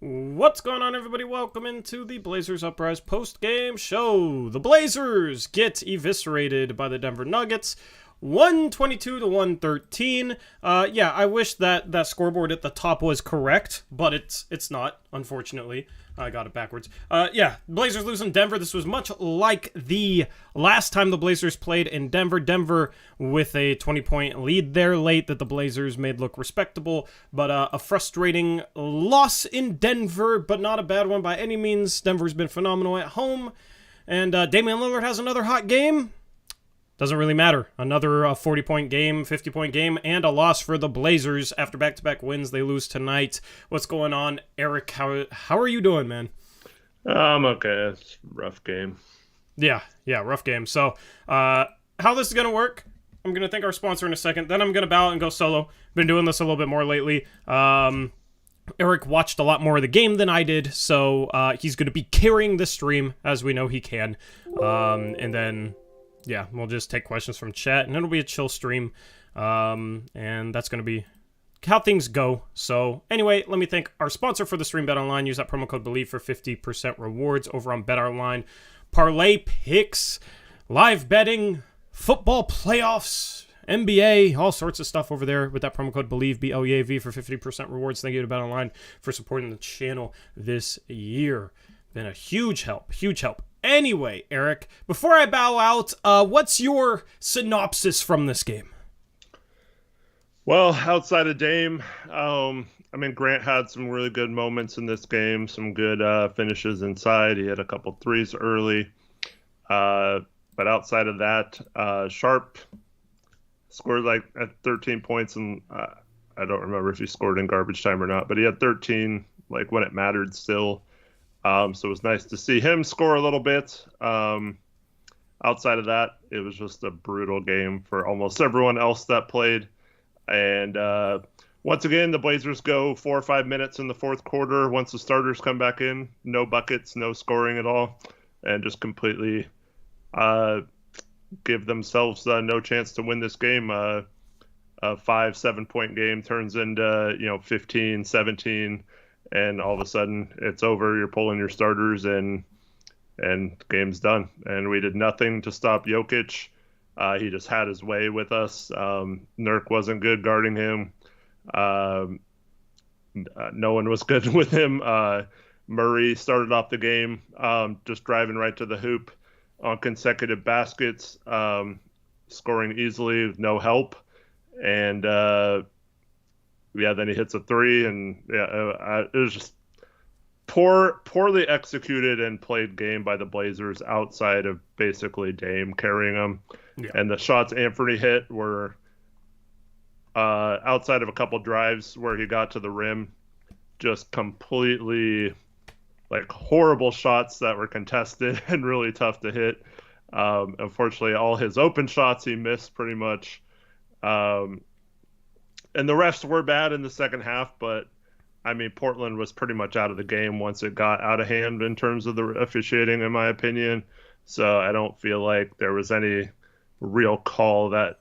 What's going on, everybody? Welcome into the Blazers Uprise post-game show. The Blazers get eviscerated by the Denver Nuggets, 122 to 113. Yeah, I wish that scoreboard at the top was correct, but it's not, unfortunately. I got it backwards. Yeah, Blazers lose in Denver. This was much like the last time the Blazers played in Denver. Denver with a 20-point lead there late that the Blazers made look respectable, but a frustrating loss in Denver, but not a bad one by any means. Denver's been phenomenal at home, and Damian Lillard has another hot game. Doesn't really matter. Another 40-point game, 50-point game, and a loss for the Blazers after back-to-back wins. They lose tonight. What's going on, Eric? How are you doing, man? I'm okay. It's a rough game. Yeah, rough game. So, how this is going to work, I'm going to thank our sponsor in a second. Then I'm going to bow out and go solo. Been doing this a little bit more lately. Eric watched a lot more of the game than I did, so he's going to be carrying the stream, as we know he can. And then... yeah, we'll just take questions from chat, and it'll be a chill stream, and that's going to be how things go. So anyway, let me thank our sponsor for the stream, BetOnline. Use that promo code BELIEVE for 50% rewards over on BetOnline. Parlay picks, live betting, football playoffs, NBA, all sorts of stuff over there with that promo code BELIEVE, B-L-E-A-V, for 50% rewards. Thank you to BetOnline for supporting the channel this year. Been a huge help. Anyway, Eric, before I bow out, what's your synopsis from this game? Well, outside of Dame, Grant had some really good moments in this game, some good finishes inside. He had a couple threes early. But outside of that, Sharp scored like at 13 points, and I don't remember if he scored in garbage time or not, but he had 13 like when it mattered still. So it was nice to see him score a little bit. Outside of that, it was just a brutal game for almost everyone else that played. And once again, the Blazers go 4 or 5 minutes in the fourth quarter. Once the starters come back in, no buckets, no scoring at all, and just completely give themselves no chance to win this game. A 5-7 point game turns into 15, 17. And all of a sudden, it's over. You're pulling your starters, and the game's done. And we did nothing to stop Jokic. He just had his way with us. Nurk wasn't good guarding him. No one was good with him. Murray started off the game just driving right to the hoop on consecutive baskets, scoring easily with no help. And then he hits a three, and it was just poorly executed and played game by the Blazers outside of basically Dame carrying them. Yeah. And the shots Anthony hit were outside of a couple drives where he got to the rim, just completely like horrible shots that were contested and really tough to hit. Unfortunately, all his open shots he missed pretty much. And the refs were bad in the second half, but, Portland was pretty much out of the game once it got out of hand in terms of the officiating, in my opinion. So I don't feel like there was any real call that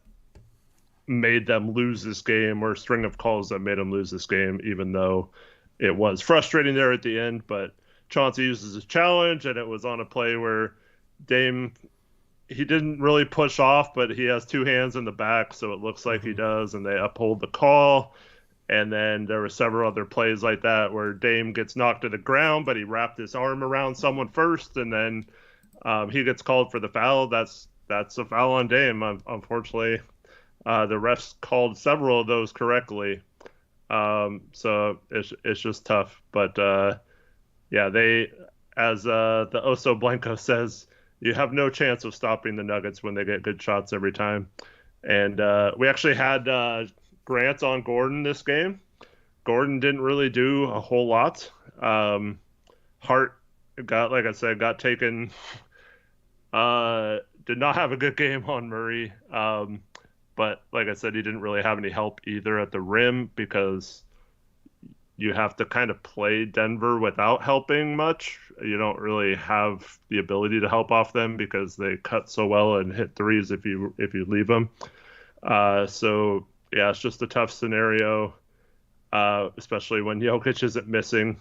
made them lose this game or string of calls that made them lose this game, even though it was frustrating there at the end. But Chauncey uses a challenge, and it was on a play where Dame... he didn't really push off, but he has two hands in the back, so it looks like he does, and they uphold the call. And then there were several other plays like that where Dame gets knocked to the ground, but he wrapped his arm around someone first, and then he gets called for the foul. That's a foul on Dame. Unfortunately, the refs called several of those correctly. So it's just tough. But, they, as the Oso Blanco says, you have no chance of stopping the Nuggets when they get good shots every time. And we actually had Grant on Gordon this game. Gordon didn't really do a whole lot. Hart got taken. Did not have a good game on Murray. But like I said, he didn't really have any help either at the rim because you have to kind of play Denver without helping much. You don't really have the ability to help off them because they cut so well and hit threes if you leave them. So yeah, it's just a tough scenario. especially when Jokic isn't missing.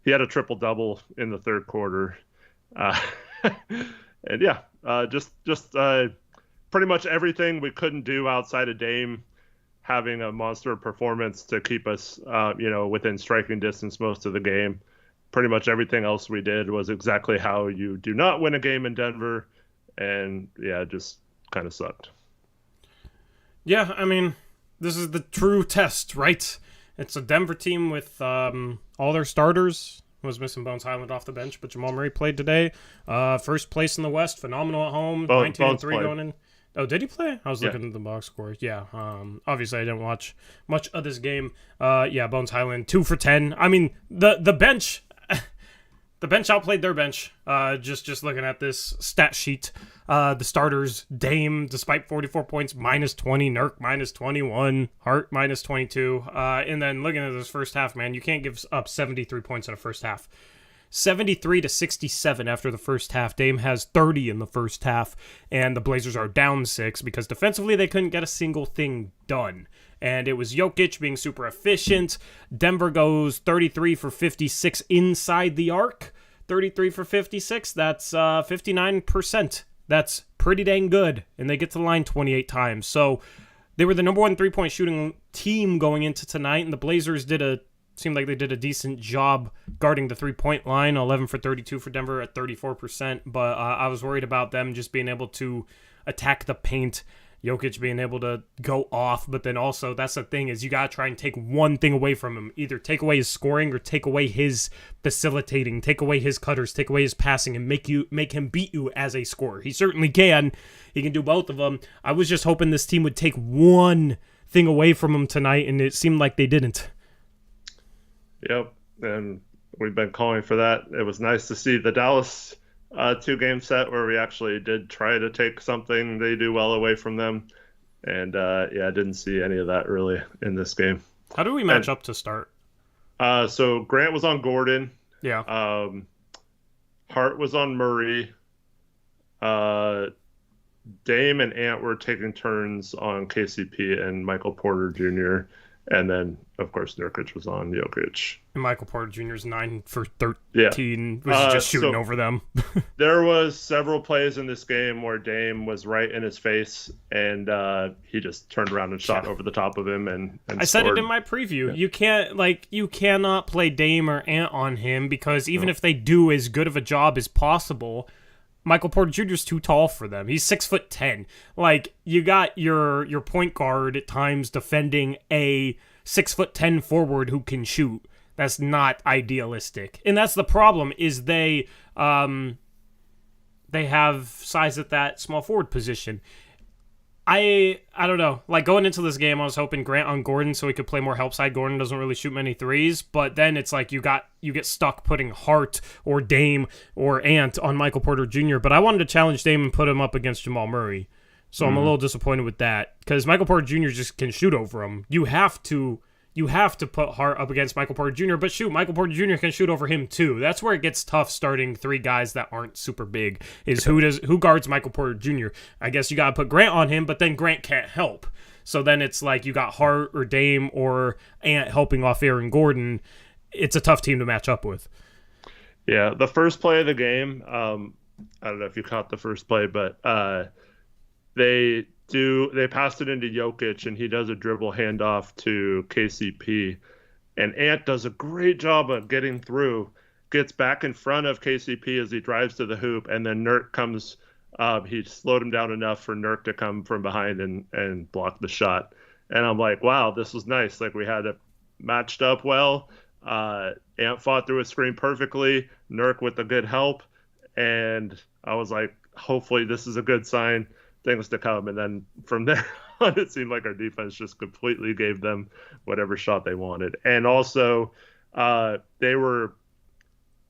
He had a triple double in the third quarter, uh, and yeah, just pretty much everything we couldn't do outside of Dame having a monster performance to keep us, within striking distance most of the game. Pretty much everything else we did was exactly how you do not win a game in Denver, and yeah, just kind of sucked. Yeah, I mean, this is the true test, right? It's a Denver team with all their starters. Was missing Bones Highland off the bench, but Jamal Murray played today. First place in the West, phenomenal at home. 19-3 going in. Oh, did he play? I was looking at the box score. Yeah. Obviously, I didn't watch much of this game. Bones Highland 2 for 10. I mean, the bench. The bench outplayed their bench. Just looking at this stat sheet, the starters: Dame, despite 44 points, -20; Nurk -21; Hart -22. And then looking at this first half, man, you can't give up 73 points in a first half. 73-67 after the first half. Dame has 30 in the first half, and the Blazers are down 6 because defensively they couldn't get a single thing done. And it was Jokic being super efficient. Denver goes 33 for 56 inside the arc. 33 for 56, that's 59%. That's pretty dang good. And they get to the line 28 times. So they were the number one three-point shooting team going into tonight, and the Blazers seemed like they did a decent job guarding the three-point line. 11 for 32 for Denver at 34%. But I was worried about them just being able to attack the paint. Jokic being able to go off, but then also that's the thing is you got to try and take one thing away from him. Either take away his scoring or take away his facilitating, take away his cutters, take away his passing, and make him beat you as a scorer. He certainly can. He can do both of them. I was just hoping this team would take one thing away from him tonight, and it seemed like they didn't. Yep, and we've been calling for that. It was nice to see the Dallas 2-game set where we actually did try to take something they do well away from them. And I didn't see any of that really in this game. How do we match up to start? So Grant was on Gordon. Yeah. Hart was on Murray. Dame and Ant were taking turns on KCP and Michael Porter Jr. And then, of course, Nurkic was on Jokic. And Michael Porter Jr. is 9 for 13. Yeah. Was just shooting over them. There was several plays in this game where Dame was right in his face, and he just turned around and shot over the top of him. And I said it in my preview. Yeah. You cannot play Dame or Ant on him because even if they do as good of a job as possible, Michael Porter Jr. is too tall for them. He's 6'10". Like, you got your point guard at times defending a 6'10" forward who can shoot. That's not idealistic. And that's the problem, is they have size at that small forward position. I don't know. Like, going into this game, I was hoping Grant on Gordon so he could play more help side. Gordon doesn't really shoot many threes, but then it's like you get stuck putting Hart or Dame or Ant on Michael Porter Jr., but I wanted to challenge Dame and put him up against Jamal Murray. So I'm a little disappointed with that because Michael Porter Jr. just can shoot over him. You have to put Hart up against Michael Porter Jr., but shoot, Michael Porter Jr. can shoot over him too. That's where it gets tough starting three guys that aren't super big, is who guards Michael Porter Jr. I guess you got to put Grant on him, but then Grant can't help. So then it's like you got Hart or Dame or Ant helping off Aaron Gordon. It's a tough team to match up with. Yeah, the first play of the game, I don't know if you caught the first play, but they passed it into Jokic, and he does a dribble handoff to KCP. And Ant does a great job of getting through, gets back in front of KCP as he drives to the hoop, and then Nurk comes he slowed him down enough for Nurk to come from behind and block the shot. And I'm like, wow, this was nice. Like, we had it matched up well. Ant fought through a screen perfectly, Nurk with the good help, and I was like, hopefully this is a good sign. Things to come. And then from there on, it seemed like our defense just completely gave them whatever shot they wanted. And also, they were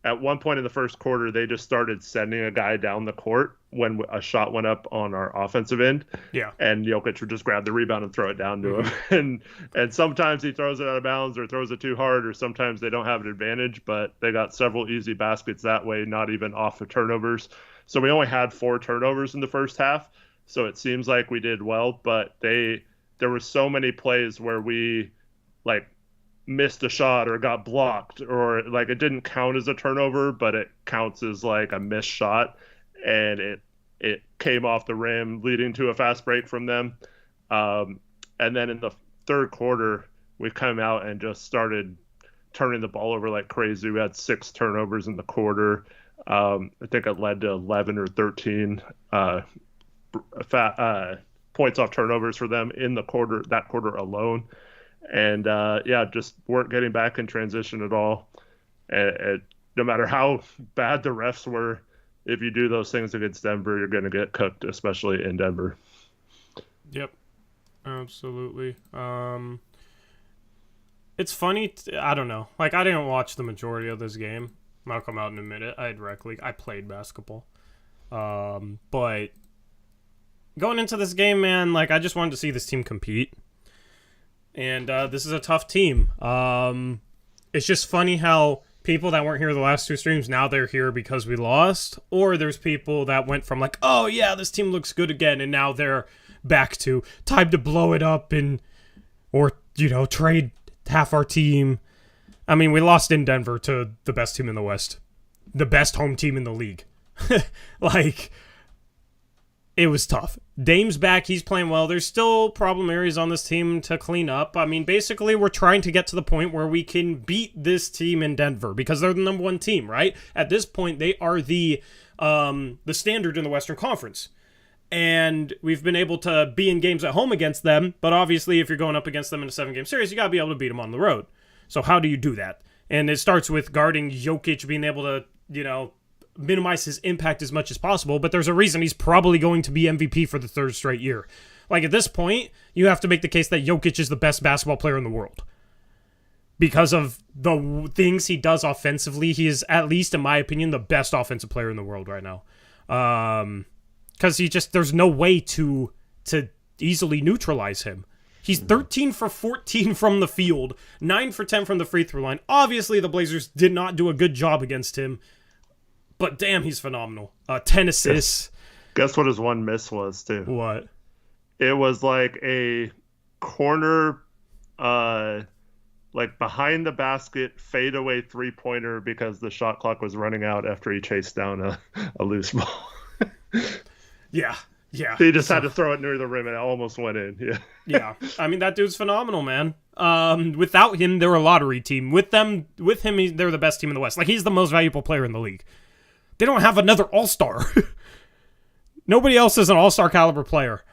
at one point in the first quarter, they just started sending a guy down the court when a shot went up on our offensive end. Yeah. And Jokic would just grab the rebound and throw it down to him. And sometimes he throws it out of bounds or throws it too hard, or sometimes they don't have an advantage, but they got several easy baskets that way, not even off of turnovers. So we only had 4 turnovers in the first half. So it seems like we did well, but there were so many plays where we like missed a shot or got blocked, or like it didn't count as a turnover, but it counts as like a missed shot, and it came off the rim, leading to a fast break from them. And then in the third quarter, we come out and just started turning the ball over like crazy. We had 6 turnovers in the quarter. I think it led to 11 or 13 points off turnovers for them in the quarter, that quarter alone. And yeah, just weren't getting back in transition at all. And no matter how bad the refs were, if you do those things against Denver, you're going to get cooked, especially in Denver. Yep, absolutely. It's funny. I don't know. Like, I didn't watch the majority of this game. I'll come out in a minute. I had rec league. I played basketball. But going into this game, man, like, I just wanted to see this team compete. And this is a tough team. It's just funny how people that weren't here the last 2 streams, now they're here because we lost. Or there's people that went from like, oh yeah, this team looks good again, and now they're back to time to blow it up or trade half our team. I mean, we lost in Denver to the best team in the West. The best home team in the league. Like, it was tough. Dame's back. He's playing well. There's still problem areas on this team to clean up. I mean, basically, we're trying to get to the point where we can beat this team in Denver because they're the number 1 team, right? At this point, they are the standard in the Western Conference. And we've been able to be in games at home against them. But obviously, if you're going up against them in a 7-game series, you got to be able to beat them on the road. So how do you do that? And it starts with guarding Jokic, being able to, minimize his impact as much as possible, but there's a reason he's probably going to be MVP for the 3rd straight year. Like, at this point, you have to make the case that Jokic is the best basketball player in the world. Because of the things he does offensively, he is, at least in my opinion, the best offensive player in the world right now. Because there's no way to easily neutralize him. He's 13 for 14 from the field, 9 for 10 from the free throw line. Obviously, the Blazers did not do a good job against him. But damn, he's phenomenal. 10 assists. Guess what his one miss was, too? What? It was like a corner, like behind the basket, fadeaway 3-pointer because the shot clock was running out after he chased down a loose ball. Yeah. He just had to throw it near the rim and it almost went in. Yeah. Yeah. I mean, that dude's phenomenal, man. Without him, they're a lottery team. With him, they're the best team in the West. Like, he's the most valuable player in the league. They don't have another all-star. Nobody else is an all-star caliber player.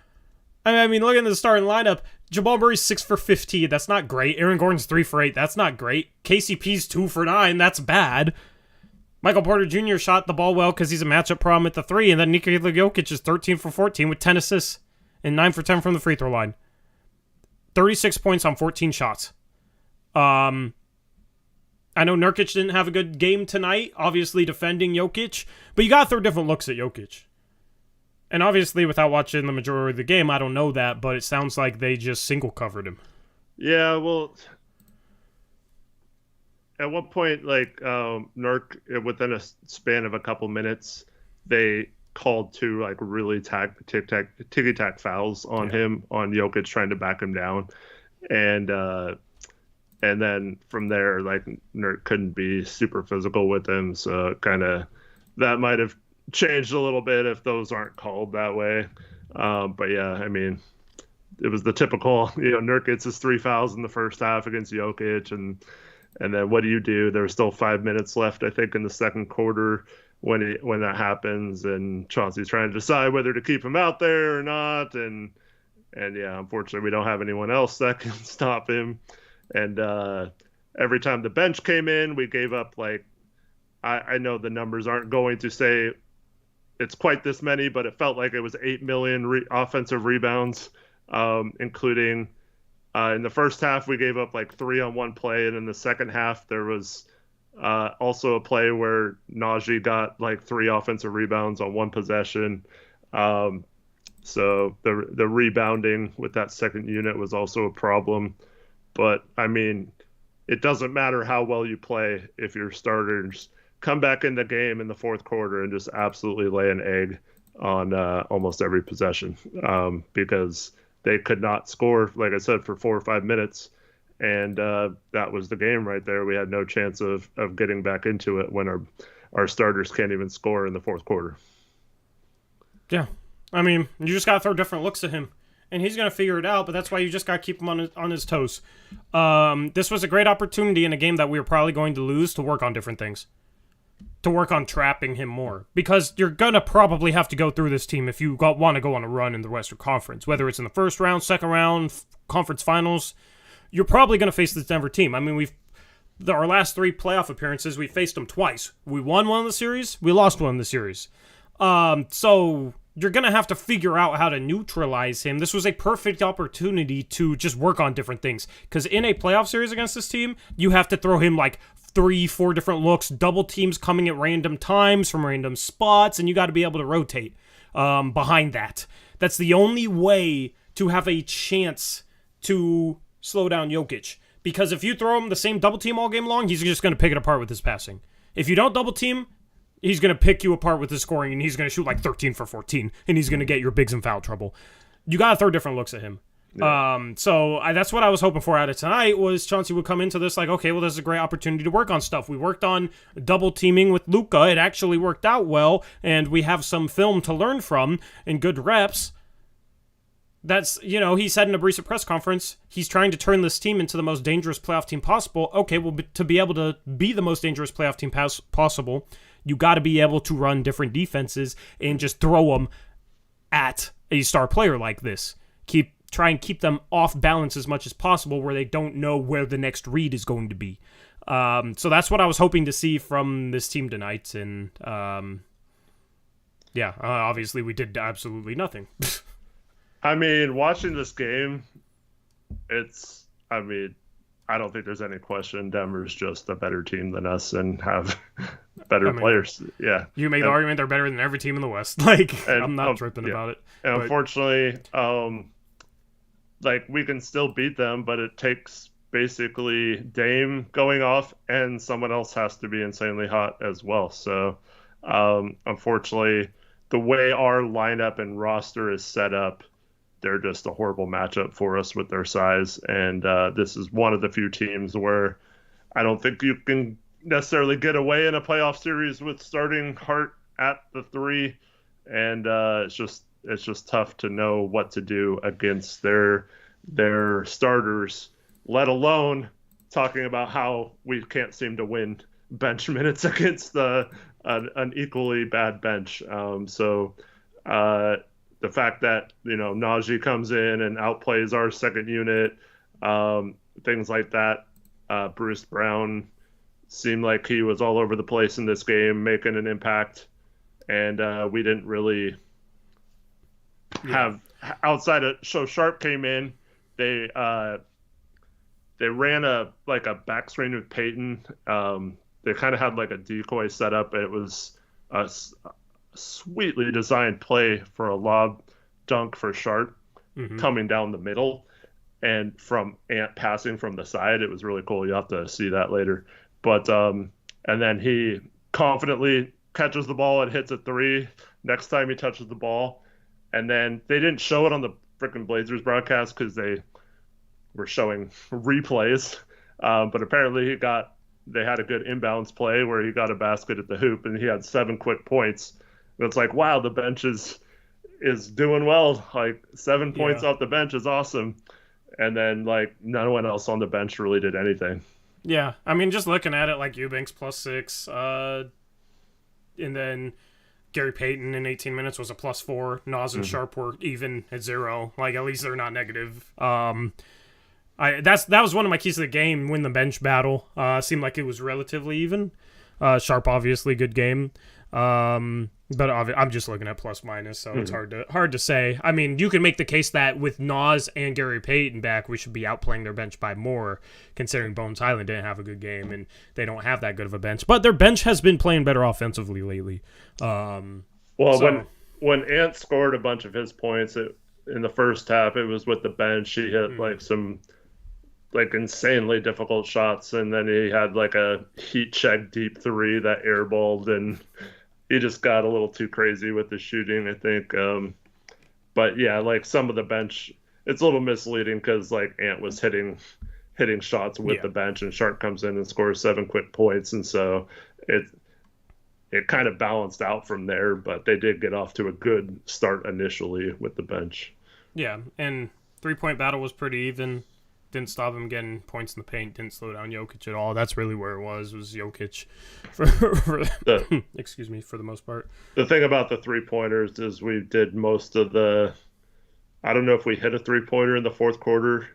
I mean, look at the starting lineup. Jamal Murray's 6 for 15. That's not great. Aaron Gordon's 3 for 8. That's not great. KCP's 2 for 9. That's bad. Michael Porter Jr. shot the ball well because he's a matchup problem at the 3. And then Nikola Jokic is 13 for 14 with 10 assists and 9 for 10 from the free throw line. 36 points on 14 shots. I know Nurkic didn't have a good game tonight, obviously defending Jokic, but you got to throw different looks at Jokic. And obviously, without watching the majority of the game, I don't know that, but it sounds like they just single covered him. Yeah, well, at one point, like, Nurk, within a span of a couple minutes, they called 2, like, really ticky-tack fouls on him, on Jokic, trying to back him down. And then from there, like, Nurk couldn't be super physical with him, so kind of that might have changed a little bit if those aren't called that way. But yeah, I mean, it was the typical, Nurk gets his 3 fouls in the first half against Jokic, and then what do? There was still 5 minutes left, I think, in the second quarter when that happens, and Chauncey's trying to decide whether to keep him out there or not, and yeah, unfortunately, we don't have anyone else that can stop him. And every time the bench came in, we gave up, like, I know the numbers aren't going to say it's quite this many, but it felt like it was 8 million offensive rebounds, including in the first half, we gave up like 3 on one play. And in the second half, there was also a play where Najee got like 3 offensive rebounds on one possession. So the rebounding with that second unit was also a problem. But, I mean, it doesn't matter how well you play if your starters come back in the game in the fourth quarter and just absolutely lay an egg on almost every possession because they could not score, like I said, for 4 or 5 minutes. and that was the game right there. We had no chance of getting back into it when our starters can't even score in the fourth quarter. Yeah. I mean, you just got to throw different looks at him. And he's going to figure it out, but that's why you just got to keep him on his toes. This was a great opportunity in a game that we were probably going to lose to work on different things. To work on trapping him more. Because you're going to probably have to go through this team if you want to go on a run in the Western Conference. Whether it's in the first round, second round, conference finals, you're probably going to face this Denver team. I mean, our last 3 playoff appearances, we faced them twice. We won one of the series, we lost one of the series. So you're going to have to figure out how to neutralize him. This was a perfect opportunity to just work on different things. Because in a playoff series against this team, you have to throw him like 3-4 different looks, double teams coming at random times from random spots, and you got to be able to rotate behind that. That's the only way to have a chance to slow down Jokic. Because if you throw him the same double team all game long, he's just going to pick it apart with his passing. If you don't double team, he's going to pick you apart with his scoring, and he's going to shoot like 13 for 14, and he's going to get your bigs in foul trouble. You got to throw different looks at him. Yeah. That's what I was hoping for out of tonight, was Chauncey would come into this like, okay, well, this is a great opportunity to work on stuff. We worked on double teaming with Luka. It actually worked out well, and we have some film to learn from and good reps. That's, he said in a recent press conference, he's trying to turn this team into the most dangerous playoff team possible. Okay, well, to be able to be the most dangerous playoff team possible, you got to be able to run different defenses and just throw them at a star player like this. Try and keep them off balance as much as possible where they don't know where the next read is going to be. So that's what I was hoping to see from this team tonight. And obviously we did absolutely nothing. I mean, watching this game, I don't think there's any question Denver's just a better team than us and have better players. Yeah. You make the argument they're better than every team in the West. I'm not tripping about it. And unfortunately, we can still beat them, but it takes basically Dame going off and someone else has to be insanely hot as well. So, unfortunately, the way our lineup and roster is set up, they're just a horrible matchup for us with their size. And this is one of the few teams where I don't think you can necessarily get away in a playoff series with starting Hart at the 3. And it's just tough to know what to do against their starters, let alone talking about how we can't seem to win bench minutes against an equally bad bench. The fact that, Najee comes in and outplays our second unit, things like that. Bruce Brown seemed like he was all over the place in this game, making an impact. And we didn't really have outside of Sharp came in. They ran a back screen with Peyton. They kind of had like a decoy setup. It was a sweetly designed play for a lob dunk for Sharp coming down the middle, and from Ant passing from the side. It was really cool. You have to see that later. But and then he confidently catches the ball and hits a 3 next time he touches the ball. And then they didn't show it on the freaking Blazers broadcast because they were showing replays. But apparently they had a good inbounds play where he got a basket at the hoop and he had 7 quick points. And it's like, wow, the bench is doing well. 7 points off the bench is awesome. And then no one else on the bench really did anything. Yeah, I memean, just looking at it, Eubanks +6, and then Gary Payton in 18 minutes was a +4. Nas and Sharp were even at 0. At least they're not negative. That was one of my keys to the game. Win the bench battle. Seemed like it was relatively even. Sharp, obviously, good game. But I'm just looking at +- so it's hard to say. I mean, you can make the case that with Nas and Gary Payton back, we should be outplaying their bench by more, considering Bones Highland didn't have a good game and they don't have that good of a bench. But their bench has been playing better offensively lately. When Ant scored a bunch of his points in the first half, it was with the bench. He hit some insanely difficult shots, and then he had a heat check deep 3 that airballed, and he just got a little too crazy with the shooting, I think. But yeah, some of the bench, it's a little misleading because Ant was hitting hitting shots with the bench, and Sharp comes in and scores 7 quick points, and so it kind of balanced out from there, but they did get off to a good start initially with the bench. Yeah, and 3-point battle was pretty even. Didn't stop him getting points in the paint. Didn't slow down Jokic at all. That's really where it was Jokic excuse me, for the most part. The thing about the 3-pointers is we did most of the, I don't know if we hit a 3-pointer in the fourth quarter.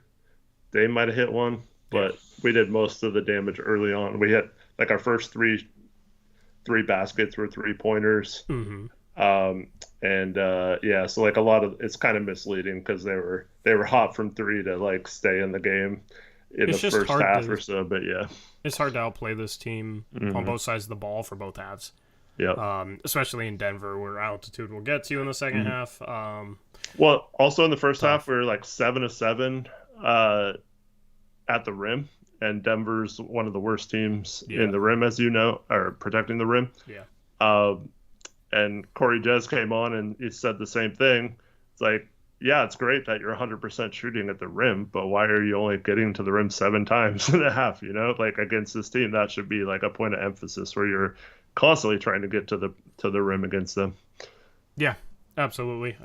They might have hit one, but we did most of the damage early on. We hit like our first three baskets were 3-pointers. Mm-hmm. So like a lot of it's kind of misleading because they were hot from 3 to like stay in the game in the first half or so. But yeah, it's hard to outplay this team on both sides of the ball for both halves. Yeah. Especially in Denver, where altitude will get to you in the second half. Well, also in the first half, we were like 7 of 7 at the rim, and Denver's one of the worst teams in the rim, as you know, or protecting the rim. Yeah. And Corey Jez came on and he said the same thing. It's like, yeah, it's great that you're 100% shooting at the rim, but why are you only getting to the rim 7 times in a half? You know, like against this team, that should be like a point of emphasis where you're constantly trying to get to the rim against them. Yeah, absolutely.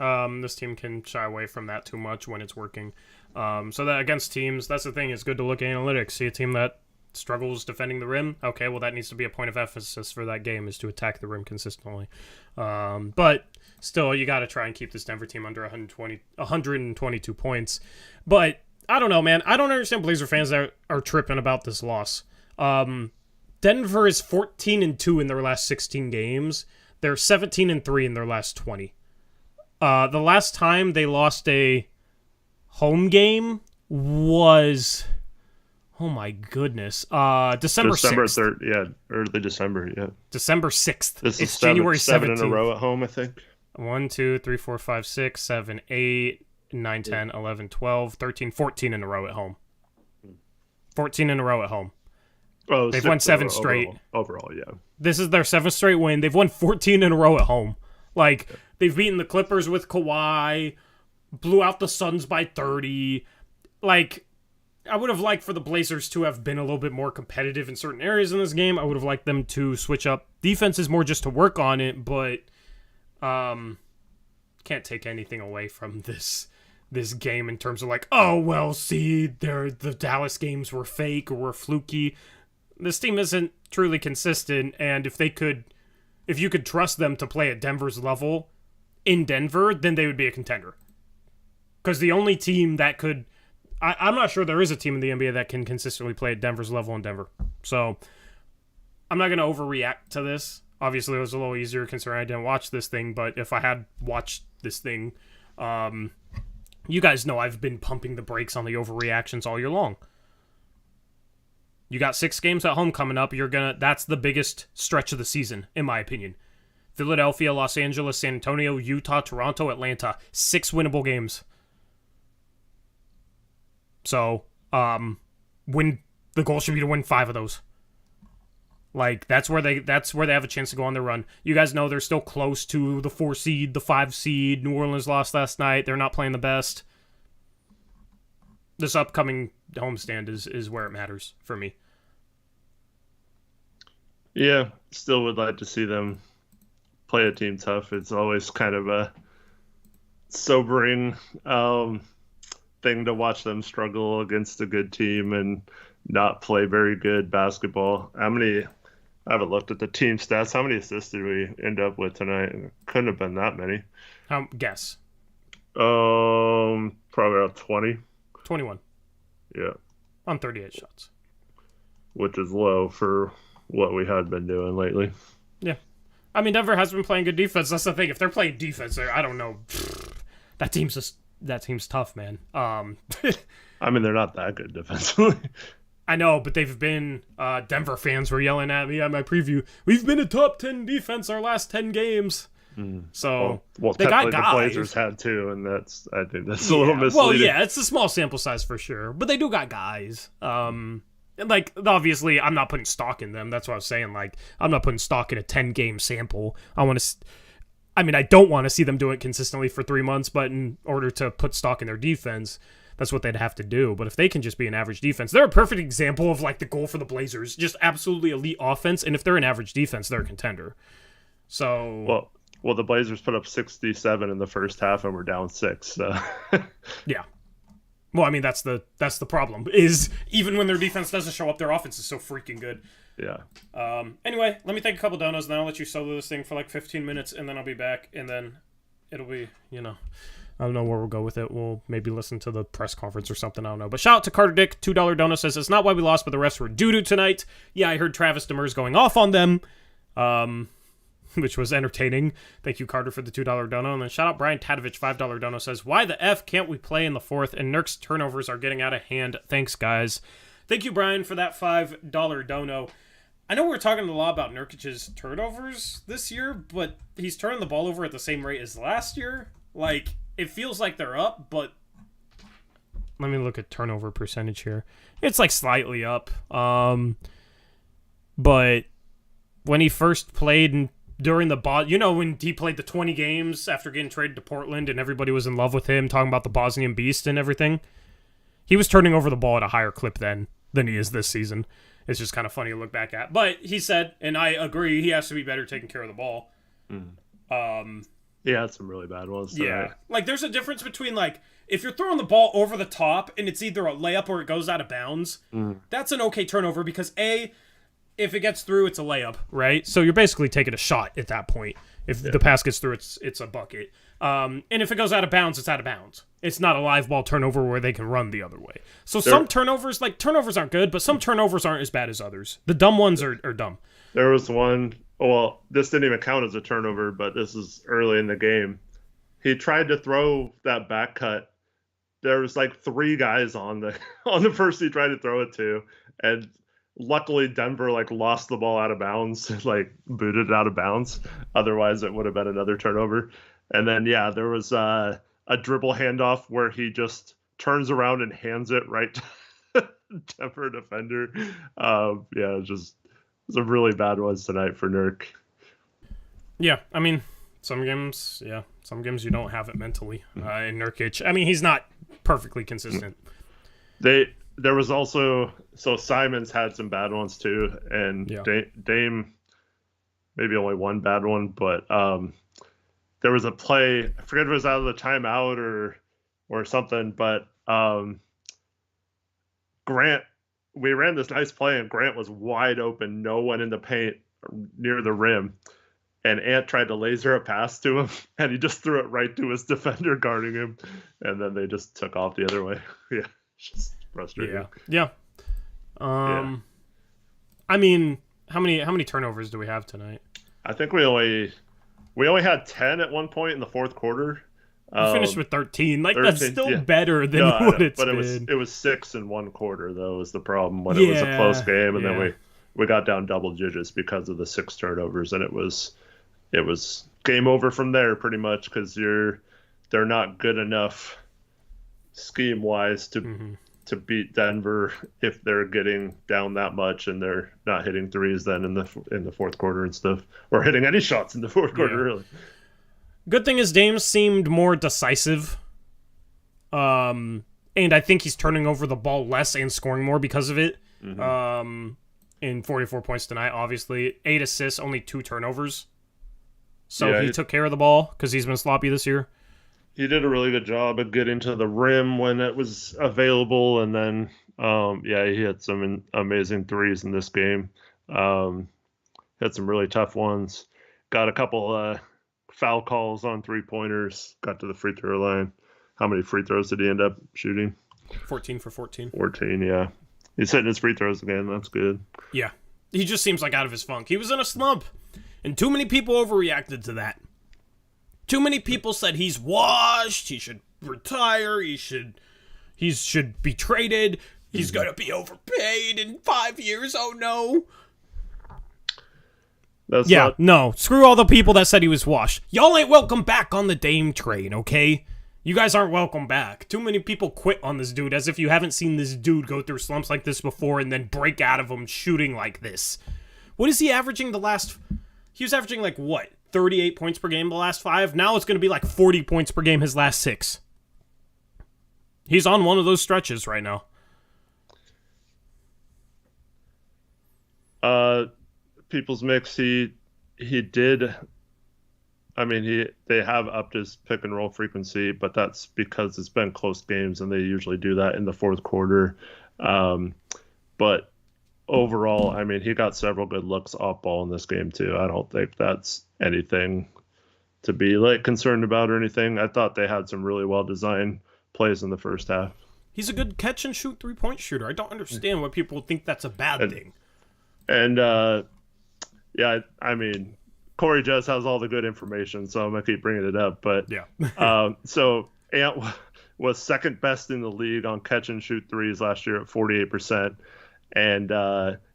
This team can shy away from that too much when it's working. So that against teams, that's the thing. It's good to look at analytics. See a team that struggles defending the rim. Okay, well, that needs to be a point of emphasis for that game, is to attack the rim consistently. But still, you got to try and keep this Denver team under 122 points. But I don't know, man. I don't understand Blazer fans that are tripping about this loss. Denver is 14-2 in their last 16 games. They're 17-3 in their last 20. The last time they lost a home game was, oh my goodness, December 6th. 3rd, yeah, early December, yeah. December 6th. This it's is January 17th. 7 in a row at home, I think. 1, 2, 3, 4, 5, 6, 7, 8, 9, 10, 11, 12, 13, 14 in a row at home. 14 in a row at home. Oh, they've won 7 straight. Overall, yeah. This is their 7th straight win. They've won 14 in a row at home. Like, they've beaten the Clippers with Kawhi, blew out the Suns by 30. Like, I would have liked for the Blazers to have been a little bit more competitive in certain areas in this game. I would have liked them to switch up. Defense is more just to work on it, but can't take anything away from this game in terms of like, oh, well, see, the Dallas games were fake or were fluky. This team isn't truly consistent, and if you could trust them to play at Denver's level in Denver, then they would be a contender. Because the only team that could... I'm not sure there is a team in the NBA that can consistently play at Denver's level in Denver. So, I'm not going to overreact to this. Obviously, it was a little easier considering I didn't watch this thing, but if I had watched this thing, you guys know I've been pumping the brakes on the overreactions all year long. You got 6 games at home coming up. That's the biggest stretch of the season, in my opinion. Philadelphia, Los Angeles, San Antonio, Utah, Toronto, Atlanta. 6 winnable games. So, the goal should be to win 5 of those. Like, that's where they have a chance to go on their run. You guys know they're still close to the 4 seed, the 5 seed. New Orleans lost last night. They're not playing the best. This upcoming homestand is where it matters for me. Yeah, still would like to see them play a team tough. It's always kind of a sobering thing to watch them struggle against a good team and not play very good basketball. I haven't looked at the team stats. How many assists did we end up with tonight? Couldn't have been that many. Guess. Probably around 20. 21. Yeah. On 38 shots. Which is low for what we had been doing lately. Yeah. I mean, Denver has been playing good defense. That's the thing. If they're playing defense, I don't know. That team's tough, man. I mean, they're not that good defensively. I know, but they've been... Denver fans were yelling at me on my preview. We've been a top 10 defense our last 10 games. So, they got guys. The Blazers had too, and I think that's a little misleading. Well, yeah, it's a small sample size for sure, but they do got guys. Like, obviously, I'm not putting stock in them. That's what I was saying. Like, I'm not putting stock in a 10-game sample. I don't want to see them do it consistently for 3 months, but in order to put stock in their defense, that's what they'd have to do. But if they can just be an average defense, they're a perfect example of like the goal for the Blazers, just absolutely elite offense. And if they're an average defense, they're a contender. So well, the Blazers put up 67 in the first half and we're down 6. So. Yeah. Well, I mean, that's the problem, is even when their defense doesn't show up, their offense is so freaking good. Yeah. Anyway, let me take a couple donos, and then I'll let you solo this thing for like 15 minutes, and then I'll be back, and then it'll be, I don't know where we'll go with it. We'll maybe listen to the press conference or something. I don't know. But shout out to Carter Dick, $2 dono, says, it's not why we lost, but the refs were doo-doo tonight. Yeah, I heard Travis Demers going off on them. Which was entertaining. Thank you, Carter, for the $2 dono. And then shout out Brian Tadovich, $5 dono, says, why the F can't we play in the fourth? And Nurk's turnovers are getting out of hand. Thanks, guys. Thank you, Brian, for that $5 dono. I know we're talking a lot about Nurkic's turnovers this year, but he's turning the ball over at the same rate as last year. Like, it feels like they're up, but let me look at turnover percentage here. It's like slightly up. But when he first played during the when he played the 20 games after getting traded to Portland and everybody was in love with him, talking about the Bosnian Beast and everything, he was turning over the ball at a higher clip than he is this season. It's just kind of funny to look back at. But he said, and I agree, he has to be better taking care of the ball. He had some really bad ones tonight. Yeah. Like, there's a difference between, like, if you're throwing the ball over the top and it's either a layup or it goes out of bounds, that's an okay turnover because, A, if it gets through, it's a layup, right? So you're basically taking a shot at that point. If the pass gets through, it's a bucket. And if it goes out of bounds, it's out of bounds. It's not a live ball turnover where they can run the other way. So some turnovers aren't good, but some turnovers aren't as bad as others. The dumb ones are dumb. There was one, well, this didn't even count as a turnover, but this is early in the game. He tried to throw that back cut. There was like 3 guys on the person he tried to throw it to, and luckily Denver lost the ball out of bounds, booted it out of bounds. Otherwise it would have been another turnover. And then there was a dribble handoff where he just turns around and hands it right to Denver defender. Just some really bad ones tonight for Nurk. Yeah, I mean, some games you don't have it mentally. In Nurkic, I mean, he's not perfectly consistent. There was also, so Simons had some bad ones too, and Dame maybe only one bad one, but there was a play, I forget if it was out of the timeout or something, but Grant, we ran this nice play and Grant was wide open, no one in the paint near the rim, and Ant tried to laser a pass to him and he just threw it right to his defender guarding him, and then they just took off the other way. Just frustrating. Yeah. I mean, how many turnovers do we have tonight? I think we only had 10 at one point in the fourth quarter. We finished with 13. 13, that's still better than what it's been. But it was 6 in one quarter, though, was the problem when it was a close game, and then we got down double digits because of the 6 turnovers, and it was game over from there pretty much because they're not good enough scheme wise to beat Denver if they're getting down that much and they're not hitting threes then in the fourth quarter and stuff, or hitting any shots in the fourth quarter really. Good thing is Dame seemed more decisive. And I think he's turning over the ball less and scoring more because of it. In 44 points tonight, obviously. 8 assists, only 2 turnovers. So he took care of the ball because he's been sloppy this year. He did a really good job of getting to the rim when it was available, and then he had some amazing threes in this game. Had some really tough ones. Got a couple foul calls on 3-pointers. Got to the free throw line. How many free throws did he end up shooting? 14 for 14. 14, yeah. He's hitting his free throws again. That's good. Yeah. He just seems like out of his funk. He was in a slump, and too many people overreacted to that. Too many people said he's washed, he should retire, he should be traded, he's going to be overpaid in 5 years, oh no. No, screw all the people that said he was washed. Y'all ain't welcome back on the Dame train, okay? You guys aren't welcome back. Too many people quit on this dude as if you haven't seen this dude go through slumps like this before and then break out of them shooting like this. What is he averaging he was averaging 38 points per game the last 5. Now it's going to be 40 points per game his last 6. He's on one of those stretches right now. People's mix, he did. I mean, they have upped his pick and roll frequency, but that's because it's been close games, and they usually do that in the fourth quarter. But overall, I mean, he got several good looks off ball in this game too. I don't think that's anything to be like concerned about or anything. I thought they had some really well designed plays in the first half. He's a good catch and shoot 3-point shooter. I don't understand why people think that's a bad thing. And yeah, I mean, Corey just has all the good information, so I'm gonna keep bringing it up. But yeah, so Ant was second best in the league on catch and shoot threes last year at 48%, and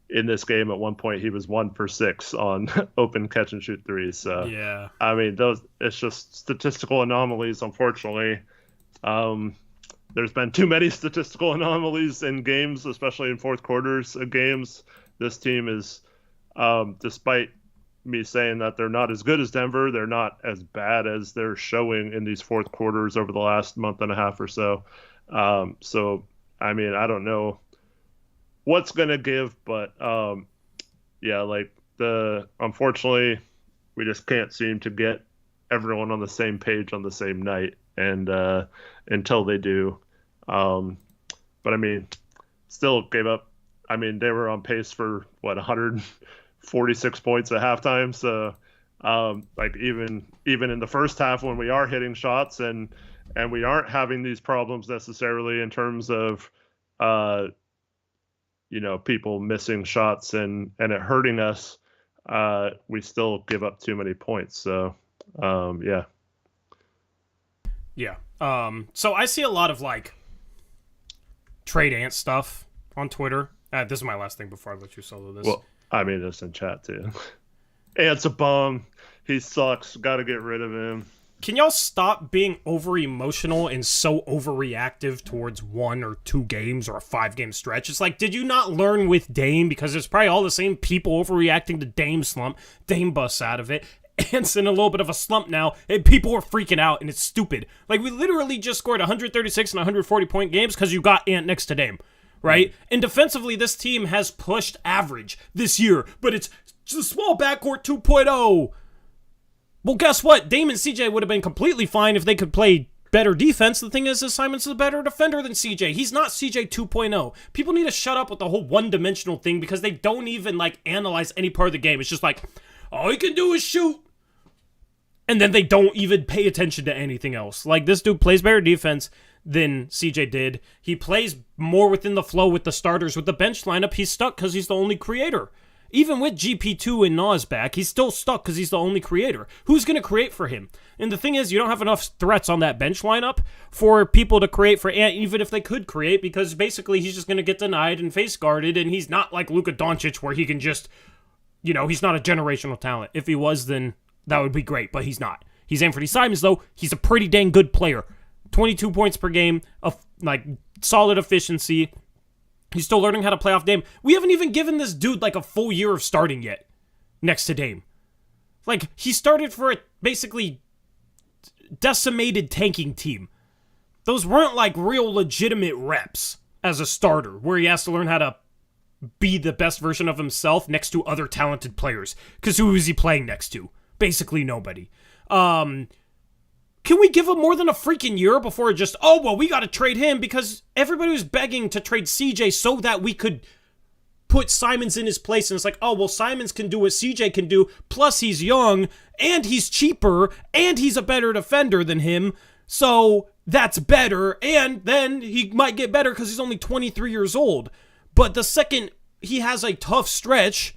in this game at one point he was 1 for 6 on open catch and shoot threes. So yeah, I mean, it's just statistical anomalies, unfortunately. There's been too many statistical anomalies in games, especially in fourth quarters of games. This team is, despite me saying that they're not as good as Denver, they're not as bad as they're showing in these fourth quarters over the last month and a half or so. So, I mean, I don't know what's going to give, but yeah, like unfortunately, we just can't seem to get everyone on the same page on the same night. And until they do, but I mean, still gave up. I mean, they were on pace for 146 points at halftime. So, like even in the first half, when we are hitting shots and we aren't having these problems necessarily in terms of, people missing shots and it hurting us, we still give up too many points. So, yeah. Yeah. So I see a lot of like trade Ant stuff on Twitter. This is my last thing before I let you solo this. Well, I mean, it's in chat too. Ant's a bum. He sucks. Got to get rid of him. Can y'all stop being over emotional and so overreactive towards 1 or 2 games or a 5-game stretch? It's like, did you not learn with Dame? Because it's probably all the same people overreacting to Dame slump. Dame busts out of it. Ant's in a little bit of a slump now, and people are freaking out, and it's stupid. Like, we literally just scored 136 and 140 point games because you got Ant next to Dame, right? And defensively, this team has pushed average this year, but it's just a small backcourt 2.0. Well, guess what? Dame and CJ would have been completely fine if they could play better defense. The thing is Simon's a better defender than CJ. He's not CJ 2.0. People need to shut up with the whole one-dimensional thing because they don't even, like, analyze any part of the game. It's just like, all he can do is shoot. And then they don't even pay attention to anything else. Like, this dude plays better defense than CJ did. He plays more within the flow with the starters. With the bench lineup, he's stuck because he's the only creator. Even with GP2 and Nas back, he's still stuck because he's the only creator. Who's going to create for him? And the thing is, you don't have enough threats on that bench lineup for people to create for Ant, even if they could create, because basically he's just going to get denied and face guarded, and he's not like Luka Doncic where he can just, he's not a generational talent. If he was, then that would be great, but he's not. He's Anthony Simons, though. He's a pretty dang good player. 22 points per game, solid efficiency. He's still learning how to play off Dame. We haven't even given this dude like a full year of starting yet next to Dame. Like, he started for a basically decimated tanking team. Those weren't like real legitimate reps as a starter where he has to learn how to be the best version of himself next to other talented players. Because who is he playing next to? Basically nobody. Can we give him more than a freaking year before just, we got to trade him? Because everybody was begging to trade CJ so that we could put Simons in his place. And it's like, Simons can do what CJ can do. Plus he's young and he's cheaper and he's a better defender than him. So that's better. And then he might get better because he's only 23 years old. But the second he has a tough stretch,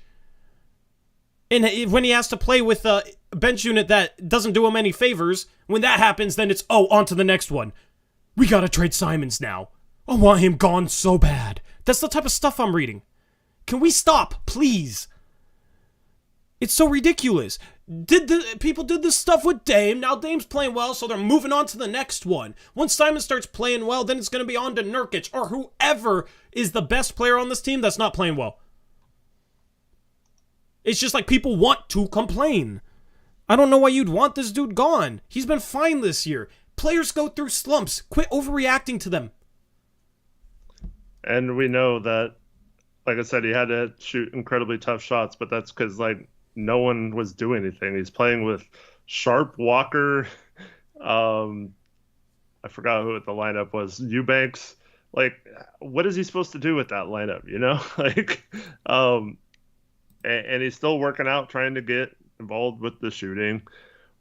and when he has to play with a bench unit that doesn't do him any favors, when that happens, then it's, on to the next one. We gotta trade Simons now. I want him gone so bad. That's the type of stuff I'm reading. Can we stop, please? It's so ridiculous. People did this stuff with Dame. Now Dame's playing well, so they're moving on to the next one. Once Simon starts playing well, then it's going to be on to Nurkic or whoever is the best player on this team that's not playing well. It's just like people want to complain. I don't know why you'd want this dude gone. He's been fine this year. Players go through slumps. Quit overreacting to them. And we know that, like I said, he had to shoot incredibly tough shots, but that's because like no one was doing anything. He's playing with Sharp, Walker, um, I forgot who the lineup was, Eubanks. Like, what is he supposed to do with that lineup? You know, like, um, and he's still working out, trying to get involved with the shooting.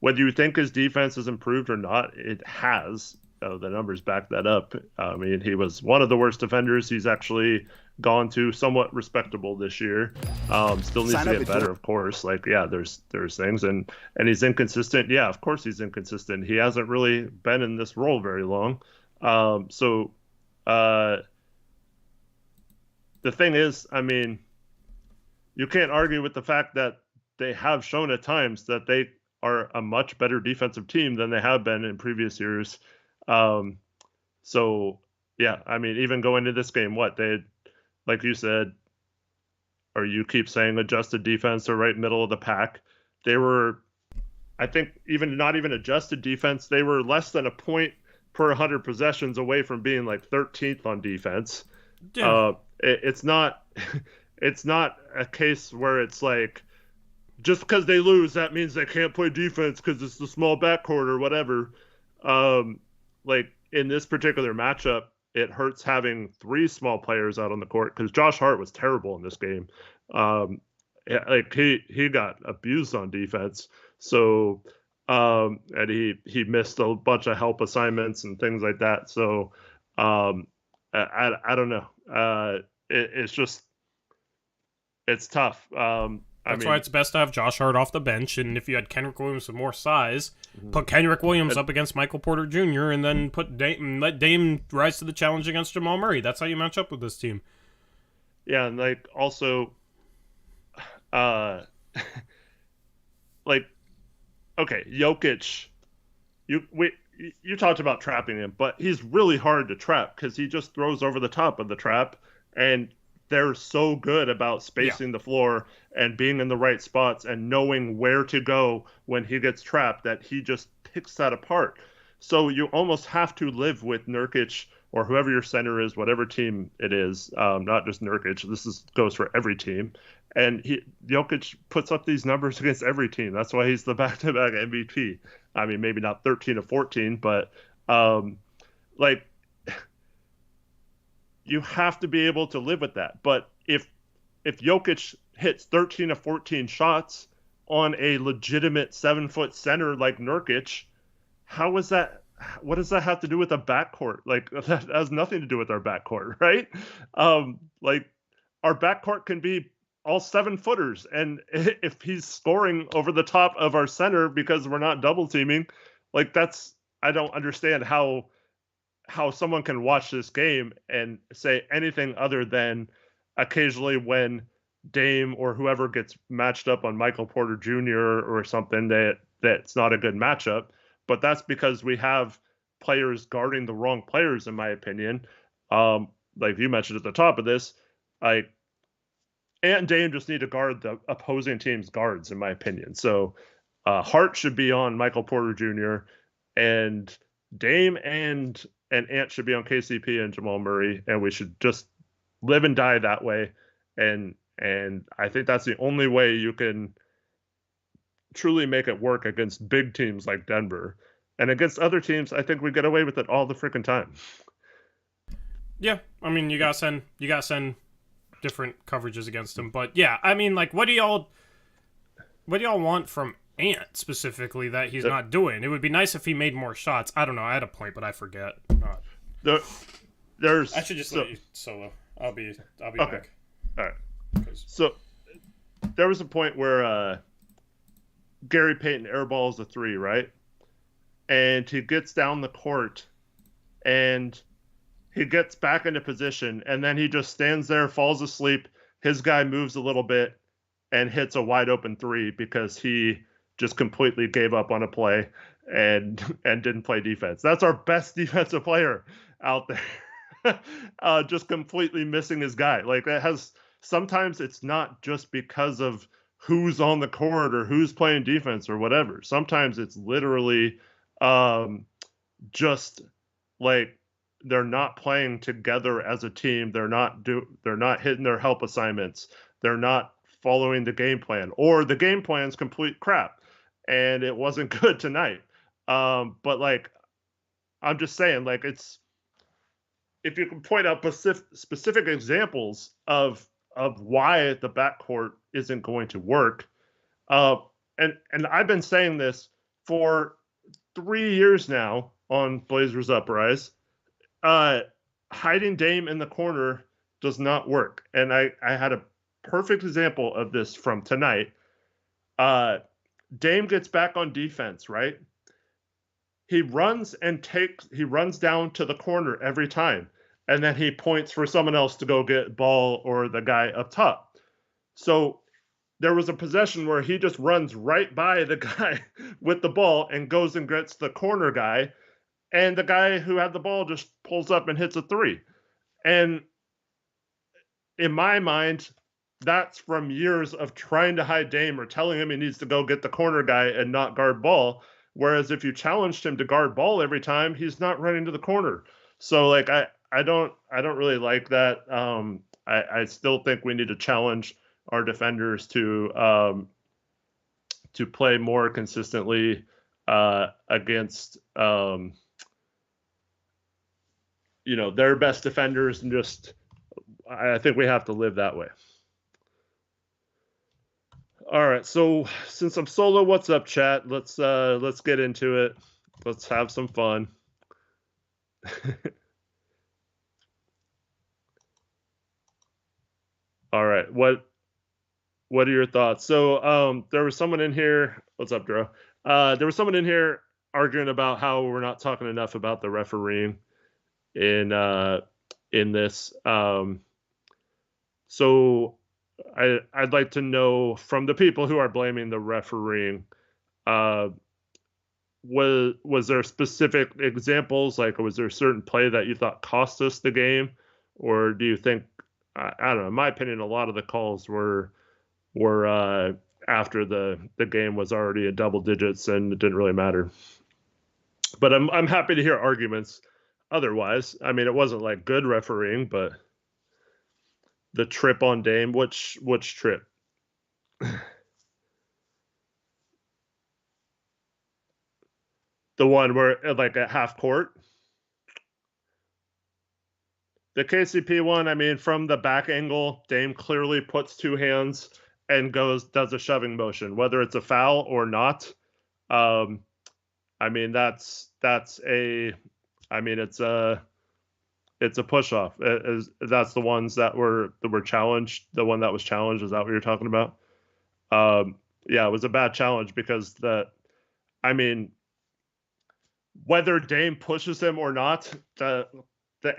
Whether you think his defense has improved or not, it has. The numbers back that up. I mean, he was one of the worst defenders. He's actually gone to somewhat respectable this year. Still needs to get better, of course. Like, yeah, there's things, and he's inconsistent. Yeah, of course he's inconsistent. He hasn't really been in this role very long. So the thing is, I mean, you can't argue with the fact that they have shown at times that they are a much better defensive team than they have been in previous years. Um, so yeah, I mean, even going into this game, what they, like you said, or you keep saying adjusted defense or right middle of the pack. They were, I think, even not even adjusted defense. They were less than a point per 100 possessions away from being like 13th on defense. Yeah. It's not, it's not a case where it's like, just because they lose, that means they can't play defense because it's the small backcourt or whatever. Like in this particular matchup, it hurts having three small players out on the court because Josh Hart was terrible in this game. Like he got abused on defense. So and he missed a bunch of help assignments and things like that. So I don't know. It's just it's tough. That's why it's best to have Josh Hart off the bench, and if you had Kenrich Williams with more size, put Kenrich Williams up against Michael Porter Jr., and then let Dame rise to the challenge against Jamal Murray. That's how you match up with this team. Yeah, and like also, like, okay, Jokic, you talked about trapping him, but he's really hard to trap because he just throws over the top of the trap, and they're so good about spacing the floor and being in the right spots and knowing where to go when he gets trapped that he just picks that apart. So you almost have to live with Nurkic or whoever your center is, whatever team it is, not just Nurkic. This goes for every team. And Jokic puts up these numbers against every team. That's why he's the back-to-back MVP. I mean, maybe not 13 or 14, but like, you have to be able to live with that. But if Jokic hits 13 or 14 shots on a legitimate 7-foot center like Nurkic, how is that? What does that have to do with the backcourt? Like, that has nothing to do with our backcourt, right? Like, our backcourt can be all 7-footers, and if he's scoring over the top of our center because we're not double teaming, like, that's, I don't understand how someone can watch this game and say anything other than occasionally when Dame or whoever gets matched up on Michael Porter Jr. or something that's not a good matchup. But that's because we have players guarding the wrong players, in my opinion. Like you mentioned at the top of this, Ant and Dame just need to guard the opposing team's guards, in my opinion. So Hart should be on Michael Porter Jr. and Dame and Ant should be on KCP and Jamal Murray, and we should just live and die that way. And I think that's the only way you can truly make it work against big teams like Denver. And against other teams, I think we get away with it all the freaking time. Yeah, I mean, you gotta send different coverages against them. But yeah, I mean, like, what do y'all want from Ant specifically that he's not doing? It would be nice if he made more shots. I don't know. I had a point, but I forget. There's. I should just let you solo. I'll be okay. Back. All right. So there was a point where Gary Payton airballs a 3, right? And he gets down the court, and he gets back into position, and then he just stands there, falls asleep. His guy moves a little bit and hits a wide open 3 because he just completely gave up on a play and didn't play defense. That's our best defensive player out there. Just completely missing his guy. Like, that has, sometimes it's not just because of who's on the court or who's playing defense or whatever. Sometimes it's literally just like they're not playing together as a team. They're not hitting their help assignments. They're not following the game plan, or the game plan's complete crap, and it wasn't good tonight. But like, I'm just saying, like, it's if you can point out specific examples of why the backcourt isn't going to work, uh, and I've been saying this for 3 years now on Blazers Uprise. Hiding Dame in the corner does not work, and I had a perfect example of this from tonight. Dame gets back on defense, right? He runs down to the corner every time, and then he points for someone else to go get ball or the guy up top. So there was a possession where he just runs right by the guy with the ball and goes and gets the corner guy, and the guy who had the ball just pulls up and hits a three. And in my mind, that's from years of trying to hide Dame or telling him he needs to go get the corner guy and not guard ball. Whereas if you challenged him to guard ball every time, he's not running to the corner. So like I don't really like that. I still think we need to challenge our defenders to play more consistently against their best defenders, and just I think we have to live that way. All right, so since I'm solo, what's up, chat? Let's get into it. Let's have some fun. All right, what are your thoughts? So there was someone in here. What's up, Dro? There was someone in here arguing about how we're not talking enough about the refereeing in this. So I'd like to know from the people who are blaming the refereeing, was there specific examples? Like, was there a certain play that you thought cost us the game, or do you think, I don't know, in my opinion, a lot of the calls were after the game was already in double digits and it didn't really matter. But I'm happy to hear arguments otherwise. I mean, it wasn't like good refereeing, but the trip on Dame, which trip? The one where, like, at half court? The KCP one, I mean, from the back angle, Dame clearly puts two hands and does a shoving motion, whether it's a foul or not. I mean, it's a push off. That's the ones that were challenged. The one that was challenged, is that what you're talking about? Yeah, it was a bad challenge because whether Dame pushes him or not, the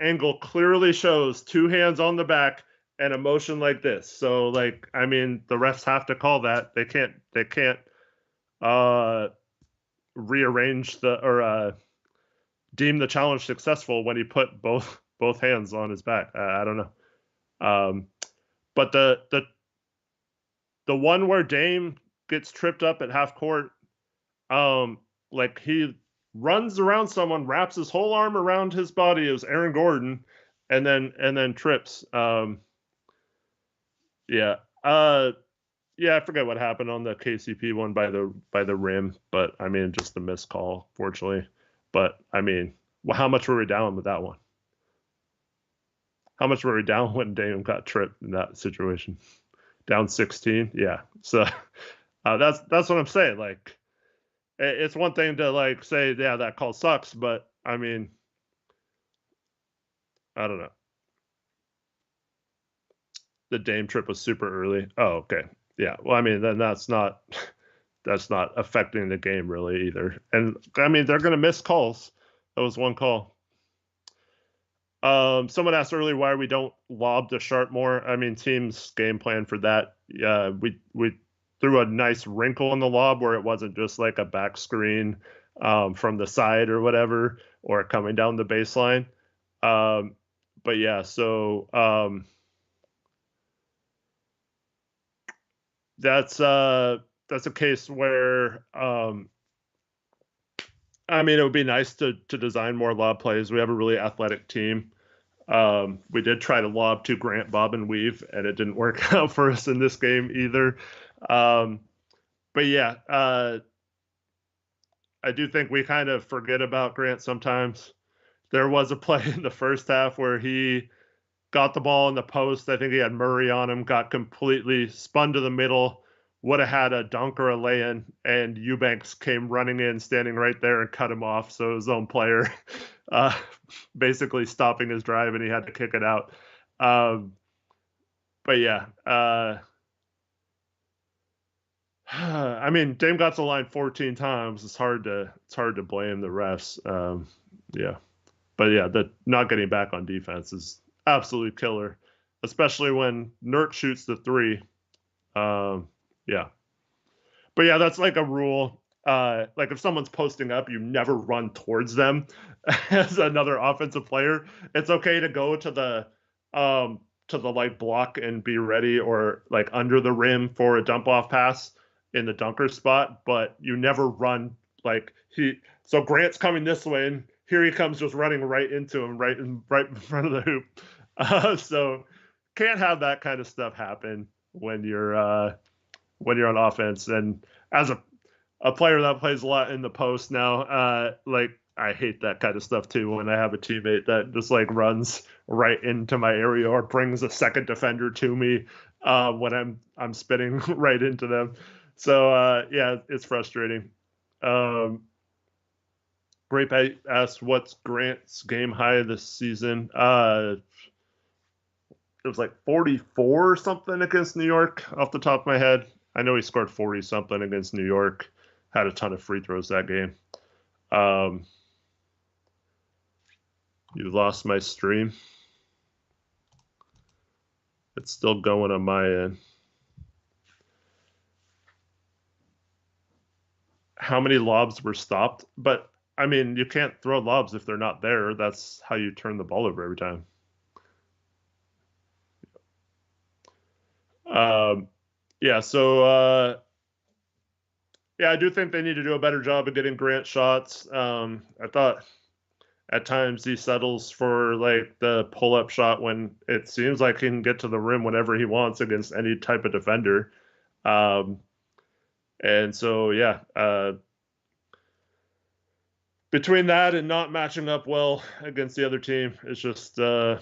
angle clearly shows two hands on the back and a motion like this. So like, I mean, the refs have to call that. They can't rearrange deem the challenge successful when he put both hands on his back. I don't know. But the one where Dame gets tripped up at half court, like, he runs around someone, wraps his whole arm around his body. It was Aaron Gordon, and then trips. Yeah. Yeah, I forget what happened on the KCP one by the rim, but I mean, just a missed call, fortunately. But I mean, how much were we down with that one? How much were we down when Dame got tripped in that situation? Down 16? Yeah. So that's what I'm saying. Like, it's one thing to like say, yeah, that call sucks, but I mean, I don't know. The Dame trip was super early. Oh, okay. Yeah. Well, I mean, then that's not affecting the game really either. And I mean, they're going to miss calls. That was one call. Someone asked earlier why we don't lob to Sharp more. I mean, teams game plan for that. Yeah, we threw a nice wrinkle in the lob where it wasn't just like a back screen from the side or whatever, or coming down the baseline. But yeah, so that's a case where I mean, it would be nice to design more lob plays. We have a really athletic team. We did try to lob to Grant, Bob, and Weave, and it didn't work out for us in this game either. Um, but yeah, I do think we kind of forget about Grant sometimes. There was a play in the first half where he got the ball in the post. I think he had Murray on him, got completely spun to the middle, would have had a dunk or a lay-in, and Eubanks came running in, standing right there, and cut him off. So his own player uh, basically stopping his drive, and he had to kick it out. But yeah, I mean, Dame got to the line 14 times. It's hard to blame the refs. Yeah, but yeah, the not getting back on defense is absolutely killer, especially when Nurk shoots the three. Yeah, but yeah, that's like a rule. Like if someone's posting up, you never run towards them as another offensive player. It's okay to go to the like block and be ready, or like under the rim for a dump off pass in the dunker spot, but you never run like he. So Grant's coming this way, and here he comes just running right into him, right in front of the hoop. So can't have that kind of stuff happen when you're on offense. And as a player that plays a lot in the post now, like I hate that kind of stuff too when I have a teammate that just like runs right into my area or brings a second defender to me when I'm spinning right into them. So yeah, it's frustrating. Grape asked, "What's Grant's game high this season?" It was like 44 or something against New York off the top of my head. I know he scored 40 something against New York. Had a ton of free throws that game. You lost my stream. It's still going on my end. How many lobs were stopped? But I mean, you can't throw lobs if they're not there. That's how you turn the ball over every time. Yeah, so yeah, I do think they need to do a better job of getting Grant shots. I thought at times he settles for like the pull-up shot when it seems like he can get to the rim whenever he wants against any type of defender. And so yeah, between that and not matching up well against the other team, it's just yeah.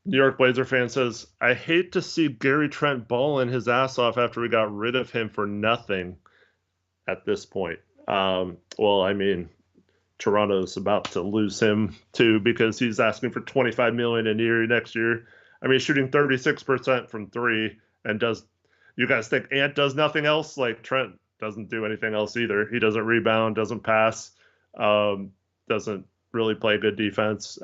New York Blazer fan says, "I hate to see Gary Trent balling his ass off after we got rid of him for nothing at this point." Well, I mean, Toronto's about to lose him too because he's asking for 25 million a year next year. I mean, shooting 36% from three, and does you guys think Ant does nothing else? Like Trent doesn't do anything else either. He doesn't rebound, doesn't pass, doesn't really play good defense.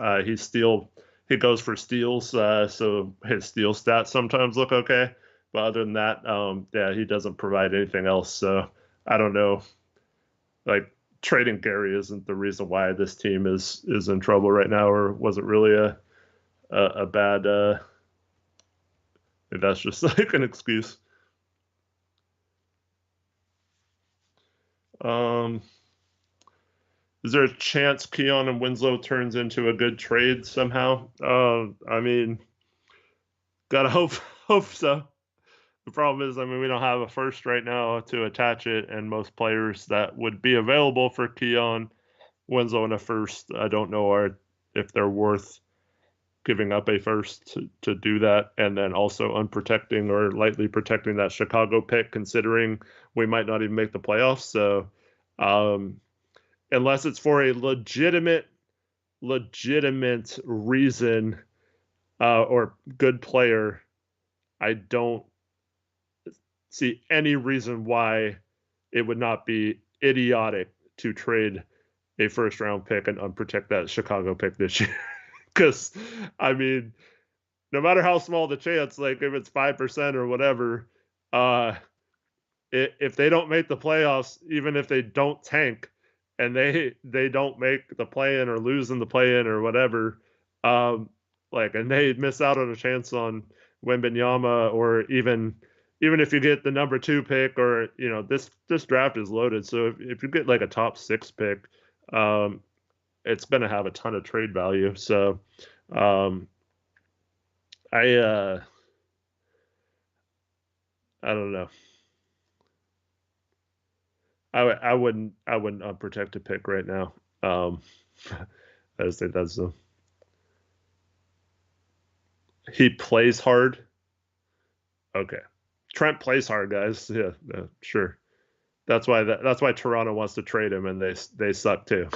He goes for steals, so his steal stats sometimes look okay. But other than that, yeah, he doesn't provide anything else. So I don't know. Like trading Gary isn't the reason why this team is in trouble right now, or was it really a bad? That's just like an excuse. Is there a chance Keon and Winslow turns into a good trade somehow? I mean, gotta hope so. The problem is, I mean, we don't have a first right now to attach it, and most players that would be available for Keon, Winslow, and a first, I don't know if they're worth giving up a first to do that, and then also unprotecting or lightly protecting that Chicago pick, considering we might not even make the playoffs. So, unless it's for a legitimate reason or good player, I don't see any reason why it would not be idiotic to trade a first round pick and unprotect that Chicago pick this year. Because, I mean, no matter how small the chance, like if it's 5% or whatever, if they don't make the playoffs, even if they don't tank, and they don't make the play-in or lose in the play-in or whatever, and they miss out on a chance on Wembanyama or even even if you get the number 2 pick, or this draft is loaded. So if you get like a top 6 pick, um, it's going to have a ton of trade value. So um, I I don't know. I wouldn't unprotect a pick right now. Um, I just think that's he plays hard. Okay, Trent plays hard, guys. Yeah, sure. That's why Toronto wants to trade him, and they suck too.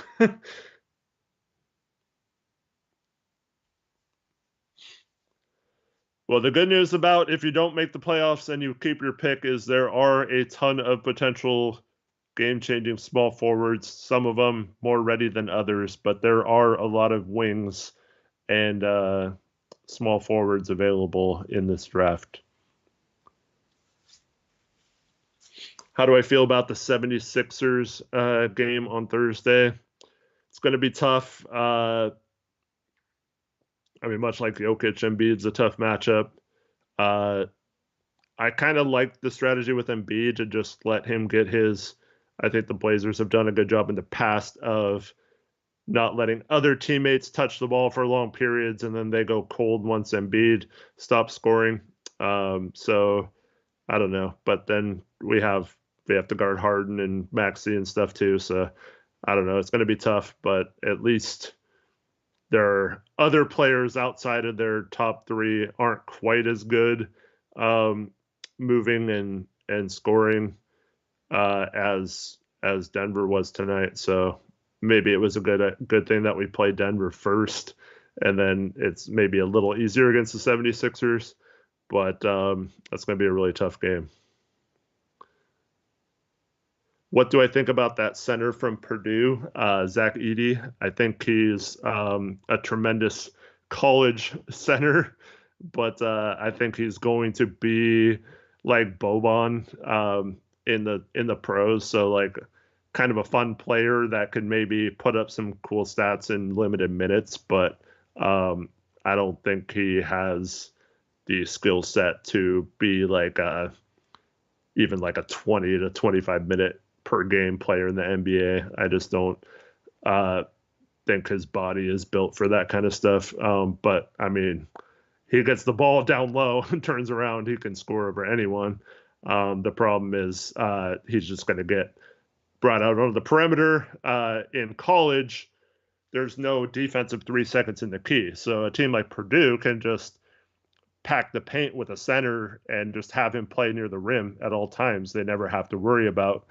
Well, the good news about if you don't make the playoffs and you keep your pick is there are a ton of potential game-changing small forwards. Some of them more ready than others, but there are a lot of wings and small forwards available in this draft. How do I feel about the 76ers game on Thursday? It's going to be tough. Much like Jokic, Embiid's a tough matchup. I kind of like the strategy with Embiid to just let him get his. I think the Blazers have done a good job in the past of not letting other teammates touch the ball for long periods, and then they go cold once Embiid stops scoring. So I don't know, but then we have to guard Harden and Maxey and stuff too. So I don't know. It's going to be tough, but at least there are other players outside of their top 3 aren't quite as good moving and scoring as Denver was tonight. So maybe it was a good thing that we played Denver first, and then it's maybe a little easier against the 76ers, but that's going to be a really tough game. What do I think about that center from Purdue, Zach Edey? I think he's a tremendous college center, but I think he's going to be like Boban in the pros. So like kind of a fun player that could maybe put up some cool stats in limited minutes, but I don't think he has the skill set to be like even like a 20 to 25 minute per game player in the NBA. I just don't think his body is built for that kind of stuff. But I mean, he gets the ball down low and turns around, he can score over anyone. The problem is he's just going to get brought out on the perimeter. In college, there's no defensive 3 seconds in the key. So a team like Purdue can just pack the paint with a center and just have him play near the rim at all times. They never have to worry about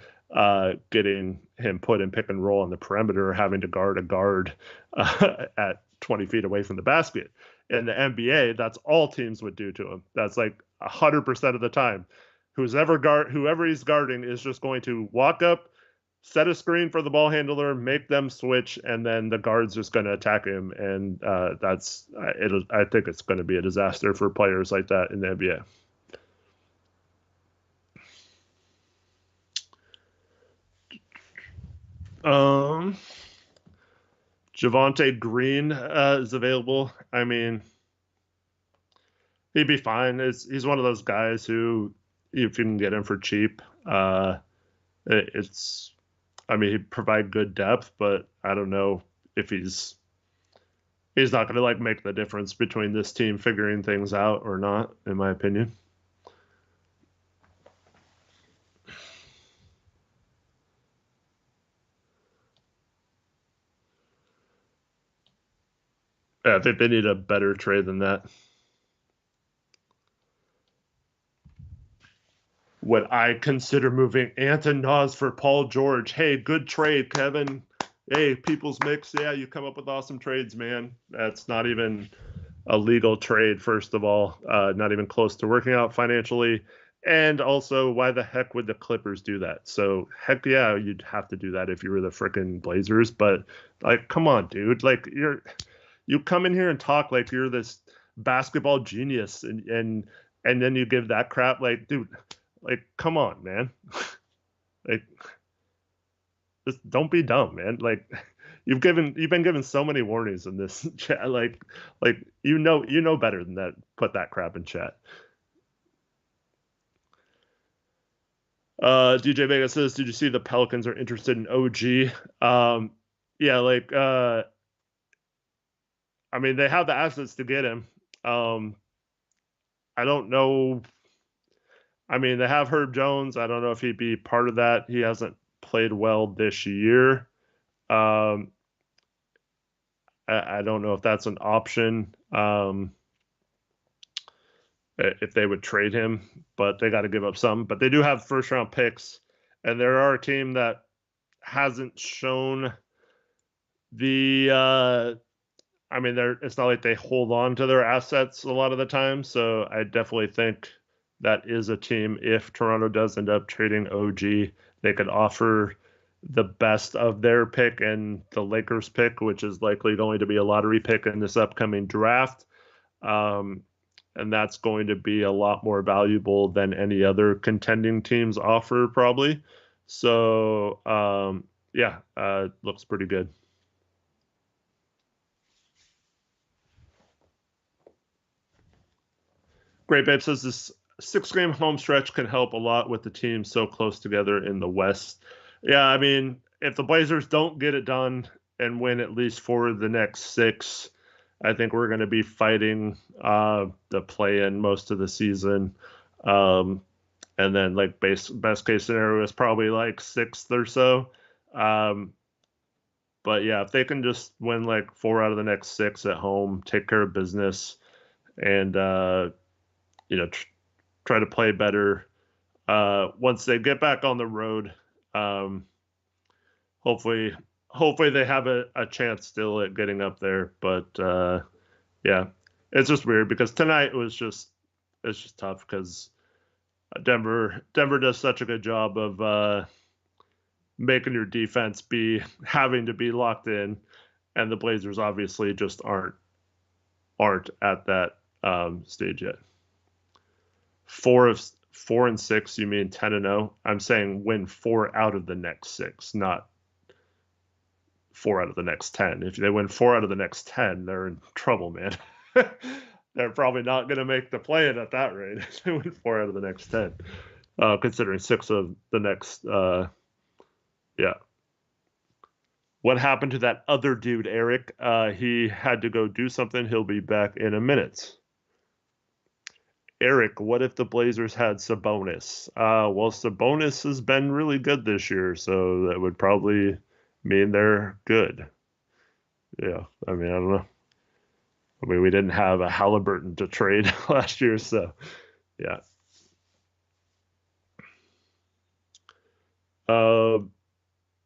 getting him put in pick and roll on the perimeter or having to guard a guard at 20 feet away from the basket. In the NBA, that's all teams would do to him. That's like 100% of the time. Whoever he's guarding is just going to walk up, set a screen for the ball handler, make them switch, and then the guard's just going to attack him. And I think it's going to be a disaster for players like that in the NBA. Javonte Green is available. I mean, he'd be fine. He's one of those guys who, if you can get him for cheap, he'd provide good depth, but I don't know if he's not going to like make the difference between this team figuring things out or not, in my opinion. Yeah, I think they need a better trade than that. Would I consider moving Anton Nas for Paul George? Hey, good trade, Kevin. Hey, People's Mix. Yeah, you come up with awesome trades, man. That's not even a legal trade, first of all. Not even close to working out financially. And also, why the heck would the Clippers do that? So, heck yeah, you'd have to do that if you were the frickin' Blazers. But, like, come on, dude. Like, you come in here and talk like you're this basketball genius, and then you give that crap. Like, dude, like, come on, man. Like, just don't be dumb, man. Like, you've been given so many warnings in this chat. Like you know better than that. Put that crap in chat. DJ Vega says, "Did you see the Pelicans are interested in OG?" Yeah, like I mean, they have the assets to get him. I don't know. I mean, they have Herb Jones. I don't know if he'd be part of that. He hasn't played well this year. Um, I don't know if that's an option. If they would trade him, but they got to give up some. But they do have first round picks, and there are a team that hasn't shown the. I mean, it's not like they hold on to their assets a lot of the time. So I definitely think that is a team. If Toronto does end up trading OG, they could offer the best of their pick and the Lakers pick, which is likely going to be a lottery pick in this upcoming draft. And that's going to be a lot more valuable than any other contending teams offer, probably. So, yeah, looks pretty good. Great Babe says this 6-game home stretch can help a lot with the team so close together in the West. Yeah, I mean, if the Blazers don't get it done and win at least 4 of the next 6, I think we're going to be fighting the play-in most of the season. And then like best case scenario is probably like 6th or so. But yeah, if they can just win like 4 out of the next 6 at home, take care of business, and try to play better once they get back on the road. Hopefully they have a chance still at getting up there. But yeah, it's just weird because tonight it's just tough because Denver does such a good job of making your defense be having to be locked in, and the Blazers obviously just aren't at that stage yet. 4 and 6, you mean 10-0? I'm saying win 4 out of the next 6, not 4 out of the next 10. If they win 4 out of the next 10, they're in trouble, man. They're probably not going to make the play-in at that rate if they win 4 out of the next 10, considering 6 of the next. Yeah. What happened to that other dude, Eric? He had to go do something. He'll be back in a minute. Eric, what if the Blazers had Sabonis? Well, Sabonis has been really good this year, so that would probably mean they're good. Yeah, I mean, I don't know. I mean, we didn't have a Halliburton to trade last year, so yeah.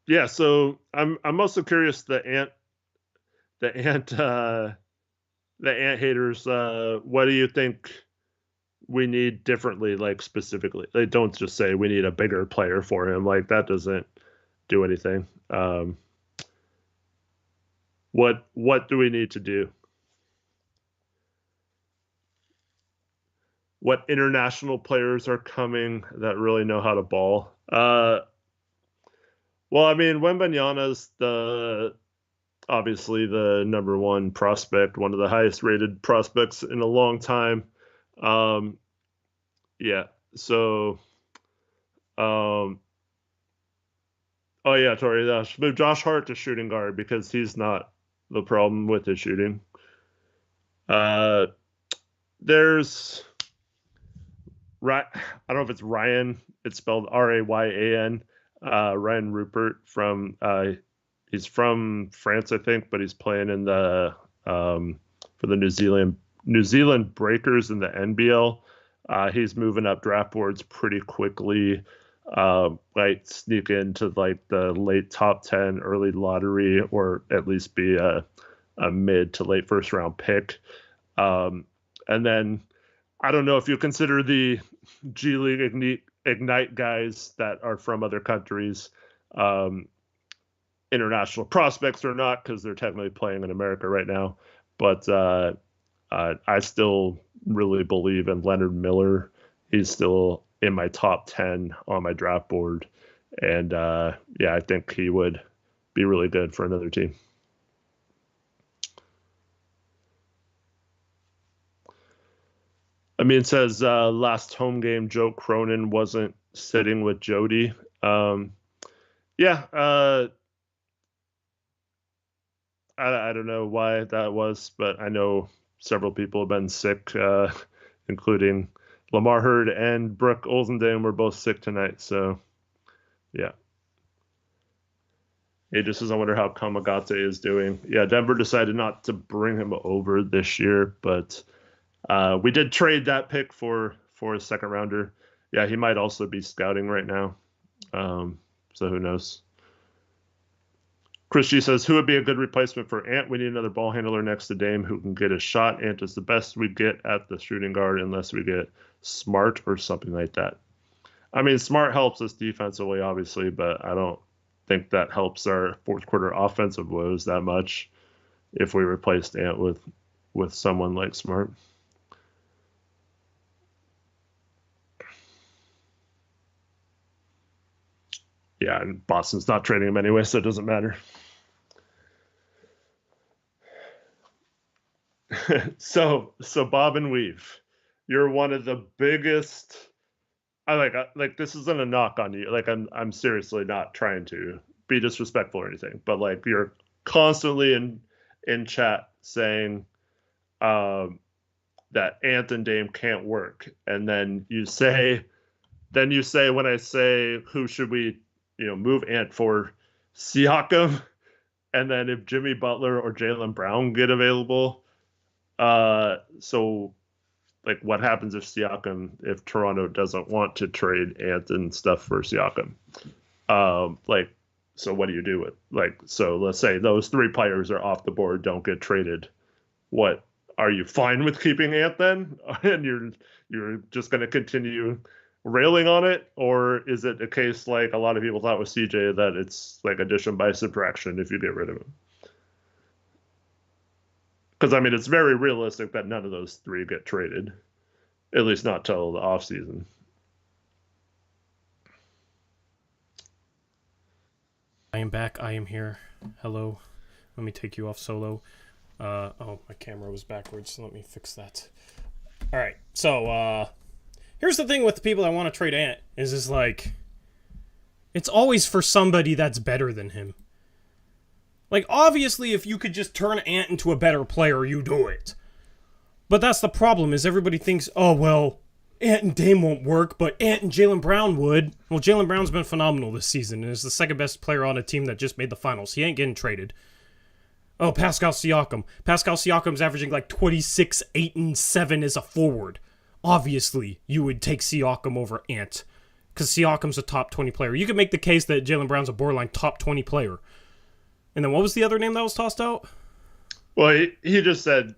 Yeah, so I'm also curious the ant haters. What do you think we need differently, like specifically? They don't just say we need a bigger player for him. Like that doesn't do anything. What do we need to do? What international players are coming that really know how to ball? Well, I mean, Wembanyama's obviously the number 1 prospect, one of the highest rated prospects in a long time. Yeah. So, oh yeah, Tori, move Josh Hart to shooting guard because he's not the problem with his shooting. There's I don't know if it's Ryan. It's spelled Rayan. Ryan Rupert from he's from France, I think, but he's playing in the for the New Zealand Breakers in the NBL. He's moving up draft boards pretty quickly. Might sneak into like the late top 10, early lottery, or at least be a mid to late first round pick. And then I don't know if you consider the G League Ignite guys that are from other countries international prospects or not, because they're technically playing in America right now. But I still really believe in Leonard Miller. He's still in my top 10 on my draft board. And yeah, I think he would be really good for another team. I mean, it says last home game, Joe Cronin wasn't sitting with Jody. Yeah, I don't know why that was, but I know several people have been sick, including Lamar Hurd and Brooke Olsendam were both sick tonight. So, yeah. He just says, I wonder how Kamagate is doing. Yeah, Denver decided not to bring him over this year, but we did trade that pick for a second rounder. Yeah, he might also be scouting right now. So who knows? Chris G says, who would be a good replacement for Ant? We need another ball handler next to Dame who can get a shot. Ant is the best we get at the shooting guard unless we get Smart or something like that. I mean, Smart helps us defensively, obviously, but I don't think that helps our fourth quarter offensive woes that much if we replaced Ant with someone like Smart. Yeah, and Boston's not trading him anyway, so it doesn't matter. So Bob and Weave, you're one of the biggest. I like this isn't a knock on you. Like I'm seriously not trying to be disrespectful or anything, but like you're constantly in chat saying that Ant and Dame can't work, and then you say when I say who should we move Ant for, Siakam, and then if Jimmy Butler or Jaylen Brown get available. So like what happens if Toronto doesn't want to trade Ant and stuff for Siakam? Like, so what do you do with so let's say those three players are off the board, don't get traded. What, are you fine with keeping Ant then? And you're just going to continue railing on it? Or is it a case like a lot of people thought with CJ that it's like addition by subtraction if you get rid of him? Because, I mean, it's very realistic that none of those three get traded, at least not till the offseason. I am back. I am here. Hello. Let me take you off solo. Oh, my camera was backwards, so let me fix that. All right. So, here's the thing with the people that want to trade Ant is like, it's always for somebody that's better than him. Like, obviously, if you could just turn Ant into a better player, you do it. But that's the problem, is everybody thinks, oh, well, Ant and Dame won't work, but Ant and Jaylen Brown would. Well, Jaylen Brown's been phenomenal this season, and is the second best player on a team that just made the finals. He ain't getting traded. Oh, Pascal Siakam. Pascal Siakam's averaging like 26, 8, and 7 as a forward. Obviously, you would take Siakam over Ant, because Siakam's a top 20 player. You could make the case that Jaylen Brown's a borderline top 20 player. And then what was the other name that was tossed out? Well, he just said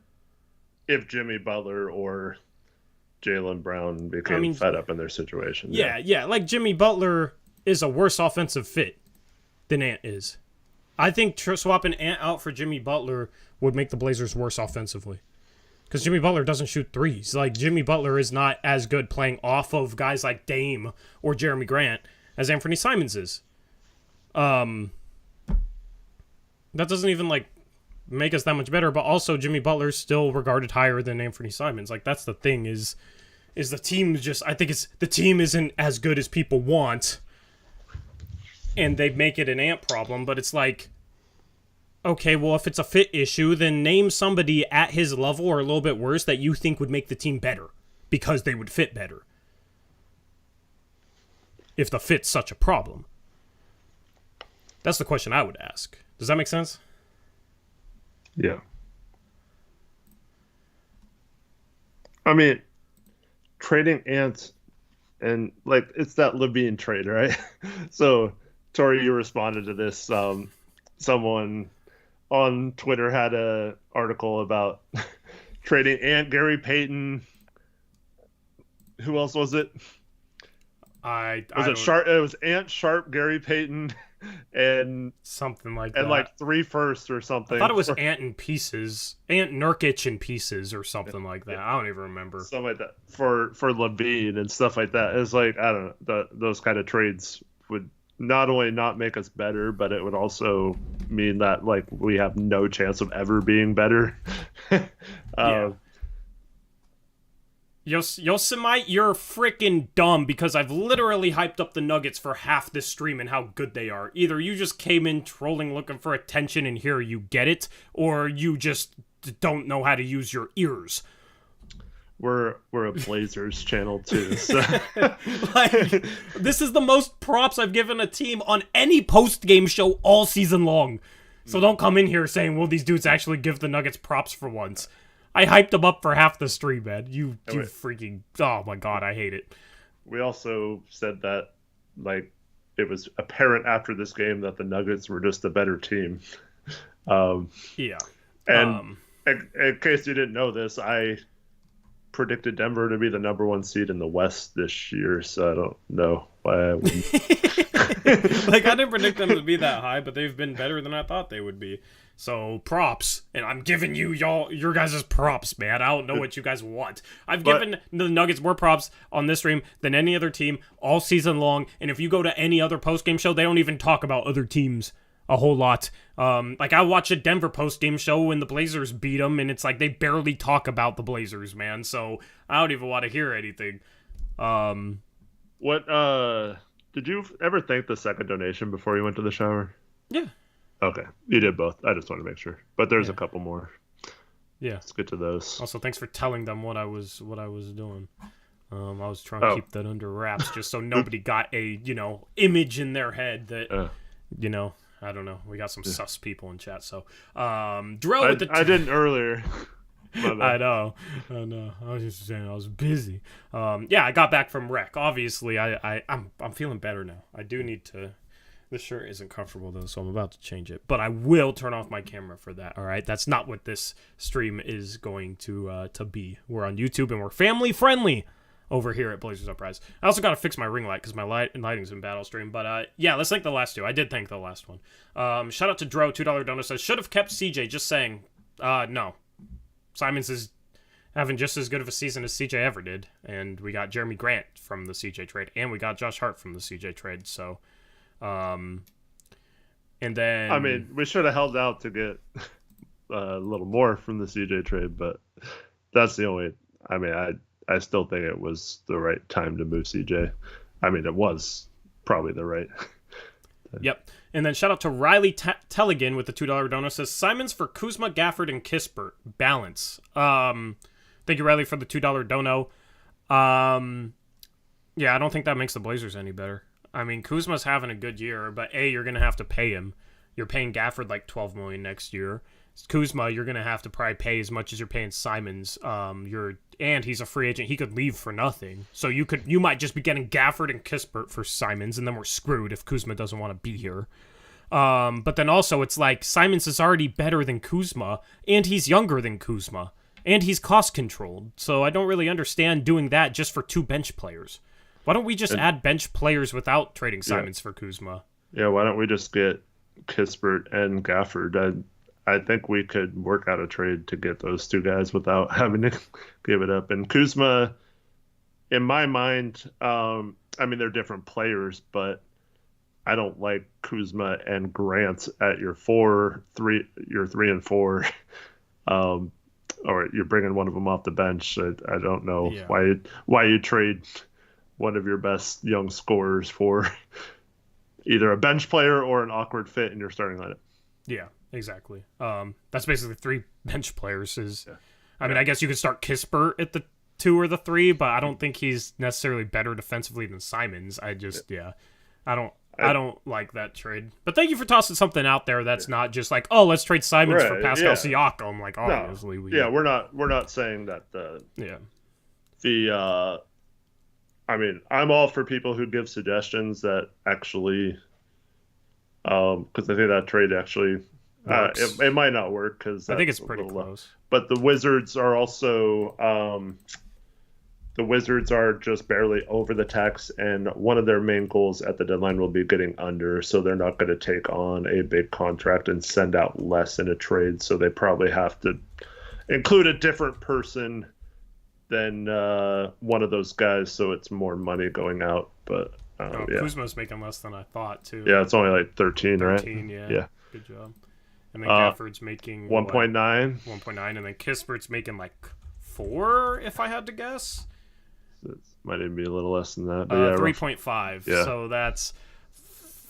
if Jimmy Butler or Jaylen Brown became fed up in their situation. Yeah. Like Jimmy Butler is a worse offensive fit than Ant is. I think swapping Ant out for Jimmy Butler would make the Blazers worse offensively. Because Jimmy Butler doesn't shoot threes. Like, Jimmy Butler is not as good playing off of guys like Dame or Jeremy Grant as Anthony Simons is. That doesn't even, like, make us that much better, but also Jimmy Butler's still regarded higher than Anthony Simons. Like, that's the thing, is the team just, I think it's, the team isn't as good as people want, and they make it an Ant problem, but it's like, okay, well, if it's a fit issue, then name somebody at his level or a little bit worse that you think would make the team better, because they would fit better. If the fit's such a problem. That's the question I would ask. Does that make sense? Yeah. I mean, trading Ant and, like, it's that Levine trade, right? So, Tori, you responded to this. Someone on Twitter had an article about trading Ant, Gary Payton. Who else was it? It was Ant, Sharp, Gary Payton, and something like that, and like 3 firsts or something. I thought it was Ant in pieces, Ant Nurkic in pieces or something like that. I don't even remember. Something like that for Levine and stuff like that. It's like, I don't know, those kind of trades would not only not make us better, but it would also mean that like we have no chance of ever being better. Yeah. Yosemite, you're freaking dumb because I've literally hyped up the Nuggets for half this stream and how good they are. Either you just came in trolling looking for attention and here you get it, or you just don't know how to use your ears. We're a Blazers channel too, so Like, this is the most props I've given a team on any post-game show all season long. So don't come in here saying, well, these dudes actually give the Nuggets props for once. I hyped them up for half the stream, man. You freaking... Oh, my God, I hate it. We also said that, like, it was apparent after this game that the Nuggets were just a better team. Yeah. And in case you didn't know this, I predicted Denver to be the number 1 seed in the West this year, so I don't know why I wouldn't. Like, I didn't predict them to be that high, but they've been better than I thought they would be. So, props. And I'm giving you your guys' props, man. I don't know what you guys want. I've given the Nuggets more props on this stream than any other team all season long. And if you go to any other post-game show, they don't even talk about other teams a whole lot. Like, I watch a Denver post-game show when the Blazers beat them, and it's like they barely talk about the Blazers, man. So, I don't even want to hear anything. Did you ever thank the second donation before you went to the shower? Yeah. Okay, you did both. I just want to make sure. But there's a couple more. Yeah. Let's get to those. Also, thanks for telling them what I was doing. I was trying to keep that under wraps just so nobody got a, image in their head that, I don't know. We got some sus people in chat. So, Dro with the... I didn't earlier. I know. I was just saying I was busy. I got back from rec. Obviously, I'm feeling better now. I do need to... This shirt isn't comfortable, though, so I'm about to change it. But I will turn off my camera for that, all right? That's not what this stream is going to be. We're on YouTube, and we're family-friendly over here at Blazers Uprise. I also got to fix my ring light because my lighting's in battle stream. But, let's thank the last two. I did thank the last one. Shout out to Dro, $2 donor says, should have kept CJ, just saying. No. Simons is having just as good of a season as CJ ever did. And we got Jeremy Grant from the CJ trade, and we got Josh Hart from the CJ trade, so... and then... I mean, we should have held out to get a little more from the CJ trade, but that's the only... I mean, I still think it was the right time to move CJ. I mean, it was probably the right... Yep. And then shout out to Riley Telligan with the $2 donor says, Simons for Kuzma, Gafford, and Kispert. Balance. Thank you, Riley, for the $2 dono. I don't think that makes the Blazers any better. I mean, Kuzma's having a good year, but you're going to have to pay him. You're paying Gafford like $12 million next year. Kuzma, you're going to have to probably pay as much as you're paying Simons. And he's a free agent. He could leave for nothing. So you might just be getting Gafford and Kispert for Simons, and then we're screwed if Kuzma doesn't want to be here. But then also it's like Simons is already better than Kuzma, and he's younger than Kuzma, and he's cost controlled. So I don't really understand doing that just for 2 bench players. Why don't we just add bench players without trading Simons for Kuzma? Yeah, why don't we just get Kispert and Gafford? I think we could work out a trade to get those 2 guys without having to give it up. And Kuzma, in my mind, I mean, they're different players, but I don't like Kuzma and Grant at your 3 and 4. Or you're bringing one of them off the bench. I don't know why you trade one of your best young scorers for either a bench player or an awkward fit in your starting lineup. Yeah, exactly. That's basically 3 bench players. I mean, I guess you could start Kispert at the 2 or the 3, but I don't think he's necessarily better defensively than Simons. I don't like that trade. But thank you for tossing something out there that's not just like, oh, let's trade Simons for Pascal Siakam. Like, obviously, we're not saying that. I mean, I'm all for people who give suggestions that actually, because I think that trade actually, it might not work because I think it's pretty close. But the Wizards are also, the Wizards are just barely over the tax, and one of their main goals at the deadline will be getting under, so they're not going to take on a big contract and send out less in a trade, so they probably have to include a different person than one of those guys, so it's more money going out. But Kuzma's making less than I thought too. Yeah, it's only like 13, right? 13, yeah. Good job. And then Gafford's making 1.9, and then Kispert's making like 4, if I had to guess. It might even be a little less than that. But yeah, 3.5. Yeah. So that's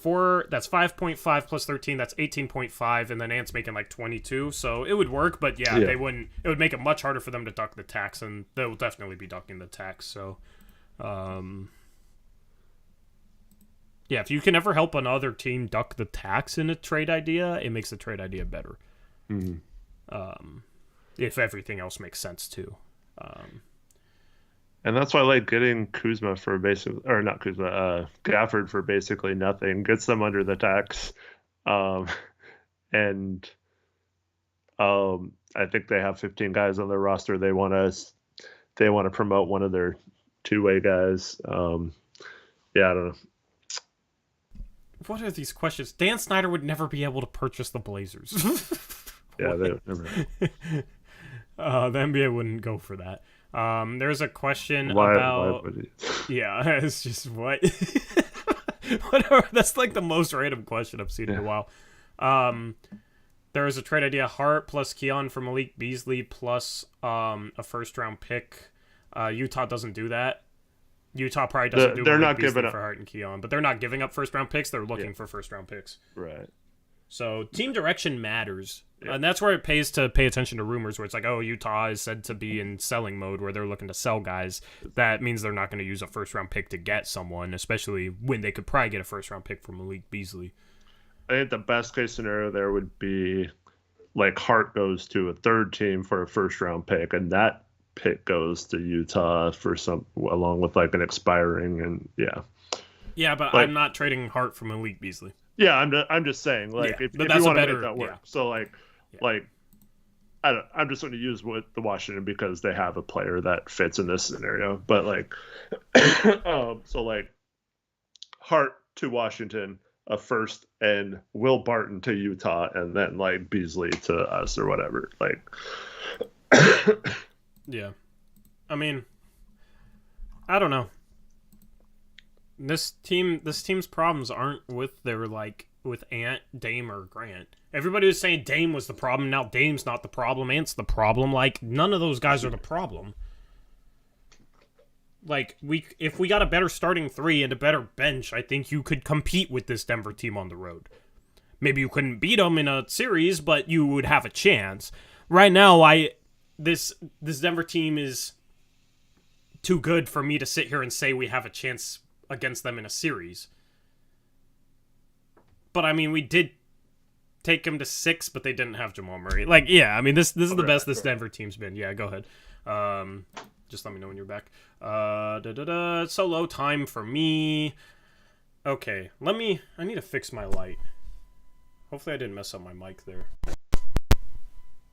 4. That's 5.5 plus 13. That's 18.5, and then Ant's making like 22. So it would work, but yeah, they wouldn't. It would make it much harder for them to duck the tax, and they will definitely be ducking the tax. So, yeah, if you can ever help another team duck the tax in a trade idea, it makes the trade idea better. If everything else makes sense too. And that's why I like getting Kuzma for not Kuzma, Gafford for basically nothing. Gets them under the tax. And I think they have 15 guys on their roster. They want to promote one of their two-way guys. Yeah, I don't know. What are these questions? Dan Snyder would never be able to purchase the Blazers. Yeah, they would never. The NBA wouldn't go for that. There's a question Why about. would he? Yeah, it's just what. Whatever. That's like the most random question I've seen in a while. There is a trade idea: Hart plus Keon for Malik Beasley plus a first-round pick. Utah doesn't do that. Utah probably doesn't do. They're Malik not Beasley giving up for Hart and Keon, but they're not giving up first-round picks. They're looking for first-round picks. Right. So team direction matters. Yeah. And that's where it pays to pay attention to rumors where it's like, oh, Utah is said to be in selling mode where they're looking to sell guys. That means they're not going to use a first-round pick to get someone, especially when they could probably get a first-round pick from Malik Beasley. I think the best-case scenario there would be like Hart goes to a third team for a first-round pick, and that pick goes to Utah for along with like an expiring, and yeah. Yeah, but like, I'm not trading Hart for Malik Beasley. Yeah, I'm just saying, like, if you want to make that work. Yeah. So, like, I'm just going to use the Washington because they have a player that fits in this scenario. But, like, so, like, Hart to Washington, a first, and Will Barton to Utah, and then, like, Beasley to us or whatever. Like, yeah. I mean, I don't know. This team's problems aren't with with Ant, Dame, or Grant. Everybody was saying Dame was the problem. Now Dame's not the problem. Ant's the problem. Like, none of those guys are the problem. Like, if we got a better starting three and a better bench, I think you could compete with this Denver team on the road. Maybe you couldn't beat them in a series, but you would have a chance. Right now, this Denver team is too good for me to sit here and say we have a chance against them in a series. But I mean, we did take them to 6, but they didn't have Jamal Murray. Like, yeah, I mean, this is the best this Denver team's been. Yeah, go ahead. Just let me know when you're back. Solo time for me. Okay, I need to fix my light. Hopefully I didn't mess up my mic there.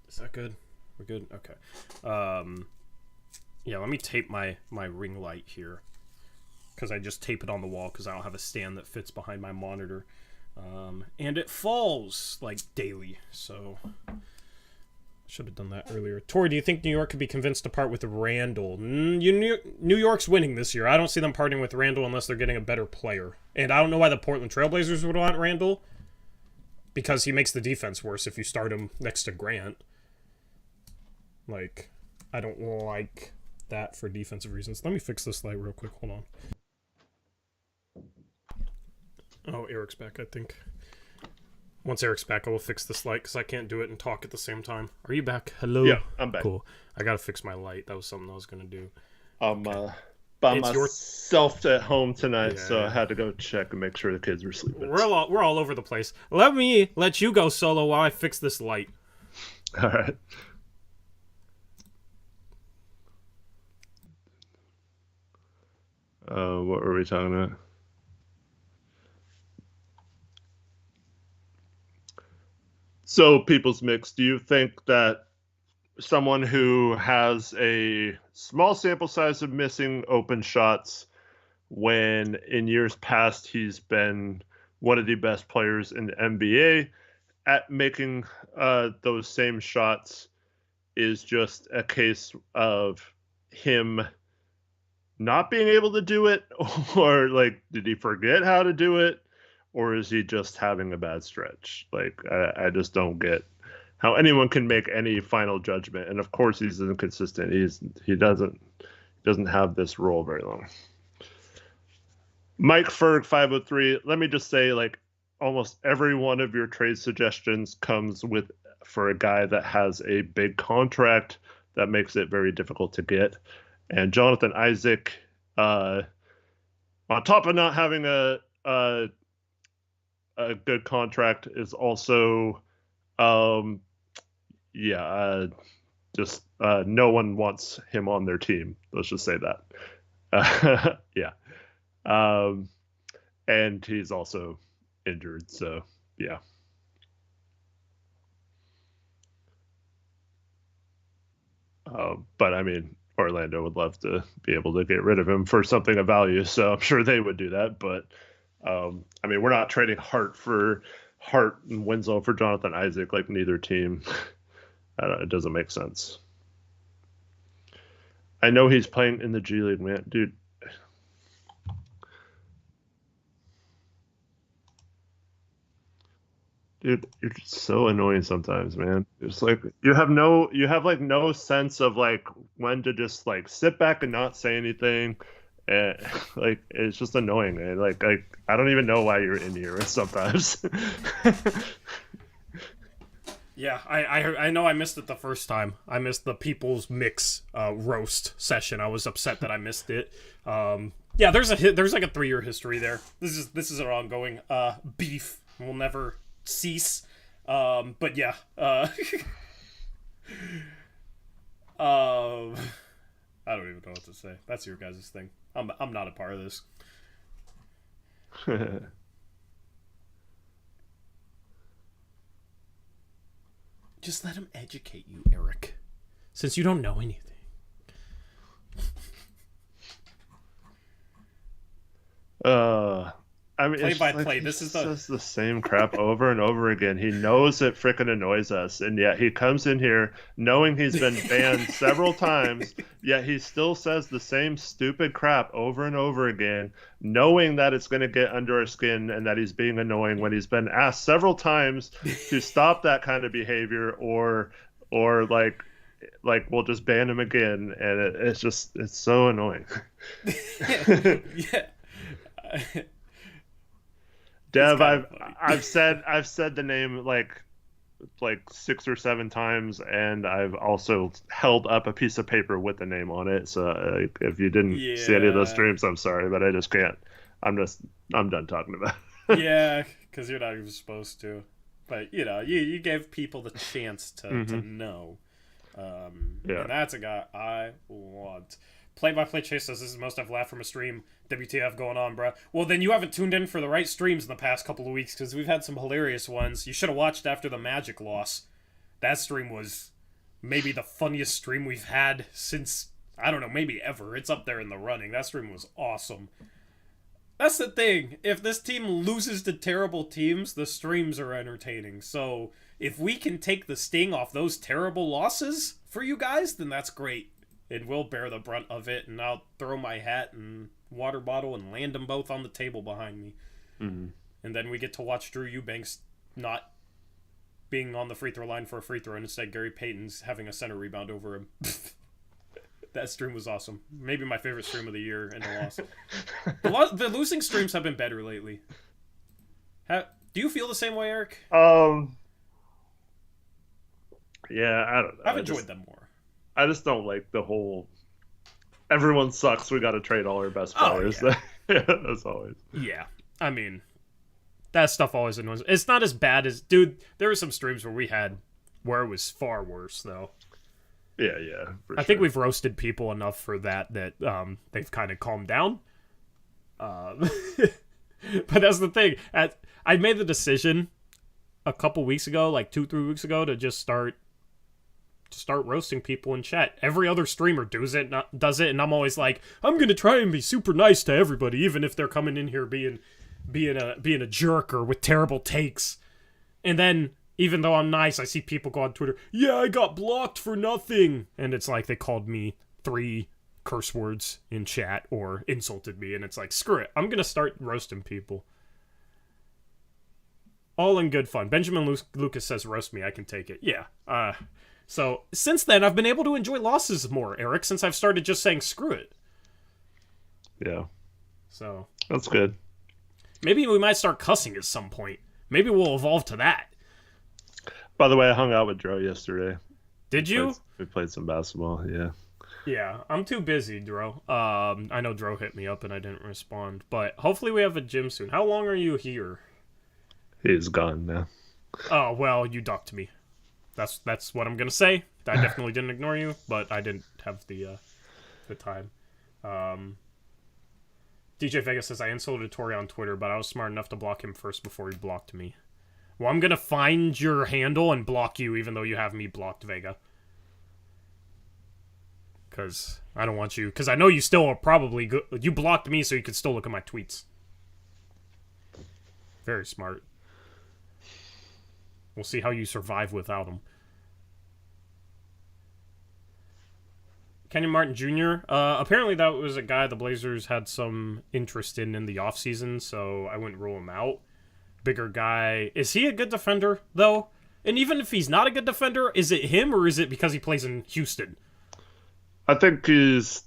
Is that good? We're good? Okay. Yeah, let me tape my ring light here. Because I just tape it on the wall because I don't have a stand that fits behind my monitor. And it falls, like, daily. So, should have done that earlier. Tori, do you think New York could be convinced to part with Randall? New York's winning this year. I don't see them parting with Randall unless they're getting a better player. And I don't know why the Portland Trailblazers would want Randall. Because he makes the defense worse if you start him next to Grant. Like, I don't like that for defensive reasons. Let me fix this light real quick. Hold on. Oh, Eric's back, I think. Once Eric's back, I will fix this light because I can't do it and talk at the same time. Are you back? Hello? Yeah, I'm back. Cool. I gotta fix my light. That was something I was gonna do. I'm by myself at home tonight, so I had to go check and make sure the kids were sleeping. We're all over the place. Let me let you go solo while I fix this light. All right. What were we talking about? So, People's Mix, do you think that someone who has a small sample size of missing open shots, when in years past he's been one of the best players in the NBA at making those same shots, is just a case of him not being able to do it? Or, like, did he forget how to do it? Or is he just having a bad stretch? Like, I just don't get how anyone can make any final judgment. And of course, he's inconsistent. He doesn't doesn't have this role very long. Mike Ferg 503. Let me just say, like, almost every one of your trade suggestions comes with for a guy that has a big contract that makes it very difficult to get. And Jonathan Isaac, on top of not having a good contract, is also, just no one wants him on their team. Let's just say that. Yeah. And he's also injured, so yeah. But I mean, Orlando would love to be able to get rid of him for something of value, so I'm sure they would do that. But I mean, we're not trading Hart and Winslow for Jonathan Isaac, like neither team. It doesn't make sense. I know he's playing in the G League, man, dude. Dude, you're just so annoying sometimes, man. It's like you have like no sense of like when to just like sit back and not say anything. And like it's just annoying, man. Like I don't even know why you're in here sometimes. Yeah, I know I missed it the first time. I missed the People's Mix roast session. I was upset that I missed it. Yeah, there's like a 3-year history there. This is an ongoing beef. We'll never cease. But yeah. I don't even know what to say. That's your guys' thing. I'm not a part of this. Just let him educate you, Eric. Since you don't know anything. I mean, play-by-play. Like This is says the same crap over and over again. He knows it freaking annoys us, and yet he comes in here knowing he's been banned several times. Yet he still says the same stupid crap over and over again, knowing that it's going to get under our skin and that he's being annoying when he's been asked several times to stop that kind of behavior, or like we'll just ban him again, and it's so annoying. Yeah. Dev, I've said the name like 6 or 7 times, and I've also held up a piece of paper with the name on it. So if you didn't see any of those streams, I'm sorry, but I just can't. I'm done talking about it. Yeah, because you're not even supposed to. But you gave people the chance to know. And that's a guy I want. Play-by-play Chase says, this is the most I've laughed from a stream. WTF going on, bruh? Well, then you haven't tuned in for the right streams in the past couple of weeks, because we've had some hilarious ones. You should have watched after the Magic loss. That stream was maybe the funniest stream we've had since, I don't know, maybe ever. It's up there in the running. That stream was awesome. That's the thing. If this team loses to terrible teams, the streams are entertaining. So if we can take the sting off those terrible losses for you guys, then that's great. It will bear the brunt of it, and I'll throw my hat and water bottle and land them both on the table behind me. Mm-hmm. And then we get to watch Drew Eubanks not being on the free throw line for a free throw, and instead Gary Payton's having a center rebound over him. That stream was awesome. Maybe my favorite stream of the year and the loss. The losing streams have been better lately. Do you feel the same way, Eric? Yeah, I don't know. I've enjoyed them more. I just don't like the whole everyone sucks, we got to trade all our best players. Oh, yeah. That's always. Yeah. I mean, that stuff always annoys me. It's not as bad as... Dude, there were some streams where it was far worse, though. Yeah. I think we've roasted people enough for that they've kind of calmed down. But that's the thing. I made the decision a couple weeks ago, like 2-3 weeks ago, to just start roasting people in chat. Every other streamer does it, and I'm always like, I'm gonna try and be super nice to everybody, even if they're coming in here being a jerk or with terrible takes. And then, even though I'm nice, I see people go on Twitter, yeah, I got blocked for nothing, and it's like they called me 3 curse words in chat or insulted me, and it's like, screw it, I'm gonna start roasting people. All in good fun. Benjamin Lucas says, roast me, I can take it. Yeah. So, since then, I've been able to enjoy losses more, Eric, since I've started just saying screw it. Yeah. So That's good. maybe we might start cussing at some point. Maybe we'll evolve to that. By the way, I hung out with Dro yesterday. Did you? We played some basketball. Yeah. Yeah, I'm too busy, Dro. I know Dro hit me up and I didn't respond, but hopefully we have a gym soon. How long are you here? He's gone now. Oh, well, you ducked me. That's what I'm gonna say. I definitely didn't ignore you, but I didn't have the time. DJ Vega says, I insulted Tori on Twitter, but I was smart enough to block him first before he blocked me. Well, I'm gonna find your handle and block you, even though you have me blocked, Vega. Because I don't want you... Because I know you still are probably good. You blocked me so you could still look at my tweets. Very smart. We'll see how you survive without him. Kenyon Martin Jr. Apparently that was a guy the Blazers had some interest in the offseason, so I wouldn't rule him out. Bigger guy. Is he a good defender, though? And even if he's not a good defender, is it him or is it because he plays in Houston? I think he's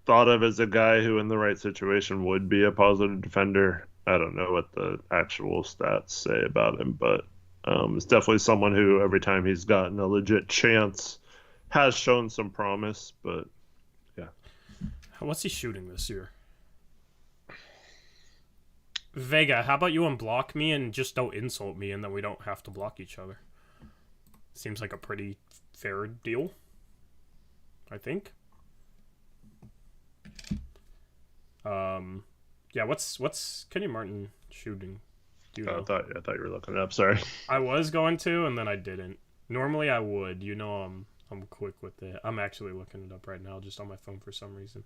thought of as a guy who, in the right situation, would be a positive defender. I don't know what the actual stats say about him, but it's definitely someone who, every time he's gotten a legit chance, has shown some promise. But yeah, what's he shooting this year? Vega, how about you unblock me and just don't insult me, and then we don't have to block each other? Seems like a pretty fair deal, I think. Yeah, what's Kenny Martin shooting? Do you know? I thought you were looking it up. Sorry. I was going to, and then I didn't. Normally I would. You know, I'm quick with it. I'm actually looking it up right now, just on my phone for some reason.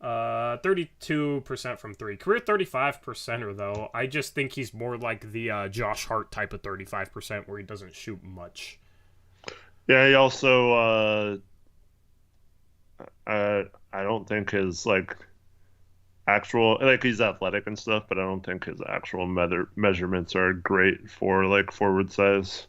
32% from three. Career 35%er though. I just think he's more like the Josh Hart type of 35%, where he doesn't shoot much. Yeah, he also I don't think his actual, he's athletic and stuff, but I don't think his actual measurements are great for forward size.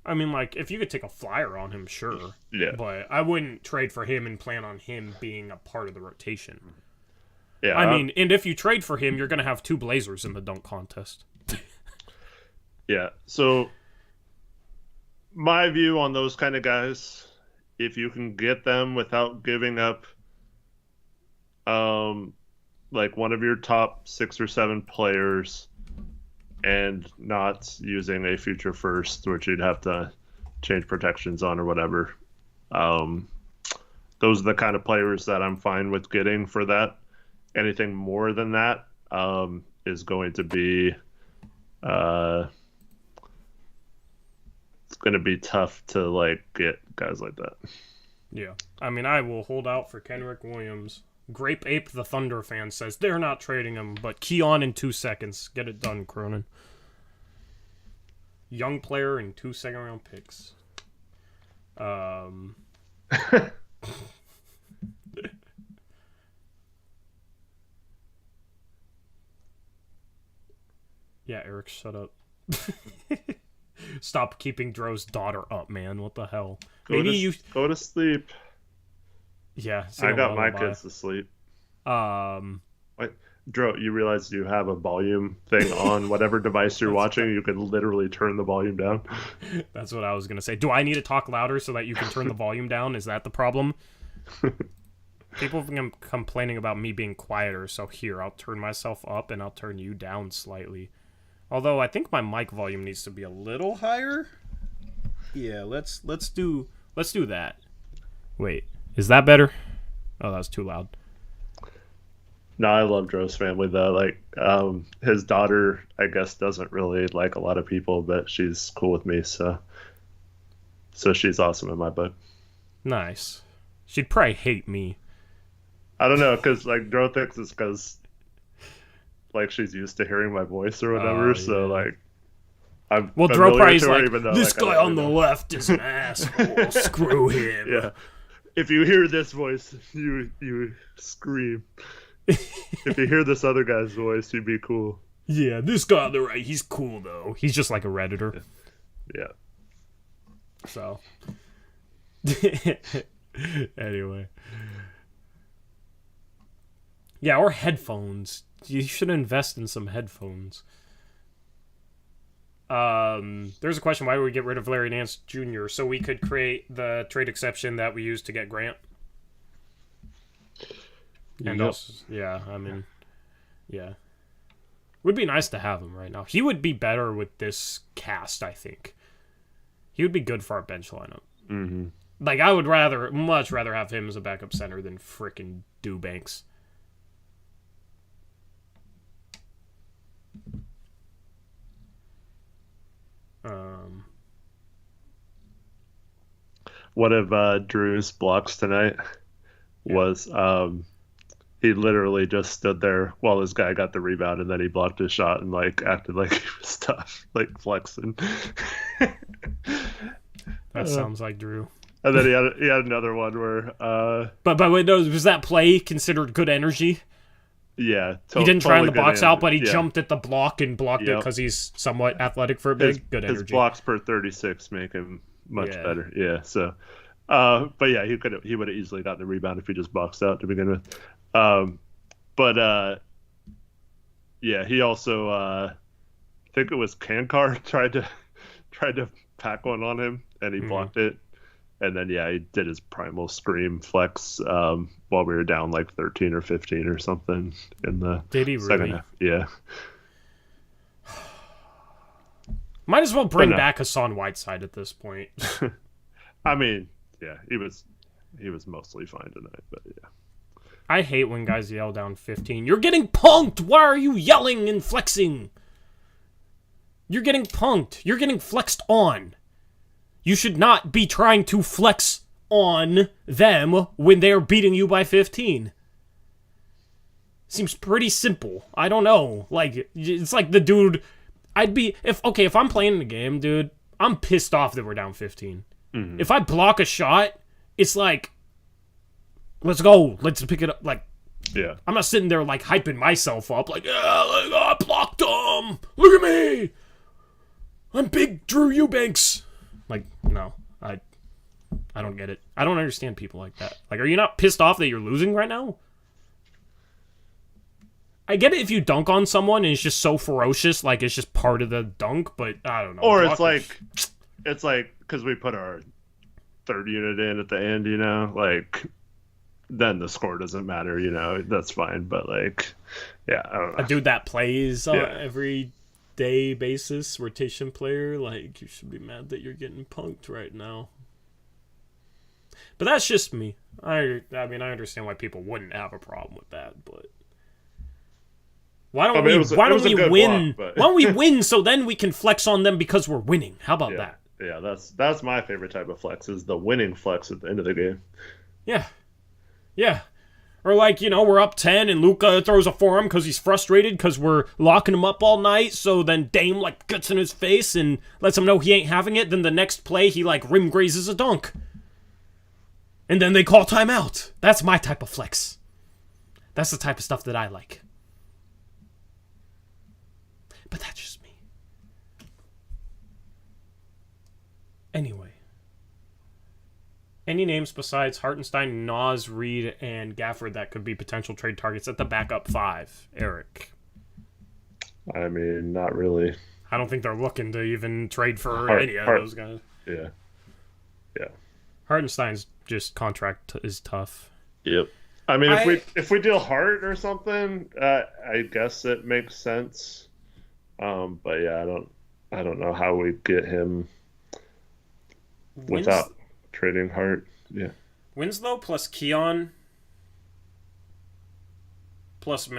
I mean, if you could take a flyer on him, sure. Yeah. But I wouldn't trade for him and plan on him being a part of the rotation. Yeah. I mean, and if you trade for him, you're going to have two Blazers in the dunk contest. Yeah. So my view on those kind of guys, if you can get them without giving up one of your top 6 or 7 players and not using a future first, which you'd have to change protections on or whatever. Those are the kind of players that I'm fine with getting for that. Anything more than that is going to be it's going to be tough to get guys like that. Yeah. I mean, I will hold out for Kenrick Williams. Grape Ape the Thunder fan says they're not trading him, but key on in 2 seconds. Get it done, Cronin. Young player and 2 second-round picks. Yeah, Eric, shut up. Stop keeping Dro's daughter up, man. What the hell? Go to sleep. Yeah, I got my kids to sleep. Wait, Dro, you realize you have a volume thing on whatever device you're watching. You can literally turn the volume down. That's what I was gonna say. Do I need to talk louder so that you can turn the volume down? Is that the problem? People have been complaining about me being quieter, so here, I'll turn myself up and I'll turn you down slightly. Although I think my mic volume needs to be a little higher. Yeah, let's do that. Wait, is that better? Oh, that was too loud. No, I love Dro's family though. His daughter, I guess, doesn't really like a lot of people, but she's cool with me, so she's awesome in my book. Nice. She'd probably hate me. I don't know, because Dro thinks it's because she's used to hearing my voice or whatever. So I'm Dro probably's her, like, even though, this guy on the left is an asshole. Screw him. Yeah. If you hear this voice, you scream. If you hear this other guy's voice, he'd be cool. Yeah, this guy on the right, he's cool though. He's just like a Redditor. Yeah. So. Anyway. Yeah, or headphones. You should invest in some headphones. There's a question: why would we get rid of Larry Nance Jr. so we could create the trade exception that we used to get Grant? And also, yeah, I mean, yeah, would be nice to have him right now. He would be better with this cast, I think. He would be good for our bench lineup. Mm-hmm. Like, I would much rather have him as a backup center than frickin' Dewbanks. One of Drew's blocks tonight was he literally just stood there while this guy got the rebound, and then he blocked his shot and like acted like he was tough, like flexing. That sounds like Drew. And then he had another one where but wait, was that play considered good energy? Yeah, he didn't try on the box out, but he yeah. jumped at the block and blocked it because he's somewhat athletic for a big. Good energy. His blocks per 36 make him much better. Yeah, so, but yeah, he would have easily gotten the rebound if he just boxed out to begin with. Yeah, he also I think it was Kankar tried to pack one on him and he blocked it. And then, yeah, he did his primal scream flex while we were down like 13 or 15 or something in the second half. Yeah. Might as well bring back Hassan Whiteside at this point. I mean, yeah, he was mostly fine tonight, but yeah. I hate when guys yell down 15. You're getting punked! Why are you yelling and flexing? You're getting punked. You're getting flexed on. You should not be trying to flex on them when they're beating you by 15. Seems pretty simple. I don't know. Like, it's like the dude... If I'm playing in the game, dude, I'm pissed off that we're down 15. Mm-hmm. If I block a shot, it's like, let's go. Let's pick it up. Like, yeah. I'm not sitting there, like, hyping myself up. Like, yeah, like, I blocked him. Look at me. I'm big Drew Eubanks. Like, no, I don't get it. I don't understand people like that. Like, are you not pissed off that you're losing right now? I get it if you dunk on someone and it's just so ferocious, like it's just part of the dunk, but I don't know. Or it's like because we put our third unit in at the end, you know, like then the score doesn't matter, you know, that's fine. But like, yeah, I don't know. A dude that plays on every day basis, rotation player, like you should be mad that you're getting punked right now. But that's just me. I mean, I understand why people wouldn't have a problem with that, but why don't we win? Why don't we win so then we can flex on them because we're winning? How about that? Yeah, that's my favorite type of flex, is the winning flex at the end of the game. Yeah. Or like, you know, we're up 10 and Luka throws a forearm because he's frustrated because we're locking him up all night. So then Dame like gets in his face and lets him know he ain't having it. Then the next play he like rim grazes a dunk. And then they call timeout. That's my type of flex. That's the type of stuff that I like. But that's just me. Anyway. Any names besides Hartenstein, Nas, Reed, and Gafford that could be potential trade targets at the backup 5, Eric? I mean, not really. I don't think they're looking to even trade for any of those guys. Yeah. Hartenstein's just contract is tough. Yep. I mean, if we deal Hart or something, I guess it makes sense. But yeah, I don't know how we get him without trading Hart. Yeah. Winslow plus Keon plus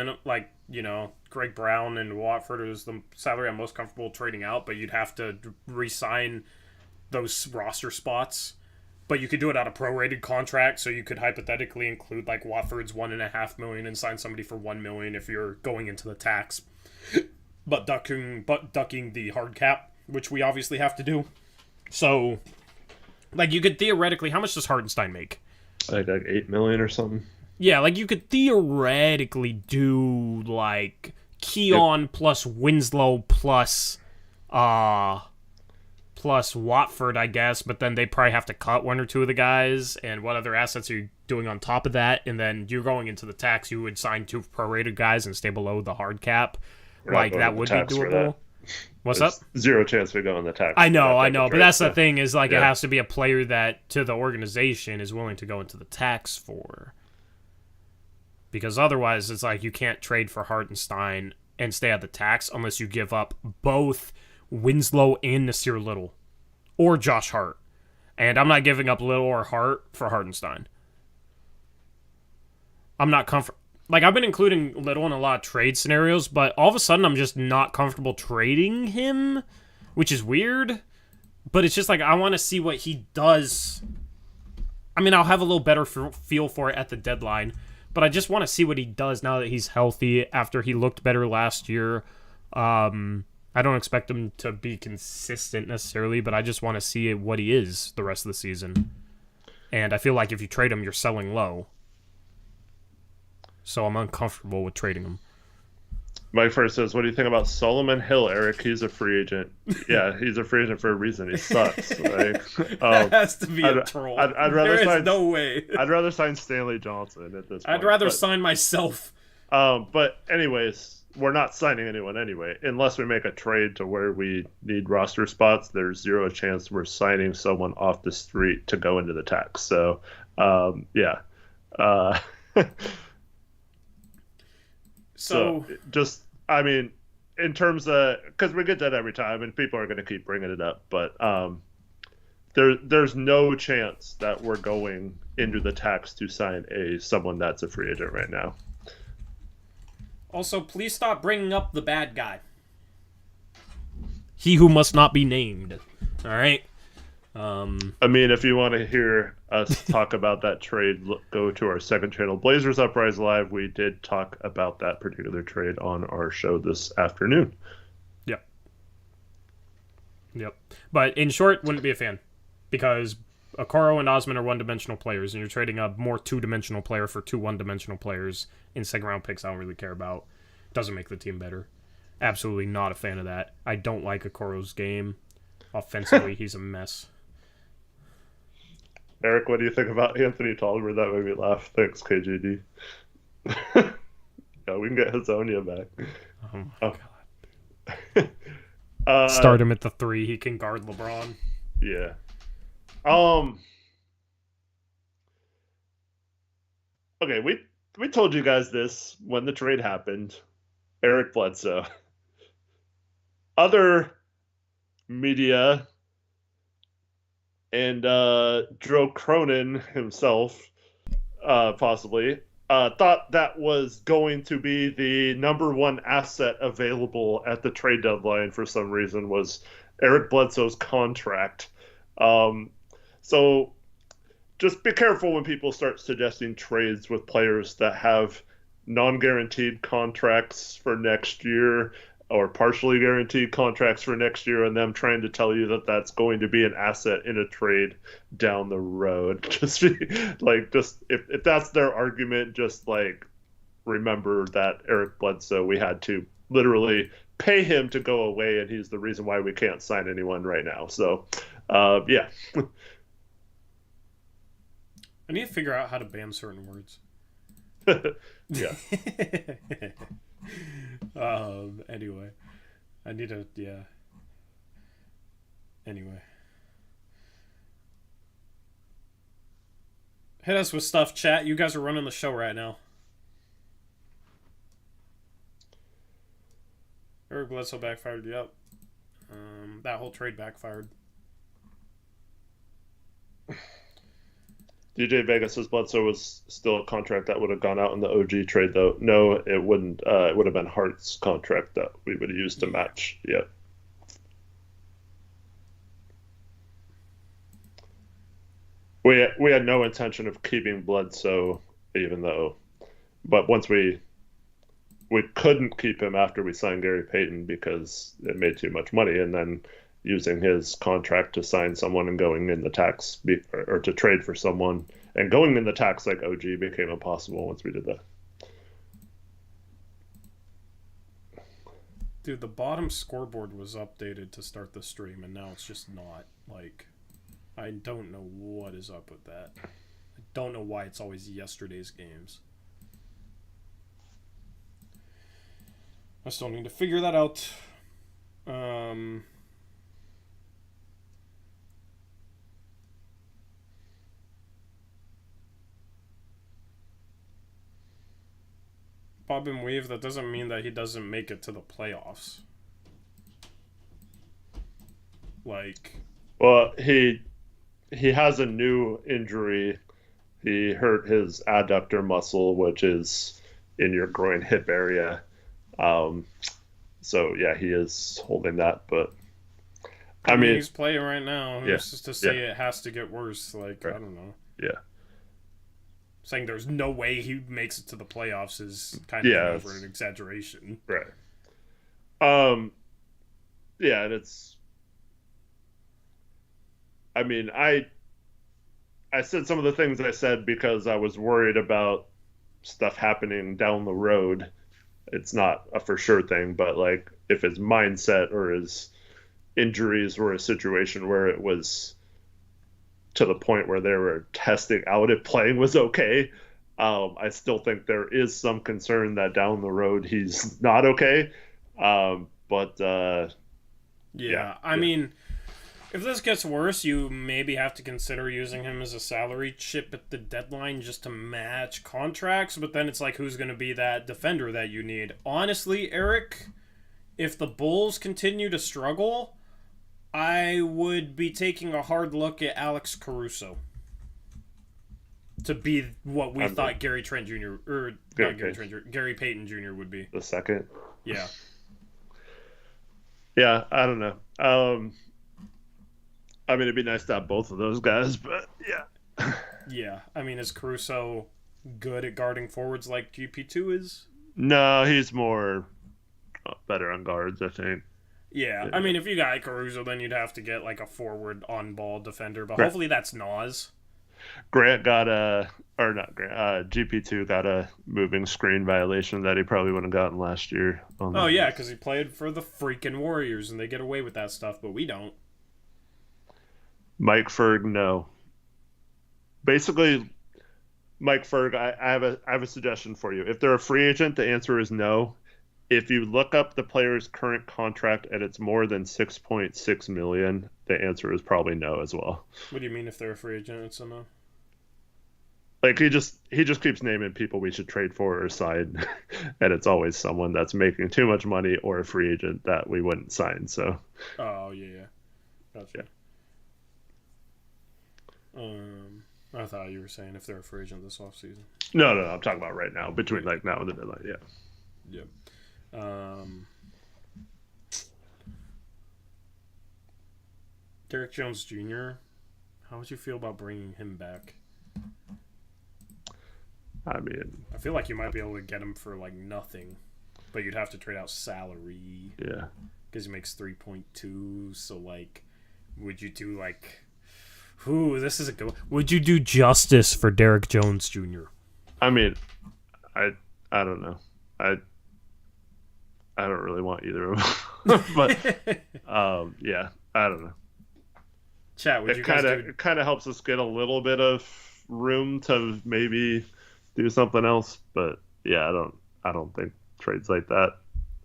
Greg Brown and Watford is the salary I'm most comfortable trading out, but you'd have to re-sign those roster spots. But you could do it out of prorated contract, so you could hypothetically include like Watford's $1.5 million and sign somebody for $1 million if you're going into the tax, but ducking the hard cap, which we obviously have to do. So, like, you could theoretically, how much does Hartenstein make? Like $8 million or something. Yeah, like you could theoretically do like Keon plus Winslow plus plus Watford, I guess, but then they probably have to cut one or two of the guys, and what other assets are you doing on top of that? And then you're going into the tax, you would sign 2 prorated guys and stay below the hard cap. Like, that would be doable. What's up? Zero chance we go on the tax. I know, but that's the thing is, like, it has to be a player that, to the organization, is willing to go into the tax for. Because otherwise, it's like, you can't trade for Hartenstein and stay at the tax unless you give up both Winslow and Nasir Little. Or Josh Hart. And I'm not giving up Little or Hart for Hartenstein. I'm not comfortable. Like, I've been including Little in a lot of trade scenarios, but all of a sudden I'm just not comfortable trading him, which is weird. But it's just like, I want to see what he does. I mean, I'll have a little better feel for it at the deadline, but I just want to see what he does now that he's healthy after he looked better last year. I don't expect him to be consistent necessarily, but I just want to see what he is the rest of the season. And I feel like if you trade him, you're selling low. So I'm uncomfortable with trading him. Mike first says, what do you think about Solomon Hill, Eric? He's a free agent. Yeah, he's a free agent for a reason. He sucks. Like, that has to be a troll. I'd rather there sign, is no way. I'd rather sign Stanley Johnson at this point. I'd rather sign myself. But anyways, we're not signing anyone anyway. Unless we make a trade to where we need roster spots, there's zero chance we're signing someone off the street to go into the tax. So, yeah. So just, I mean, in terms of, because we get that every time and people are going to keep bringing it up, but there's no chance that we're going into the tax to sign someone that's a free agent right now. Also, please stop bringing up the bad guy. He who must not be named. All right? I mean, if you want to hear us talk about that trade, go to our second channel, Blazers Uprise Live. We did talk about that particular trade on our show this afternoon. Yep. But in short, wouldn't be a fan. Because Okoro and Osman are one-dimensional players, and you're trading a more two-dimensional player for 2 one-dimensional players in second-round picks I don't really care about. Doesn't make the team better. Absolutely not a fan of that. I don't like Okoro's game. Offensively, he's a mess. Eric, what do you think about Anthony Tolliver? That made me laugh. Thanks, KJD. Yeah, we can get Hazonia back. Oh my god. Start him at the 3. He can guard LeBron. Yeah. Okay, we told you guys this when the trade happened. Eric Bledsoe. Other media and Joe Cronin himself, possibly, thought that was going to be the number one asset available at the trade deadline for some reason, was Eric Bledsoe's contract. So just be careful when people start suggesting trades with players that have non-guaranteed contracts for next year or partially guaranteed contracts for next year, and them trying to tell you that that's going to be an asset in a trade down the road. Just if that's their argument, just like remember that Eric Bledsoe, we had to literally pay him to go away, and he's the reason why we can't sign anyone right now. So, yeah. I need to figure out how to ban certain words. Yeah. Anyway, I need to, yeah. Anyway. Hit us with stuff, chat. You guys are running the show right now. Eric Bledsoe backfired, yep. That whole trade backfired. DJ Vegas says Bledsoe was still a contract that would have gone out in the OG trade, though. No, it wouldn't. It would have been Hart's contract that we would have used to match. Yeah. We had no intention of keeping Bledsoe, even though, but once we couldn't keep him after we signed Gary Payton because it made too much money, and then using his contract to sign someone and going in the tax or to trade for someone and going in the tax like OG became impossible once we did that. Dude, the bottom scoreboard was updated to start the stream, and now it's just not. Like, I don't know what is up with that. I don't know why it's always yesterday's games. I still need to figure that out. Bob and Weave, that doesn't mean that he doesn't make it to the playoffs. Like, well, he has a new injury. He hurt his adductor muscle, which is in your groin hip area. So yeah, he is holding that, but I mean he's playing right now. Yeah, Who's to say it has to get worse? Like, right. I don't know. Yeah. Saying there's no way he makes it to the playoffs is kind of over an exaggeration. Right. Yeah, and it's. I mean, I said some of the things I said because I was worried about stuff happening down the road. It's not a for sure thing, but like if his mindset or his injuries were a situation where it was to the point where they were testing out if playing was okay, I still think there is some concern that down the road he's not okay. I mean, if this gets worse, you maybe have to consider using him as a salary chip at the deadline just to match contracts, but then it's like, who's going to be that defender that you need? Honestly, Eric, if the Bulls continue to struggle, I would be taking a hard look at Alex Caruso to be what we thought Gary Payton Jr. would be. The second? Yeah. Yeah, I don't know. I mean, it'd be nice to have both of those guys, but yeah. Yeah, I mean, is Caruso good at guarding forwards like GP2 is? No, he's more better on guards, I think. Yeah, I mean, if you got Caruso, then you'd have to get like a forward on-ball defender, but hopefully that's Nas. GP2 got a moving screen violation that he probably wouldn't have gotten last year. Yeah, because he played for the freaking Warriors, and they get away with that stuff, but we don't. Mike Ferg, no. Basically, Mike Ferg, I have a suggestion for you. If they're a free agent, the answer is no. If you look up the player's current contract and it's more than $6.6 million, the answer is probably no as well. What do you mean if they're a free agent? It's a no. Like he just keeps naming people we should trade for or sign, and it's always someone that's making too much money or a free agent that we wouldn't sign. So. Oh yeah. Gotcha. Yeah. I thought you were saying if they're a free agent this offseason. No, I'm talking about right now, between like now and the deadline, yeah. Yep. Derek Jones Jr., how would you feel about bringing him back? I mean, I feel like you might be able to get him for like nothing, but you'd have to trade out salary. Yeah. Because he makes 3.2, so like, would you do like... Ooh, this is a good one. Would you do justice for Derek Jones Jr.? I mean, I don't know. I don't really want either of them. But yeah, I don't know. Chat, would you guys do... It kind of helps us get a little bit of room to maybe do something else, but yeah, I don't think trades like that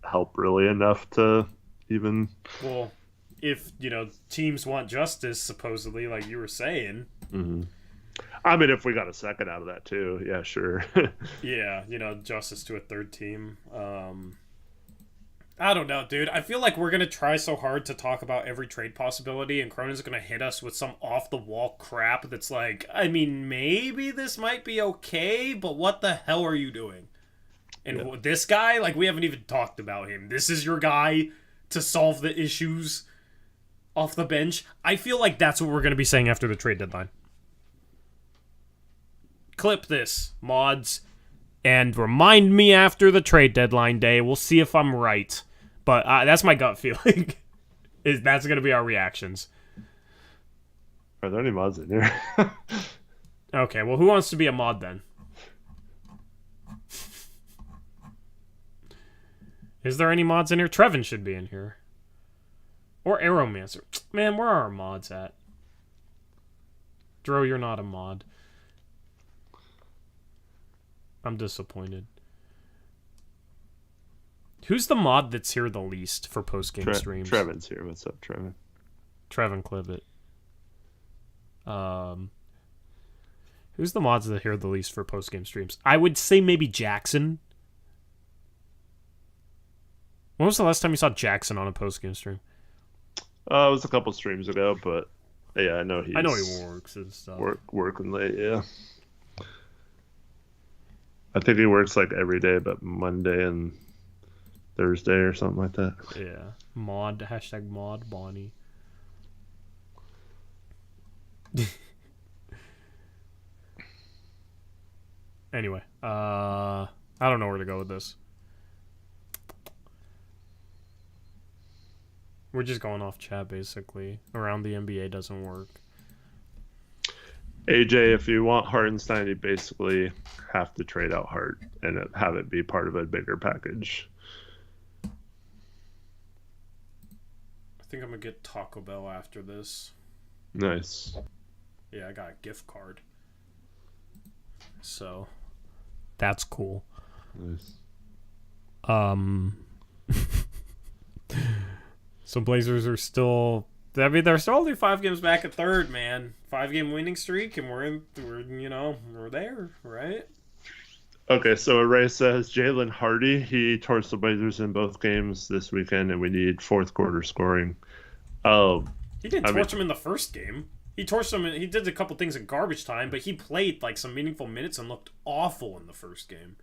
help really enough to even... Well, if, teams want justice, supposedly, like you were saying. Mm-hmm. I mean, if we got a second out of that too, yeah, sure. Yeah, justice to a third team. I don't know, dude. I feel like we're going to try so hard to talk about every trade possibility, and Cronin's going to hit us with some off-the-wall crap that's like, I mean, maybe this might be okay, but what the hell are you doing? And this guy, like, we haven't even talked about him. This is your guy to solve the issues off the bench. I feel like that's what we're going to be saying after the trade deadline. Clip this, mods, and remind me after the trade deadline day. We'll see if I'm right. But that's my gut feeling. That's going to be our reactions. Are there any mods in here? Okay, well, who wants to be a mod then? Is there any mods in here? Trevin should be in here. Or Aeromancer. Man, where are our mods at? Dro, you're not a mod. I'm disappointed. Who's the mod that's here the least for post-game streams? Trevin's here. What's up, Trevin? Trevin Clivet. Who's the mods that here the least for post-game streams? I would say maybe Jackson. When was the last time you saw Jackson on a post-game stream? It was a couple streams ago, but yeah, I know he works and stuff. Working late, yeah. I think he works like every day, but Monday and Thursday or something like that. Yeah. Mod, hashtag mod Bonnie. Anyway, I don't know where to go with this. We're just going off chat, basically. Around the NBA doesn't work. AJ, if you want Hartenstein, you basically have to trade out Hart and have it be part of a bigger package. I think I'm going to get Taco Bell after this. Nice. Yeah, I got a gift card. So, that's cool. Nice. So Blazers are still... I mean, they're still only 5 games back at third, man. 5-game winning streak, and we're there, right? Okay, so Array says Jalen Hardy, he torched the Blazers in both games this weekend, and we need fourth quarter scoring. He didn't torch him in the first game. He torched him. He did a couple things in garbage time, but he played like some meaningful minutes and looked awful in the first game.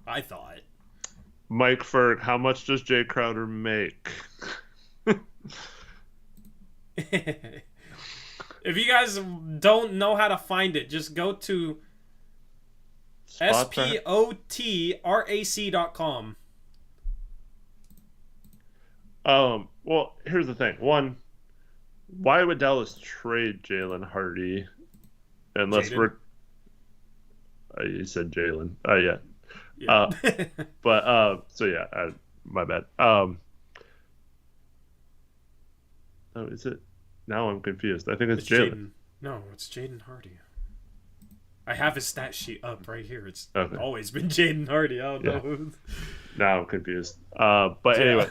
I thought. Mike Ferg, how much does Jay Crowder make? If you guys don't know how to find it, just go to spotrac.com. Well, here's the thing. One, why would Dallas trade Jalen Hardy unless Jaden? you said Jalen. Yeah. Yeah. So yeah, my bad. Oh, is it? Now I'm confused. I think it's Jalen. No, it's Jaden Hardy. I have his stat sheet up right here. It's okay. Always been Jaden Hardy. I don't know. Now I'm confused. But anyway.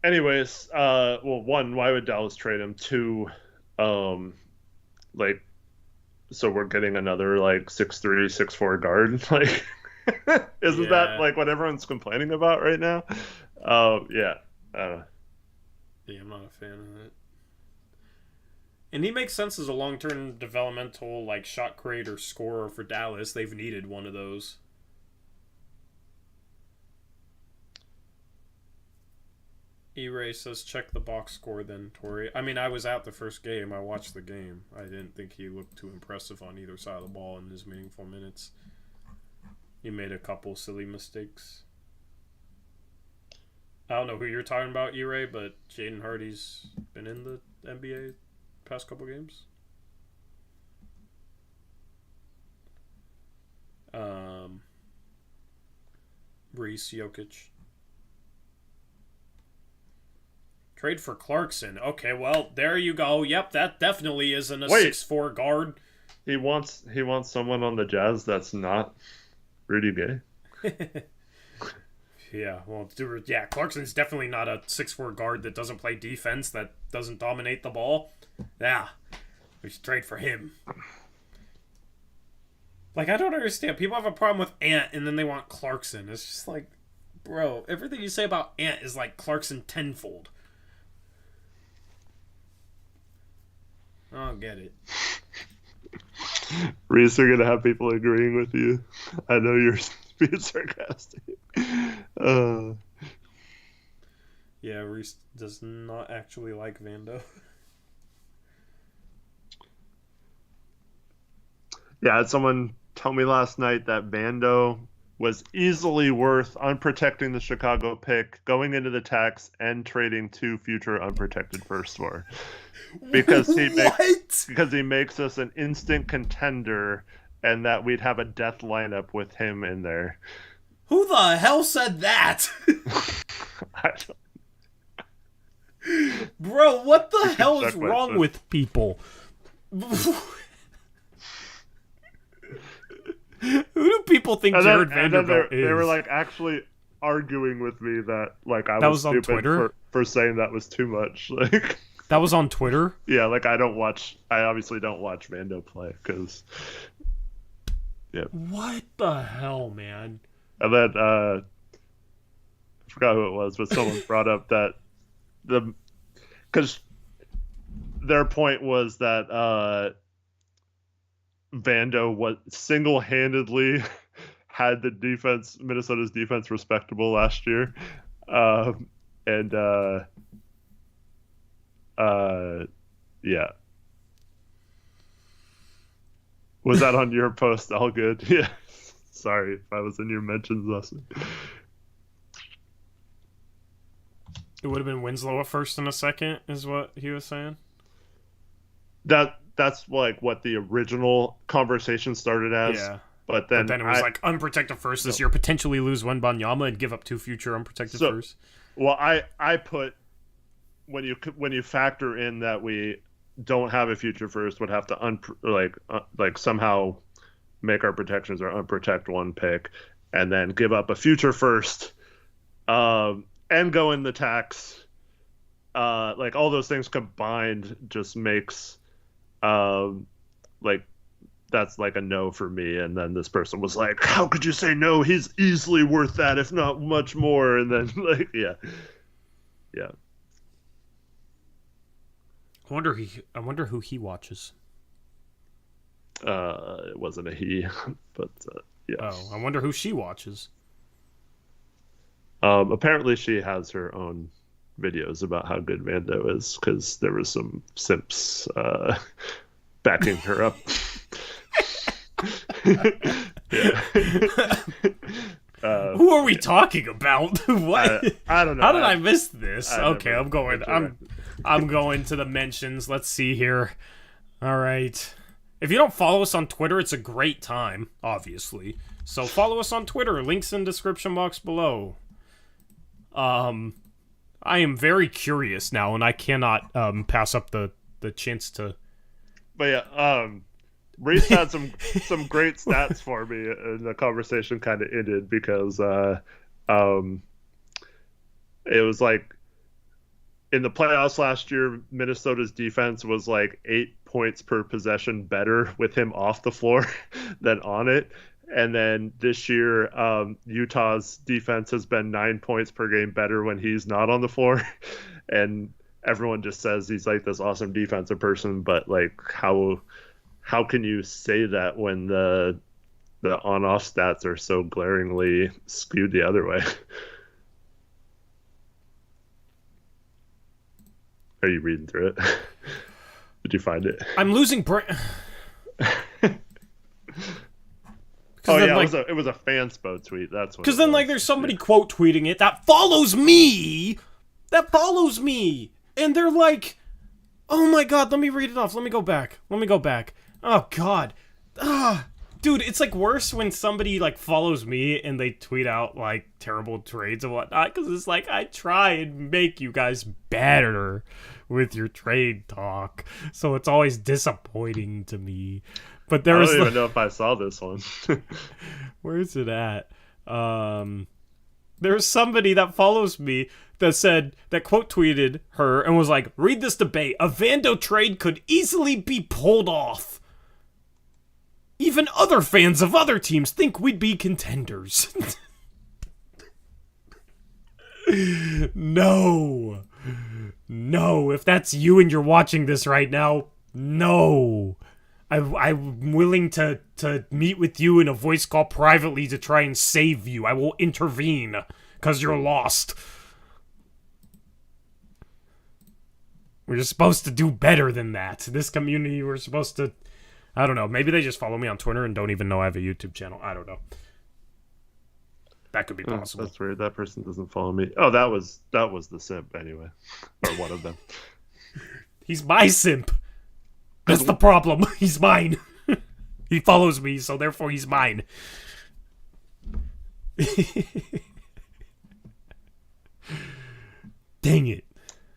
Anyways, well, one, why would Dallas trade him? Two, like, so we're getting another like 6'3", 6'4" guard. Like, isn't that like what everyone's complaining about right now? Yeah. Yeah, I'm not a fan of it. And he makes sense as a long-term developmental like shot creator scorer for Dallas. They've needed one of those. E-Ray says, check the box score then, Tori. I mean, I was at the first game. I watched the game. I didn't think he looked too impressive on either side of the ball in his meaningful minutes. He made a couple silly mistakes. I don't know who you're talking about, E-Ray, but Jaden Hardy's been in the NBA past couple games. Reese Jokic. Trade for Clarkson. Okay, well, there you go. Yep, that definitely isn't a 6'4" guard. He wants someone on the Jazz that's not Rudy Gay. Yeah, well, yeah, Clarkson's definitely not a 6'4" guard that doesn't play defense, that doesn't dominate the ball. Yeah, we should trade for him. Like, I don't understand. People have a problem with Ant, and then they want Clarkson. It's just like, bro, everything you say about Ant is like Clarkson tenfold. I don't get it. Reese, are gonna have people agreeing with you. I know you're being sarcastic. Yeah, Reese does not actually like Vando. Yeah, I had someone tell me last night that Vando was easily worth unprotecting the Chicago pick, going into the tax, and trading 2 future unprotected firsts for. Because he makes us an instant contender, and that we'd have a death lineup with him in there. Who the hell said that? Bro, what the hell is wrong with people? Who do people think Jared Vanderbilt is? They were like actually arguing with me that like I was stupid on Twitter for saying that was too much. Like that was on Twitter? Yeah, like I obviously don't watch Vando play because yeah. What the hell, man? And then I forgot who it was, but someone brought up that because their point was that Vando was single-handedly had the Minnesota's defense respectable last year, yeah. Was that on your post? All good. Yeah. Sorry if I was in your mentions, Austin. It would have been Winslow a first and a second, is what he was saying. That's like what the original conversation started as. Yeah. But then it was like unprotected first this year, potentially lose one Banyama and give up 2 future unprotected firsts. Well, I put when you factor in that we don't have a future first, would have to somehow make our protections or unprotect 1 pick, and then give up a future first, and go in the tax. Like all those things combined just makes that's like a no for me. And then this person was like, how could you say no? He's easily worth that, if not much more. And then like yeah. I wonder who he watches. It wasn't a he, but yeah. Oh, I wonder who she watches. Apparently she has her own videos about how good Vando is, because there was some simps backing her up. Yeah. Who are we talking about? What? I don't know. How did I miss this? Okay, I'm going to the mentions. Let's see here. All right. If you don't follow us on Twitter, it's a great time, obviously. So follow us on Twitter. Links in description box below. I am very curious now, and I cannot pass up the chance to. But yeah, Reese had some great stats for me, and the conversation kind of ended because it was like in the playoffs last year, Minnesota's defense was like 8 points per possession better with him off the floor than on it. And then this year, Utah's defense has been 9 points per game better when he's not on the floor. And everyone just says he's like this awesome defensive person, but like how can you say that when the on-off stats are so glaringly skewed the other way? Are you reading through it? Did you find it? I'm losing brain. Oh yeah, it was a fanspo tweet. That's what. Because then like there's somebody quote tweeting it that follows me, and they're like, "Oh my god, let me read it off. Let me go back. Oh god, dude, it's like worse when somebody like follows me and they tweet out like terrible trades and whatnot. Because it's like I try and make you guys better with your trade talk, so it's always disappointing to me. But there was I don't even know if I saw this one. Where is it at? There's somebody that follows me that said that quote tweeted her and was like, read this debate. A Vando trade could easily be pulled off. Even other fans of other teams think we'd be contenders. No, if that's you and you're watching this right now, no. I'm willing to meet with you in a voice call privately to try and save you. I will intervene, because you're lost. We're just supposed to do better than that. This community, we're supposed to... I don't know. Maybe they just follow me on Twitter and don't even know I have a YouTube channel. I don't know. that could be possible. That's weird. That person doesn't follow me. Oh, that was the simp anyway, or one of them. He's my simp. That's the problem. He's mine. He follows me, so therefore he's mine. Dang it.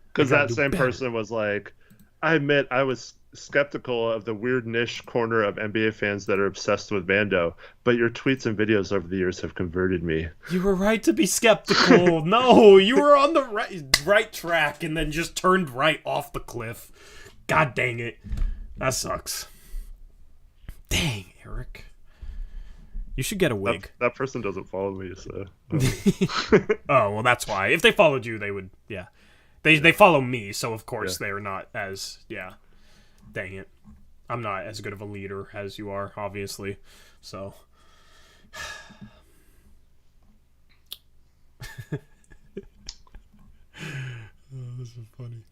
Because that same person was like, I admit I was skeptical of the weird niche corner of NBA fans that are obsessed with Vando, but your tweets and videos over the years have converted me. You were right to be skeptical. No, you were on the right track and then just turned right off the cliff. God dang it. That sucks. Dang, Eric. You should get a wig. That person doesn't follow me, so. Oh, well, that's why. If they followed you, they would, yeah. They follow me, so of course they're not as, yeah. Dang it. I'm not as good of a leader as you are, obviously. So. Oh, this is funny.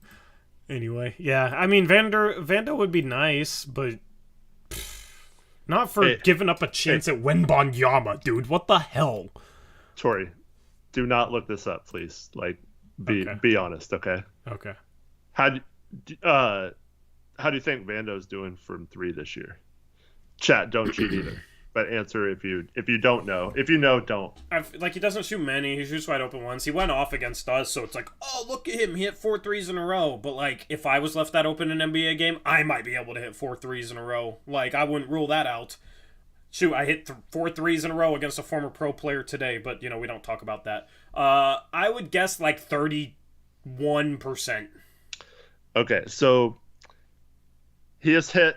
Anyway, yeah. I mean, Vando would be nice, but not for giving up a chance at Wembanyama, dude. What the hell? Tori, do not look this up, please. Like, be honest, okay? Okay. How do you think Vando's doing from 3 this year? Chat, don't cheat either. But answer if you don't know. If you know, don't. He doesn't shoot many. He shoots wide open ones. He went off against us, so it's like, oh, look at him. He hit 4 threes in a row. But, like, if I was left that open in an NBA game, I might be able to hit 4 threes in a row. Like, I wouldn't rule that out. Shoot, I hit 4 threes in a row against a former pro player today, but, you know, we don't talk about that. I would guess, like, 31%. Okay, so he has hit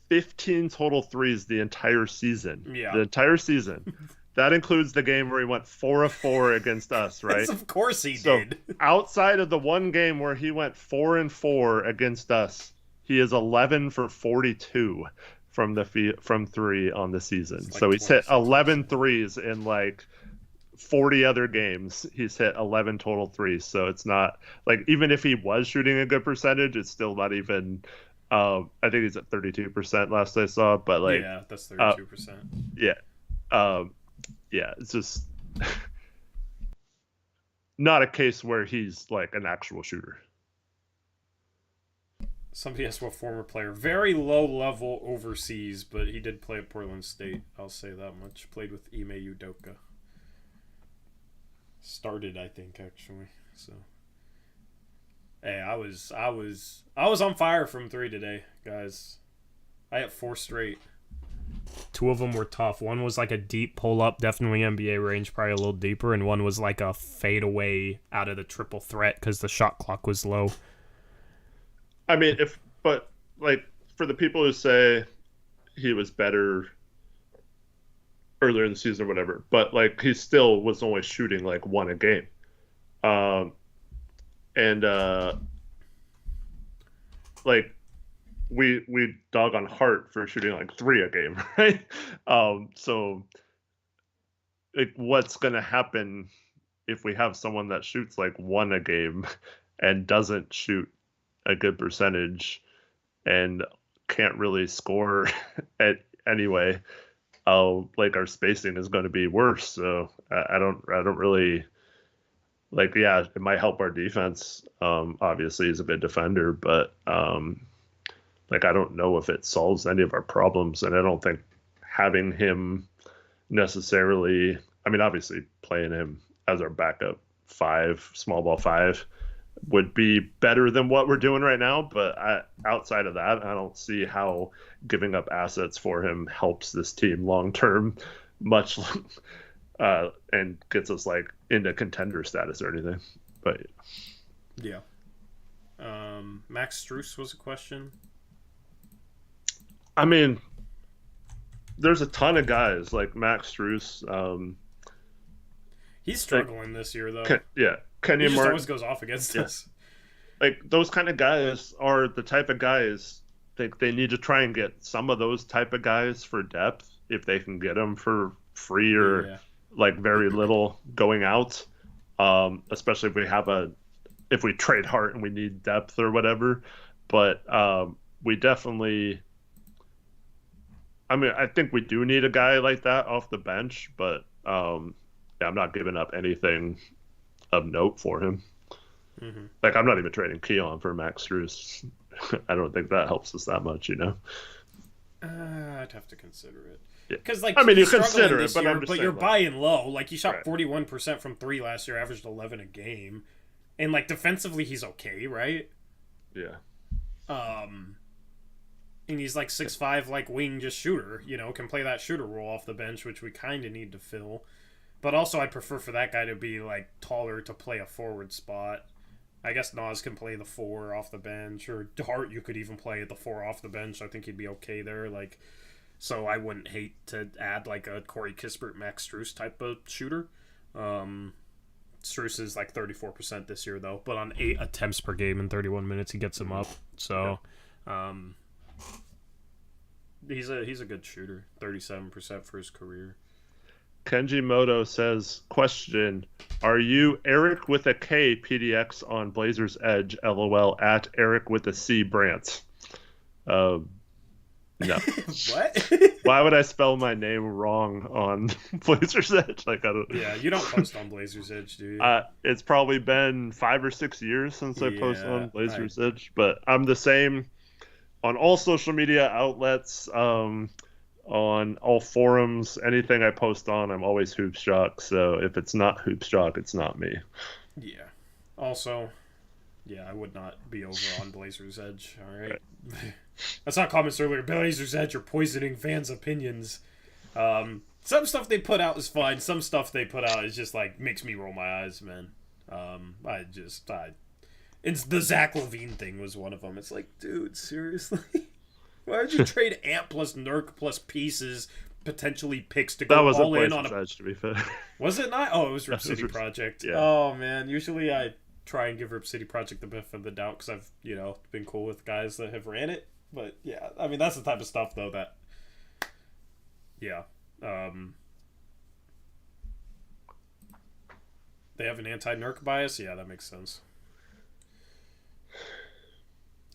15 total threes the entire season. Yeah. The entire season. That includes the game where he went 4 of 4 against us, right? Yes, of course he did. Outside of the one game where he went 4 and 4 against us, he is 11 for 42 from 3 on the season. Like, so he's hit 11 threes in like 40 other games. He's hit 11 total threes. So it's not like, even if he was shooting a good percentage, it's still not even. I think he's at 32% last I saw, but like, yeah, that's 32%. Yeah, it's just not a case where he's like an actual shooter. Somebody asked what former player. Very low level overseas, but he did play at Portland State. I'll say that much. Played with Ime Udoka. Started, I think, actually. So. Hey, I was on fire from 3 today, guys. I hit 4 straight. 2 of them were tough. One was like a deep pull-up, definitely NBA range, probably a little deeper, and one was like a fadeaway out of the triple threat because the shot clock was low. I mean, but for the people who say he was better earlier in the season or whatever, but like he still was only shooting like 1 a game. Like we dog on Hart for shooting like 3 a game, right? So like, what's gonna happen if we have someone that shoots like 1 a game and doesn't shoot a good percentage and can't really score anyway? Like our spacing is going to be worse. So I don't really. Like, yeah, it might help our defense. Obviously, he's a good defender, but like, I don't know if it solves any of our problems. And I don't think having him necessarily, I mean, obviously playing him as our backup 5, small ball 5, would be better than what we're doing right now. But outside of that, I don't see how giving up assets for him helps this team long term much. And gets us like into contender status or anything, but yeah. Max Strus was a question. I mean, there's a ton of guys like Max Strus. He's struggling this year though. Kenyon He Martin always goes off against us. Like, those kind of guys are the type of guys they need to try and get some of those type of guys for depth if they can get them for free or like very little going out, especially if we trade Hart and we need depth or whatever. But we definitely, I mean, I think we do need a guy like that off the bench, but Yeah, I'm not giving up anything of note for him. Mm-hmm. Like, I'm not even trading Keon for Max Strus. I don't think that helps us that much, I'd have to consider it. Yeah. Because, like, I mean, you he's struggling consider it, this but year, I'm just but saying, you're like, buying low. Like, he shot right. 41% from 3 last year, averaged 11 a game. And, like, defensively, he's okay, right? Yeah. And he's, like, 6'5", like, wing, just shooter. Can play that shooter role off the bench, which we kind of need to fill. But also, I'd prefer for that guy to be, like, taller to play a forward spot. I guess Nas can play the 4 off the bench, or Hart you could even play at the 4 off the bench. I think he'd be okay there. Like, so I wouldn't hate to add like a Corey Kispert, Max Strus type of shooter. Strus is like 34% this year though, but on 8 attempts per game in 31 minutes, he gets him up. So, he's a good shooter. 37% for his career. Kenji Moto says, question, are you Eric with a K PDX on Blazers Edge, LOL, at Eric with a C Brant? No. What? Why would I spell my name wrong on Blazers Edge? Like, I don't. Yeah, you don't post on Blazers Edge, do you? It's probably been 5 or 6 years since I posted on Blazers Edge, but I'm the same on all social media outlets. On all forums, anything I post on, I'm always Hoops Jock. So if it's not Hoops Jock, it's not me. Yeah. Also, I would not be over on Blazers Edge. All right. I saw comments earlier. Blazers Edge are poisoning fans' opinions. Some stuff they put out is fine. Some stuff they put out is just like makes me roll my eyes, man. It's the Zach LaVine thing was one of them. It's like, dude, seriously. Why would you trade Ant plus Nurk plus pieces, potentially picks to go all in on a... Edge, to be fair. Was it not? Oh, it was Rip City Project. Yeah. Oh, man. Usually I try and give Rip City Project the benefit of the doubt because I've, been cool with guys that have ran it. But, yeah. I mean, that's the type of stuff, though, that... Yeah. They have an anti-Nurk bias? Yeah, that makes sense.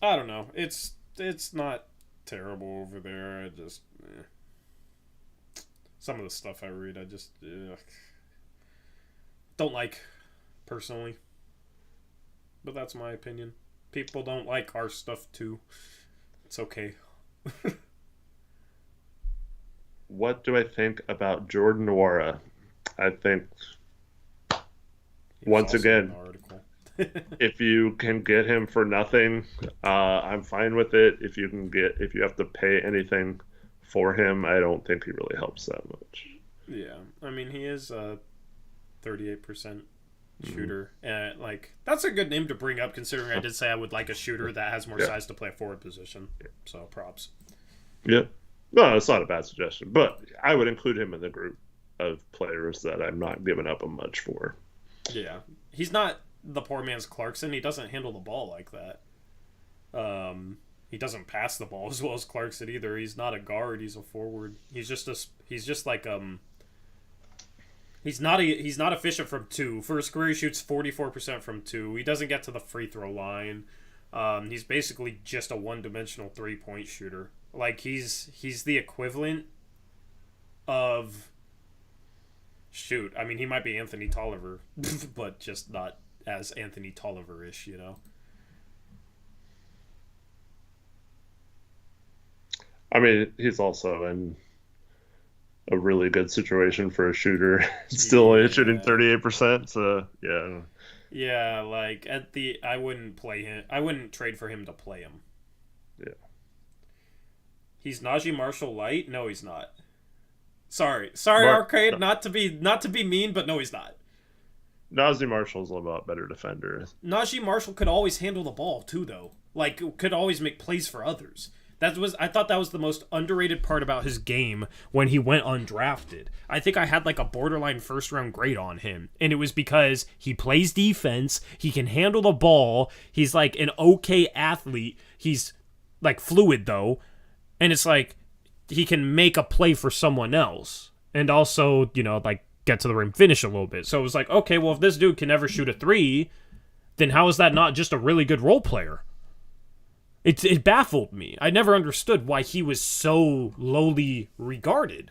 I don't know. It's not... terrible over there. I just some of the stuff I read I just don't like personally, but that's my opinion. People don't like our stuff too. It's okay. What do I think about Jordan Nwora? I think once again, if you can get him for nothing, I'm fine with it. If you have to pay anything for him, I don't think he really helps that much. Yeah, I mean he is a 38% shooter, and like that's a good name to bring up considering I did say I would like a shooter that has more size to play a forward position. So props. Yeah, no, it's not a bad suggestion, but I would include him in the group of players that I'm not giving up a much for. Yeah, he's not the poor man's Clarkson. He doesn't handle the ball like that. He doesn't pass the ball as well as Clarkson either. He's not a guard. He's a forward. He's just like he's not efficient from 2. For his career, he shoots 44% from 2. He doesn't get to the free throw line. He's basically just a one-dimensional 3-point shooter. Like he's the equivalent of shoot. I mean, he might be Anthony Tolliver, but just not as Anthony Tolliver-ish, I mean, he's also in a really good situation for a shooter. Still only shooting 38%, so yeah. Yeah, like I wouldn't play him. I wouldn't trade for him to play him. Yeah. He's Najee Marshall light? No, he's not. Sorry, Arcade. No. Not to be mean, but no, he's not. Najee Marshall's a lot better defender. Najee Marshall could always handle the ball too, though. Like, could always make plays for others. I thought that was the most underrated part about his game when he went undrafted. I think I had like a borderline first-round grade on him, and it was because he plays defense, he can handle the ball, he's like an okay athlete, he's like fluid though, and it's like he can make a play for someone else, and also, like get to the rim, finish a little bit. So it was like, okay, well, if this dude can never shoot a 3, then how is that not just a really good role player? It baffled me. I never understood why he was so lowly regarded.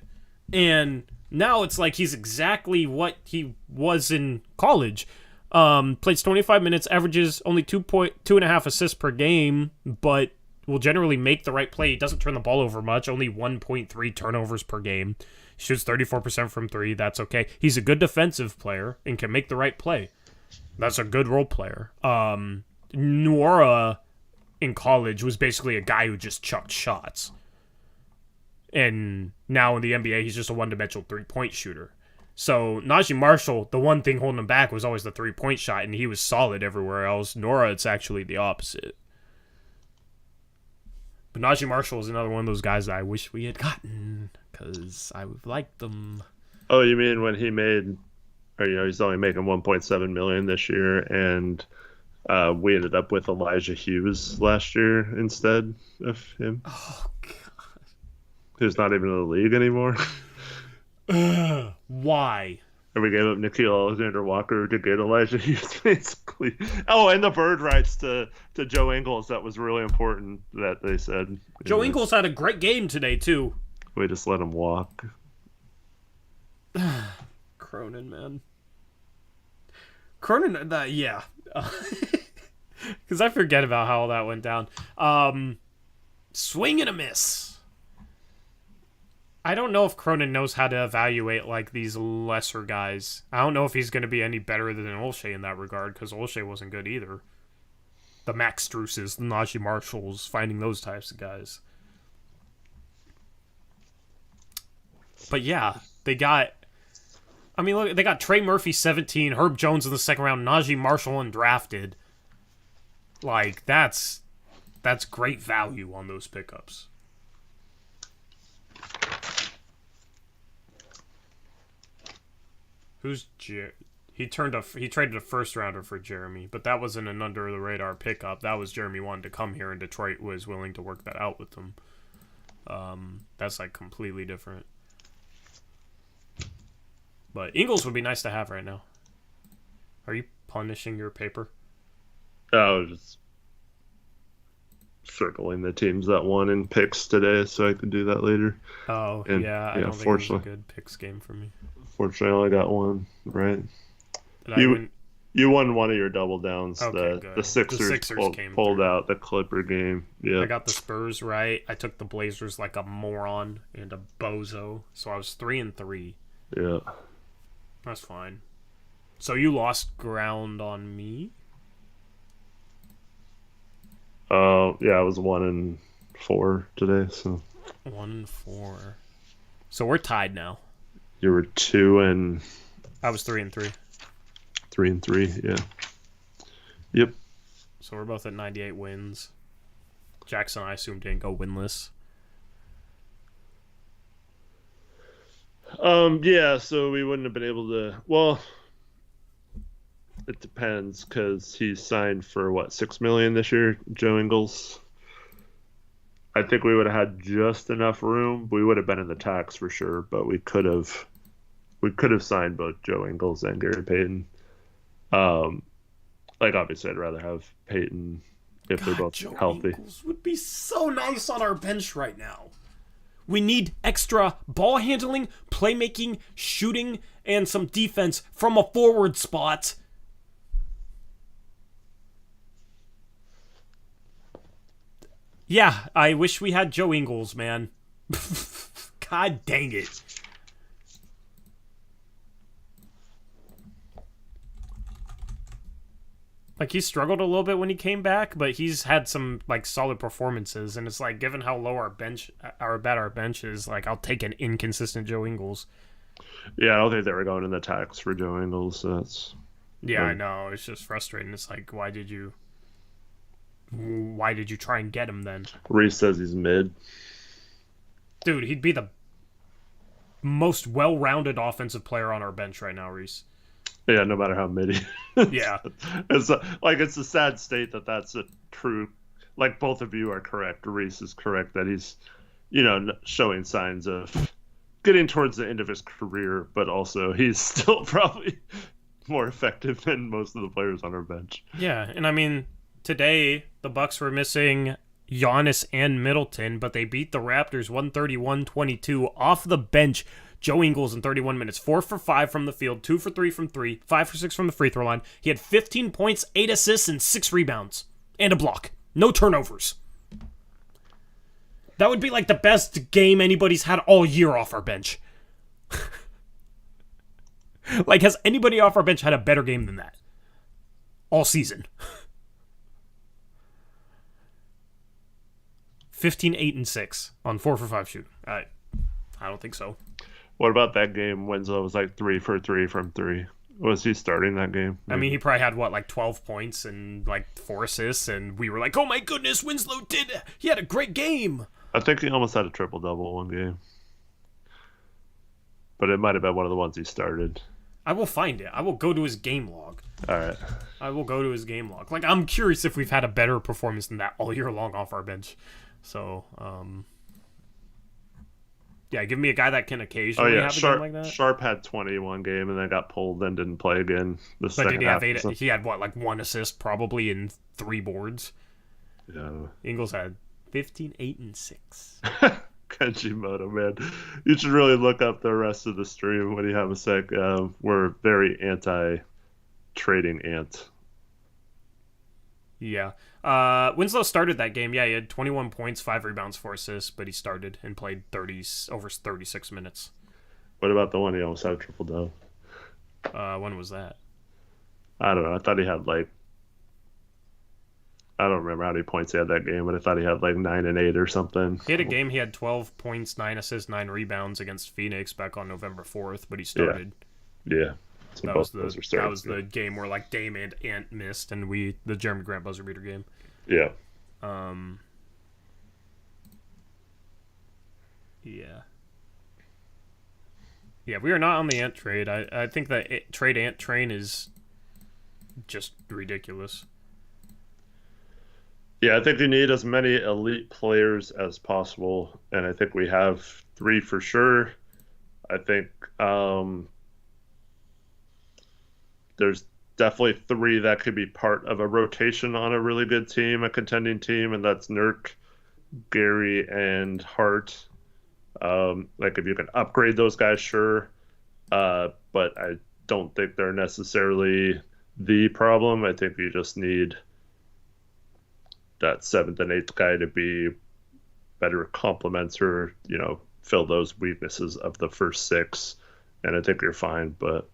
And Now it's like he's exactly what he was in college. Plays 25 minutes, averages only 2.5 assists per game, but will generally make the right play. He doesn't turn the ball over much, only 1.3 turnovers per game. Shoots 34% from 3. That's okay. He's a good defensive player and can make the right play. That's a good role player. Nwora in college was basically a guy who just chucked shots. And now in the NBA, he's just a one-dimensional three-point shooter. So Najee Marshall, the one thing holding him back was always the three-point shot, and he was solid everywhere else. Nwora, it's actually the opposite. But Najee Marshall is another one of those guys that I wish we had gotten, because I would like them. Oh, you mean when he made, or he's only making $1.7 million this year, and we ended up with Elijah Hughes last year instead of him? Oh, God. Who's not even in the league anymore? Why? And we gave up Nikhil Alexander-Walker to get Elijah Hughes, basically. Oh, and the bird rights to Joe Ingles. That was really important that they said. Joe Ingles had a great game today, too. We just let him walk. Cronin, man. Cronin, yeah. Because I forget about how all that went down. Swing and a miss. I don't know if Cronin knows how to evaluate like these lesser guys. I don't know if he's going to be any better than Olshey in that regard, because Olshey wasn't good either. The Max Struces, the Najee Marshalls, finding those types of guys. But yeah, they got... I mean, look, they got Trey Murphy 17, Herb Jones in the second round, Najee Marshall undrafted. Like, that's great value on those pickups. Who's he traded a first rounder for Jeremy, but that wasn't an under the radar pickup. That was Jeremy wanted to come here, and Detroit was willing to work that out with them. That's like completely different. But Ingles would be nice to have right now. Are you punishing your paper? I was just circling the teams that won in picks today, so I could do that later. Oh, and, yeah, I don't think it was a good picks game for me. Fortunately, I only got one, right? You won one of your double downs. Okay, the Sixers pulled out the Clipper game. Yeah, I got the Spurs right. I took the Blazers like a moron and a bozo, so I was 3-3. Yeah, that's fine. So you lost ground on me. Yeah, I was 1-4 today. So 1-4. So we're tied now. You were 2 and I was 3-3. 3-3, yeah. Yep. So we're both at 98 wins. Jackson, I assume, didn't go winless. Yeah, so we wouldn't have been able to. Well, it depends, because he signed for what, $6 million this year, Joe Ingles. I think we would have had just enough room. We would have been in the tax for sure, but we could have signed both Joe Ingles and Gary Payton. Like, obviously, I'd rather have Payton if they're both Joe healthy. Ingles would be so nice on our bench right now. We need extra ball handling, playmaking, shooting, and some defense from a forward spot. Yeah, I wish we had Joe Ingles, man. God dang it. Like, he struggled a little bit when he came back, but he's had some, like, solid performances. And it's like, given how low our bad our bench is, like, I'll take an inconsistent Joe Ingles. Yeah, I don't think they were going in the tax for Joe Ingles. So that's... Yeah, I know. It's just frustrating. It's like, why did you try and get him then? Reese says he's mid. Dude, he'd be the most well-rounded offensive player on our bench right now, Reese. Yeah, no matter how mid he is. Yeah. It's a sad state that that's a true... Like, both of you are correct. Reese is correct that he's, showing signs of getting towards the end of his career, but also he's still probably more effective than most of the players on our bench. Yeah, and I mean... Today, the Bucks were missing Giannis and Middleton, but they beat the Raptors 131-22 off the bench. Joe Ingles in 31 minutes, 4 for 5 from the field, 2 for 3 from 3, 5 for 6 from the free throw line. He had 15 points, 8 assists, and 6 rebounds. And a block. No turnovers. That would be like the best game anybody's had all year off our bench. Like, has anybody off our bench had a better game than that? All season. 15, 8, and 6 on 4 for 5 shooting. I don't think so. What about that game? Winslow was like 3 for 3 from 3. Was he starting that game? I mean, he probably had, like 12 points and, 4 assists, and we were like, oh my goodness, Winslow he had a great game. I think he almost had a triple-double one game. But it might have been one of the ones he started. I will find it. I will go to his game log. All right. I will go to his game log. Like, I'm curious if we've had a better performance than that all year long off our bench. So, yeah, give me a guy that can occasionally have a game like that. Sharp had 20 one game and then got pulled and didn't play again the second did he half. Have 8? He had, 1 assist probably and 3 boards? Yeah. Ingles had 15, 8, and 6. Kenjimoto, man. You should really look up the rest of the stream when you have a sec. We're very anti-trading Ant. Yeah. Winslow started that game. Yeah, he had 21 points, 5 rebounds, 4 assists, but he started and played over 36 minutes. What about the one he almost had a triple-double? When was that? I don't know. I thought he had I don't remember how many points he had that game, but I thought he had 9 and 8 or something. He had a game, he had 12 points, 9 assists, 9 rebounds against Phoenix back on November 4th, but he started. Yeah. So that was the game where Dame and Ant missed, and the Jeremy Grant buzzer beater game. Yeah. Yeah. Yeah, we are not on the Ant trade. I think the trade Ant train is just ridiculous. Yeah, I think you need as many elite players as possible, and I think we have 3 for sure. I think there's definitely 3 that could be part of a rotation on a really good team, a contending team, and that's Nurk, Gary, and Hart. If you can upgrade those guys, sure, but I don't think they're necessarily the problem. I think you just need that 7th and 8th guy to be better complements or, fill those weaknesses of the first 6, and I think you're fine. But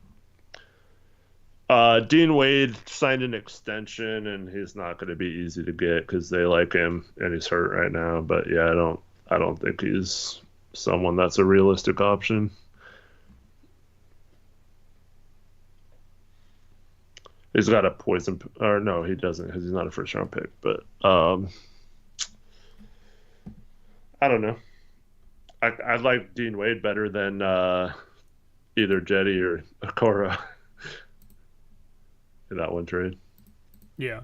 Dean Wade signed an extension, and he's not going to be easy to get because they like him, and he's hurt right now. But yeah, I don't think he's someone that's a realistic option. He's got a poison, or no, he doesn't because he's not a first round pick. But I don't know. I like Dean Wade better than either Jetty or Okoro in that one trade. Yeah.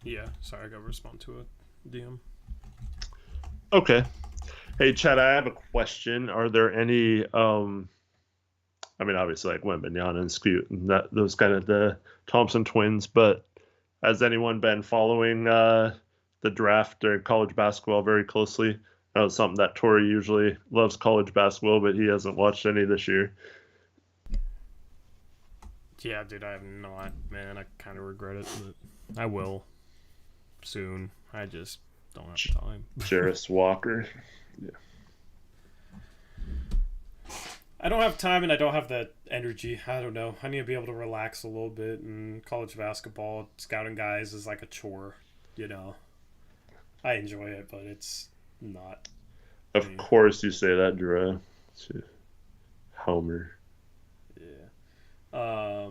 Yeah. Sorry, I got to respond to it. DM. Okay. Hey, Chad, I have a question. Are there any obviously Wembanyama and Scoot and those kind of the Thompson twins, but has anyone been following the draft or college basketball very closely? That was something that Tori usually loves college basketball, but he hasn't watched any this year. Yeah, dude, I have not, man. I kind of regret it, but I will soon. I just don't have time. Jarris Walker. Yeah. I don't have time and I don't have the energy. I don't know. I need to be able to relax a little bit, and college basketball, scouting guys is like a chore, I enjoy it, but it's not. Of course you say that, Drew. Homer. Yeah.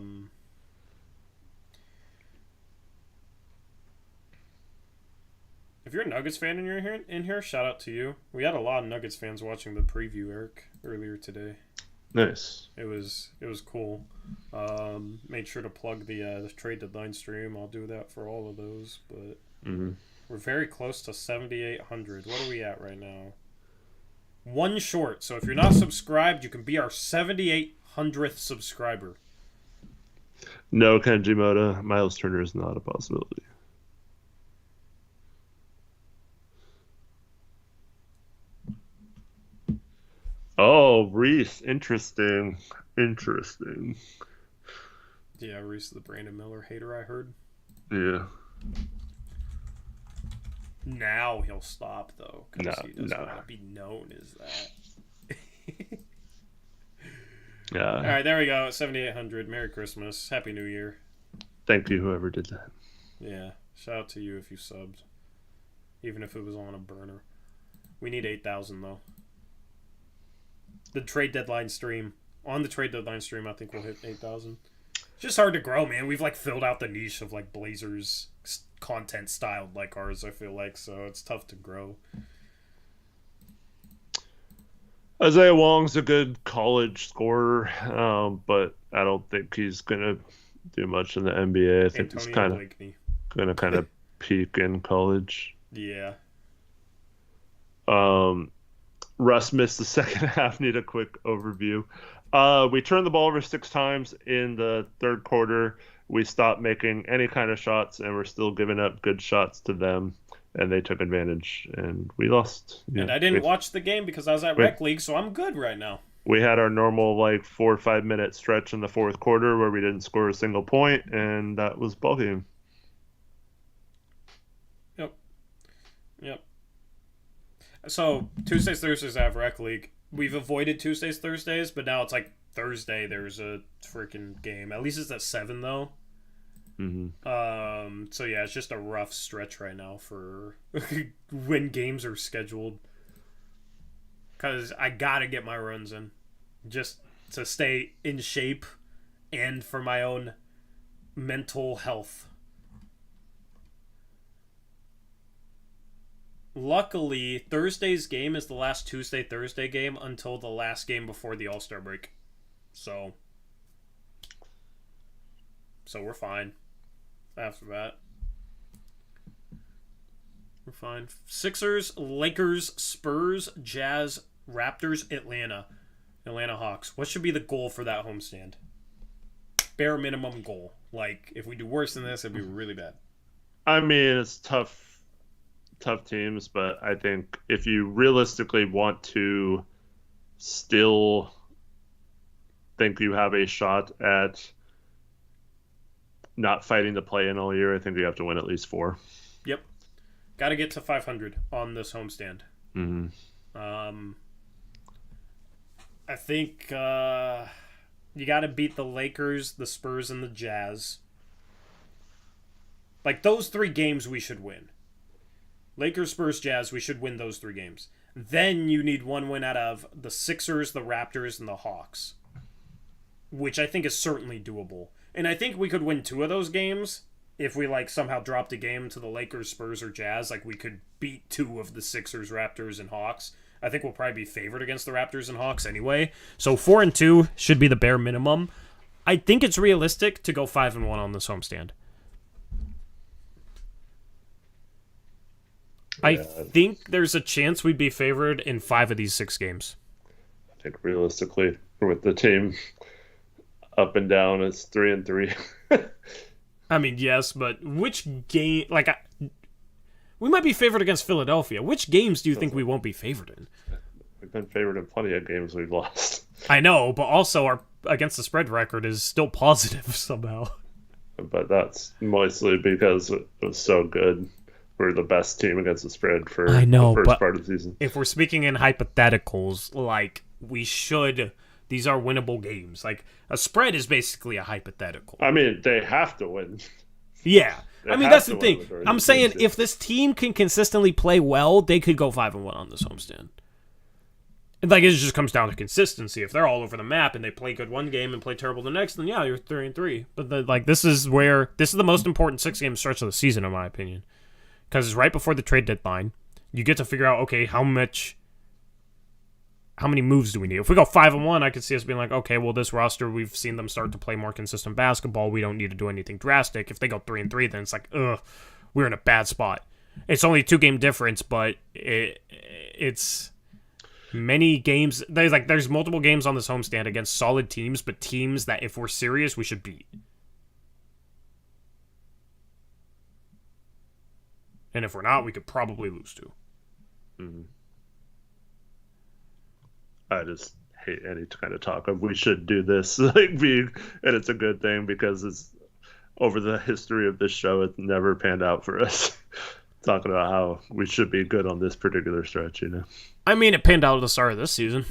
If you're a Nuggets fan and you're in here, shout out to you. We had a lot of Nuggets fans watching the preview, Eric, earlier today. Nice. It was cool. Made sure to plug the trade deadline stream. I'll do that for all of those, but we're very close to 7,800. What are we at right now? 1 short. So if you're not subscribed, you can be our 7,800th subscriber. No, Kenjimoto. Miles Turner is not a possibility. Oh, Reese. Interesting. Interesting. Yeah, Reese the Brandon Miller hater, I heard. Yeah. Now he'll stop, though, No, because he doesn't no. want to be known as that. All Yeah. right, there we go. 7,800. Merry Christmas. Happy New Year. Thank you, whoever did that. Yeah, shout out to you if you subbed, even if it was on a burner. We need 8,000 though. The trade deadline stream. On the trade deadline stream, I think we'll hit 8,000. It's just hard to grow, man. We've like filled out the niche of like Blazers content styled like ours, I feel like, so it's tough to grow. Isaiah Wong's a good college scorer, but I don't think he's gonna do much in the NBA. I think he's Antonio kind of Blakeney. gonna peak in college. Yeah. Russ missed the second half. Need a quick overview. We turned the ball over 6 times in the third quarter. We stopped making any kind of shots, and we're still giving up good shots to them. And they took advantage, and we lost. Yeah, And I didn't watch the game because I was at Rec League, so I'm good right now. We had our normal like 4 or 5 minute stretch in the fourth quarter where we didn't score a single point, and that was ball game. Yep. Yep. So Tuesdays, Thursdays I have Rec League. We've avoided Tuesdays, Thursdays, but now it's like Thursday. There's a freaking game. At least it's at 7 though. Mm-hmm. So yeah, it's just a rough stretch right now for when games are scheduled. Cause I gotta get my runs in, just to stay in shape, and for my own mental health. Luckily, Thursday's game is the last Tuesday-Thursday game until the last game before the All-Star break. So we're fine. After that, we're fine. Sixers, Lakers, Spurs, Jazz, Raptors, Atlanta Hawks. What should be the goal for that homestand? Bare minimum goal. Like, if we do worse than this, it'd be really bad. I mean, it's tough teams, but I think if you realistically want to still think you have a shot at not fighting the play-in all year, I think you have to win at least 4. Yep. Got to get to 500 on this homestand. Mm-hmm. I think you got to beat the Lakers, the Spurs, and the Jazz. Like, those 3 games we should win. Lakers, Spurs, Jazz, we should win those 3 games. Then you need 1 win out of the Sixers, the Raptors, and the Hawks, which I think is certainly doable. And I think we could win 2 of those games if we like somehow dropped a game to the Lakers, Spurs, or Jazz. Like, we could beat 2 of the Sixers, Raptors, and Hawks. I think we'll probably be favored against the Raptors and Hawks anyway. So 4-2 should be the bare minimum. I think it's realistic to go 5-1 on this homestand. Yeah. I think there's a chance we'd be favored in 5 of these 6 games. I think realistically, with the team up and down, it's 3-3. I mean, yes, but which game? Like, we might be favored against Philadelphia. Which games do you think we won't be favored in? We've been favored in plenty of games we've lost. I know, but also our against the spread record is still positive somehow. But that's mostly because it was so good. We're the best team against the spread for the first part of the season. If we're speaking in hypotheticals, like, we should... These are winnable games. Like, a spread is basically a hypothetical. I mean, they have to win. Yeah. I mean, that's the thing. I'm saying if this team can consistently play well, they could go 5-1 on this homestand. Like, it just comes down to consistency. If they're all over the map and they play good one game and play terrible the next, then yeah, you're 3-3. But this is the most important 6-game stretch of the season, in my opinion. Because it's right before the trade deadline. You get to figure out, okay, how many moves do we need? If we go 5-1, I could see us being like, okay, well, this roster, we've seen them start to play more consistent basketball. We don't need to do anything drastic. If they go 3-3, then it's like, we're in a bad spot. It's only a 2-game difference, but it's many games. There's multiple games on this homestand against solid teams, but teams that if we're serious, we should beat. And if we're not, we could probably lose to. Mm-hmm. I just hate any kind of talk of we should do this like being, and it's a good thing because it's over the history of this show, it's never panned out for us. Talking about how we should be good on this particular stretch, you know. I mean, it panned out at the start of this season.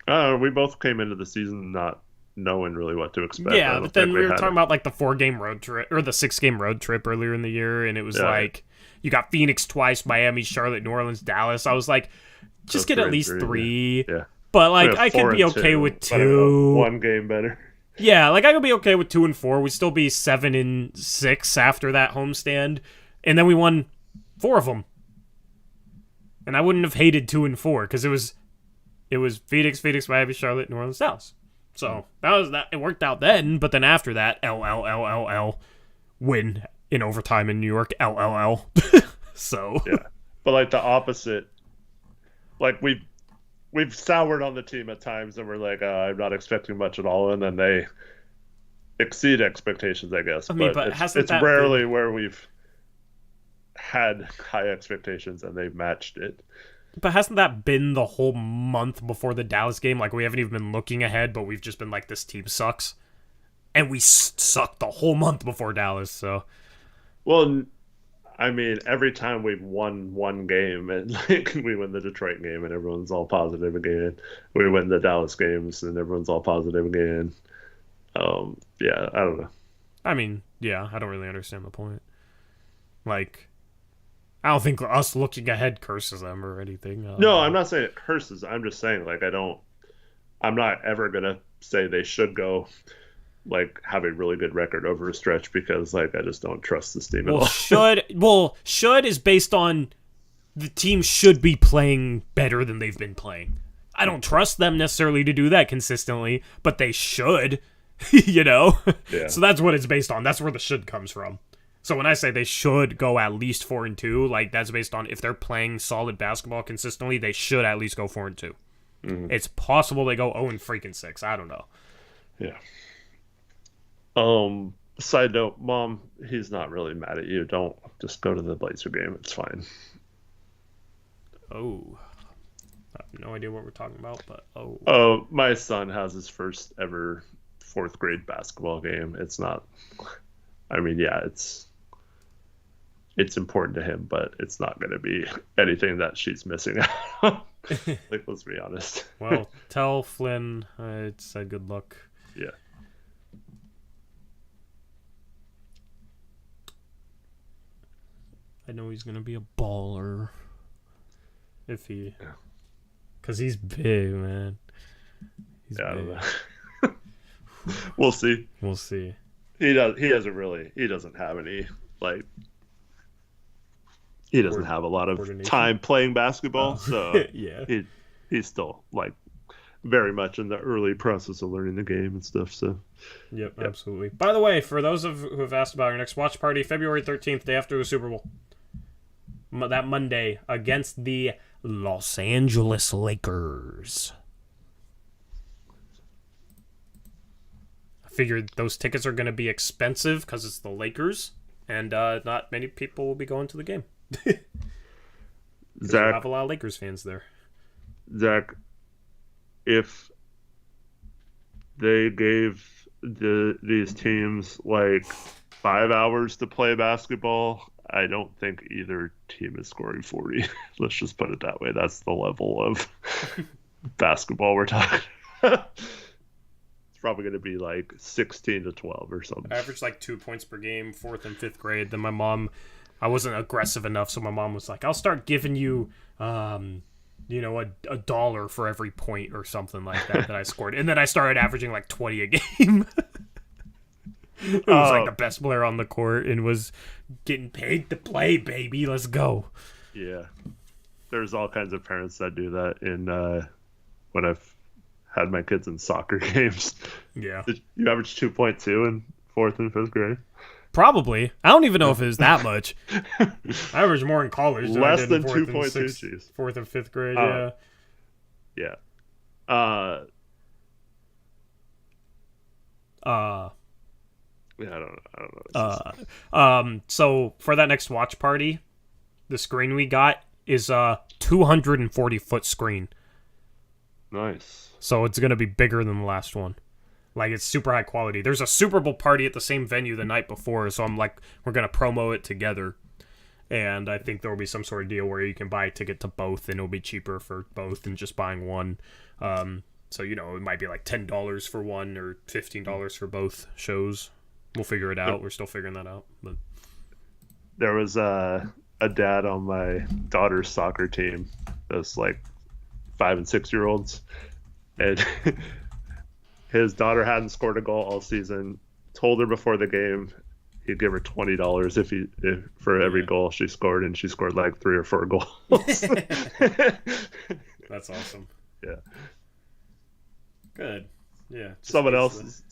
We both came into the season not knowing really what to expect. Yeah, but then we were talking about like the 4-game road trip or the 6-game road trip earlier in the year, and it was like you got Phoenix twice, Miami, Charlotte, New Orleans, Dallas. I was like, just get at least 3. Yeah. But like I could be okay with 2. 1 game better. Yeah, like I could be okay with 2 and 4. We'd still be 7 and 6 after that homestand, and then we won 4 of them. And I wouldn't have hated 2 and 4 because it was Phoenix, Miami, Charlotte, New Orleans, Dallas. So that was that. It worked out then, but then after that, win in overtime in New York, So yeah, but like the opposite, like we've soured on the team at times, and we're like, I'm not expecting much at all, and then they exceed expectations, I guess. I mean, but it's rarely where we've had high expectations and they've matched it. But hasn't that been the whole month before the Dallas game? Like, we haven't even been looking ahead, but we've just been like, this team sucks. And we sucked the whole month before Dallas, so. Well, I mean, every time we've won 1 game, and like we win the Detroit game and everyone's all positive again. We win the Dallas games and everyone's all positive again. Yeah, I don't know. I mean, yeah, I don't really understand the point. Like, I don't think us looking ahead curses them or anything. No, I'm not saying it curses. I'm just saying, like, I'm not ever going to say they should go, like, have a really good record over a stretch because, like, I just don't trust this team at all. Should is based on the team should be playing better than they've been playing. I don't trust them necessarily to do that consistently, but they should, you know? Yeah. So that's what it's based on. That's where the should comes from. So when I say they should go at least 4-2, like that's based on if they're playing solid basketball consistently, they should at least go 4-2. Mm-hmm. It's possible they go 0-6. I don't know. Yeah. Side note, Mom, he's not really mad at you. Don't just go to the Blazer game. It's fine. Oh. I have no idea what we're talking about, but oh. Oh, my son has his first ever 4th grade basketball game. It's not. I mean, yeah, it's important to him, but it's not going to be anything that she's missing out on. Like, let's be honest. Well, tell Flynn I said good luck. Yeah. I know he's going to be a baller. Because he's big, man. He's big. I don't know. We'll see. We'll see. He doesn't have any, like, he doesn't have a lot of time playing basketball, so yeah, he's still, like, very much in the early process of learning the game and stuff, so. Yep, absolutely. By the way, for those who have asked about our next watch party, February 13th, day after the Super Bowl, that Monday, against the Los Angeles Lakers. Figured those tickets are going to be expensive because it's the Lakers, and not many people will be going to the game. Zach, have a lot of Lakers fans there. Zach, if they gave these teams like 5 hours to play basketball, I don't think either team is scoring 40. Let's just put it that way. That's the level of basketball we're talking about. Probably going to be like 16-12 or something. I averaged like 2 points per game, 4th and 5th grade. Then my mom, I wasn't aggressive enough, so my mom was like, I'll start giving you, $1 for every point or something like that I scored. And then I started averaging like 20 a game. It was like the best player on the court and was getting paid to play, baby. Let's go. Yeah. There's all kinds of parents that do that in when I've had my kids in soccer games. Yeah. Did you average 2.2 in 4th and 5th grade? Probably. I don't even know if it was that much. I averaged more in college than less I did than in 2.2. 4th and 5th grade, yeah. Yeah. Yeah, I don't know. So for that next watch party, the screen we got is a 240-foot screen. Nice. So it's going to be bigger than the last one. Like, it's super high quality. There's a Super Bowl party at the same venue the night before, so I'm like, we're going to promo it together. And I think there will be some sort of deal where you can buy a ticket to both, and it'll be cheaper for both than just buying one. So, you know, it might be like $10 for one or $15 for both shows. We'll figure it out. We're still figuring that out. But there was a dad on my daughter's soccer team that's like 5 and 6 year olds, and his daughter hadn't scored a goal all season. Told her before the game he'd give her $20 if for every goal she scored, and she scored like 3 or 4 goals. That's awesome. Yeah. Good. Yeah. Someone else's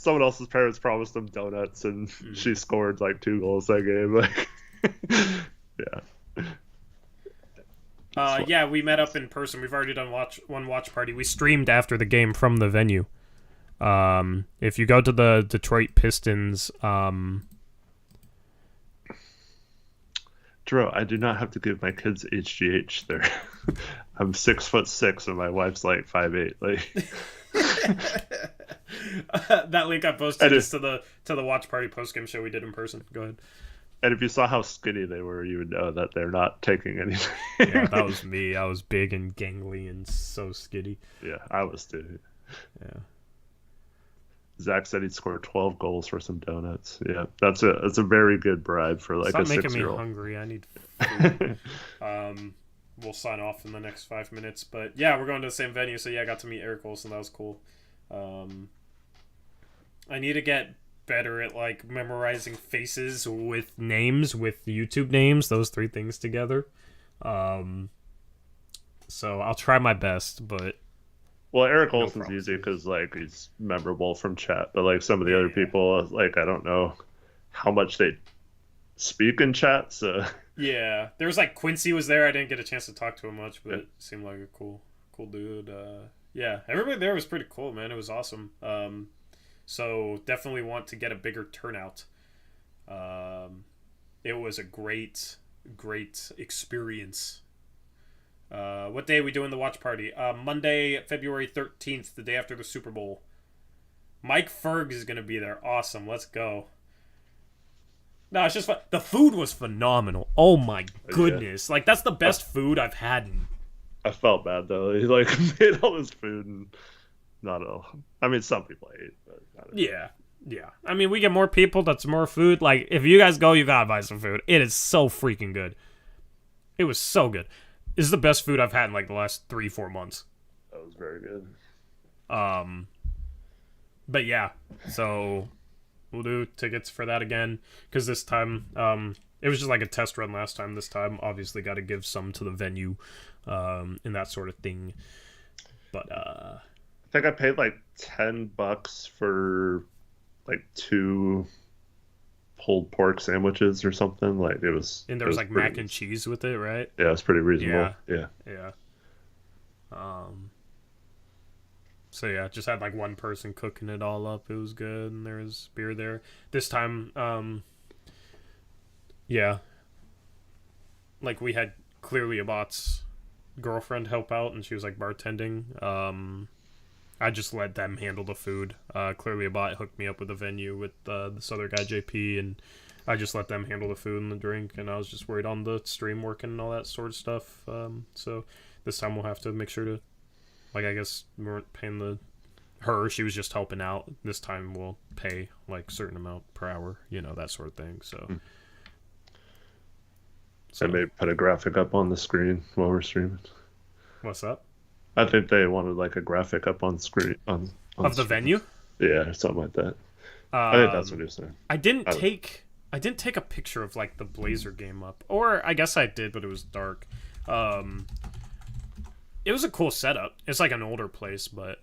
parents promised them donuts, and she scored like 2 goals that game. Like, yeah. Yeah, we met up in person. We've already done one watch party. We streamed after the game from the venue. If you go to the Detroit Pistons, Drew, I do not have to give my kids HGH there. I'm 6'6" and my wife's like 5'8". Like that link I posted is to the watch party postgame show we did in person. Go ahead. And if you saw how skinny they were, you would know that they're not taking anything. Yeah, that was me. I was big and gangly and so skinny. Yeah, I was too. Yeah. Zach said he'd score 12 goals for some donuts. Yeah, that's a very good bribe for like Stop a 6-year-old. making me hungry. I need food. We'll sign off in the next 5 minutes. But yeah, we're going to the same venue. So yeah, I got to meet Eric Olson. That was cool. I need to get better at like memorizing faces with names, with YouTube names, those 3 things together. So I'll try my best, but well, Eric Olson's easy because like he's memorable from chat, but like some of the other people, like I don't know how much they speak in chat. So yeah, there was like Quincy was there. I didn't get a chance to talk to him much, but it seemed like a cool dude. Yeah, everybody there was pretty cool, man. It was awesome. So definitely want to get a bigger turnout. It was a great experience. What day are we doing the watch party? Monday, February 13th, the day after the Super Bowl. Mike Ferg is going to be there. Awesome. Let's go. No, it's just fun. The food was phenomenal. Oh my goodness. Yeah. Like, that's the best food I've had. I felt bad, though. He, like, made all this food and not all. I mean, some people ate, but not yeah. Yeah. I mean, we get more people, that's more food. Like, if you guys go, you gotta buy some food. It is so freaking good. It was so good. This is the best food I've had in, like, the last 3-4 months. That was very good. But, yeah. So, we'll do tickets for that again. Because this time, it was just like a test run last time. This time, obviously, got to give some to the venue and that sort of thing. But, I think I paid, like, $10 for, like, 2 pulled pork sandwiches or something. Like, it was... And there was like, mac and cheese with it, right? Yeah, it's pretty reasonable. Yeah. So, yeah, just had, like, one person cooking it all up. It was good, and there was beer there. This time, yeah. Like, we had Clearly a Bot's girlfriend help out, and she was, like, bartending. I just let them handle the food. Clearly a Bot hooked me up with a venue with this other guy, JP, and I just let them handle the food and the drink, and I was just worried on the stream working and all that sort of stuff. So this time we'll have to make sure to, like, I guess we weren't paying her, she was just helping out. This time we'll pay, like, certain amount per hour, that sort of thing, so... I may put a graphic up on the screen while we're streaming. What's up? I think they wanted like a graphic up on screen on of the venue. Yeah, or something like that. I think that's what he was saying. I didn't take a picture of like the Blazer game up, or I guess I did, but it was dark. It was a cool setup. It's like an older place, but.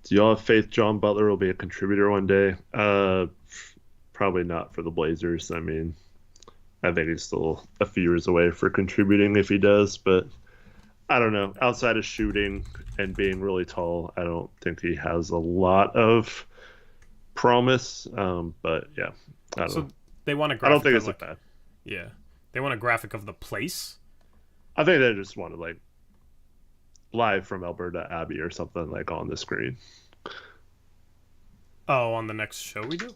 Do y'all have faith John Butler will be a contributor one day? Probably not for the Blazers. I mean. I think he's still a few years away for contributing if he does, but I don't know. Outside of shooting and being really tall, I don't think he has a lot of promise. But yeah, I don't know. They want to. I don't think it's bad. Yeah, They want a graphic of the place. I think they just wanted like live from Alberta Abbey or something like on the screen. Oh, on the next show we do?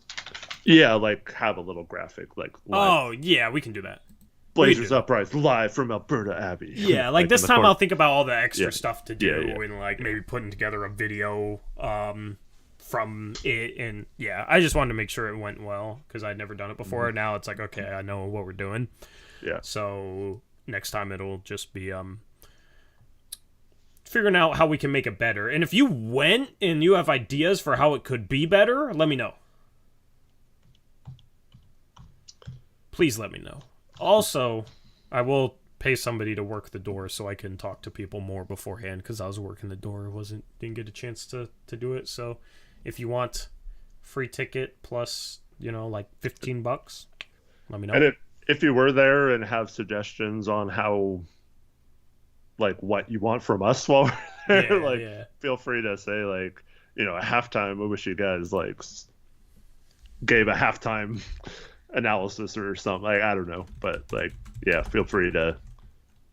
Yeah, like have a little graphic like live. Oh, yeah, we can do that. Blazers Uprise live from Alberta Abbey. Yeah, like this time I'll think about all the extra stuff to do and like maybe putting together a video from it. And yeah, I just wanted to make sure it went well because I'd never done it before. Now it's like, okay, I know what we're doing. Yeah. So next time it'll just be figuring out how we can make it better. And if you went and you have ideas for how it could be better, let me know. Please let me know. Also, I will pay somebody to work the door so I can talk to people more beforehand because I was working the door, didn't get a chance to do it. So, if you want free ticket plus, like $15, let me know. And if you were there and have suggestions on how, like, what you want from us while we're there, feel free to say, like, at halftime, I wish you guys like gave a halftime analysis or something. Like, I don't know, but like, yeah, feel free to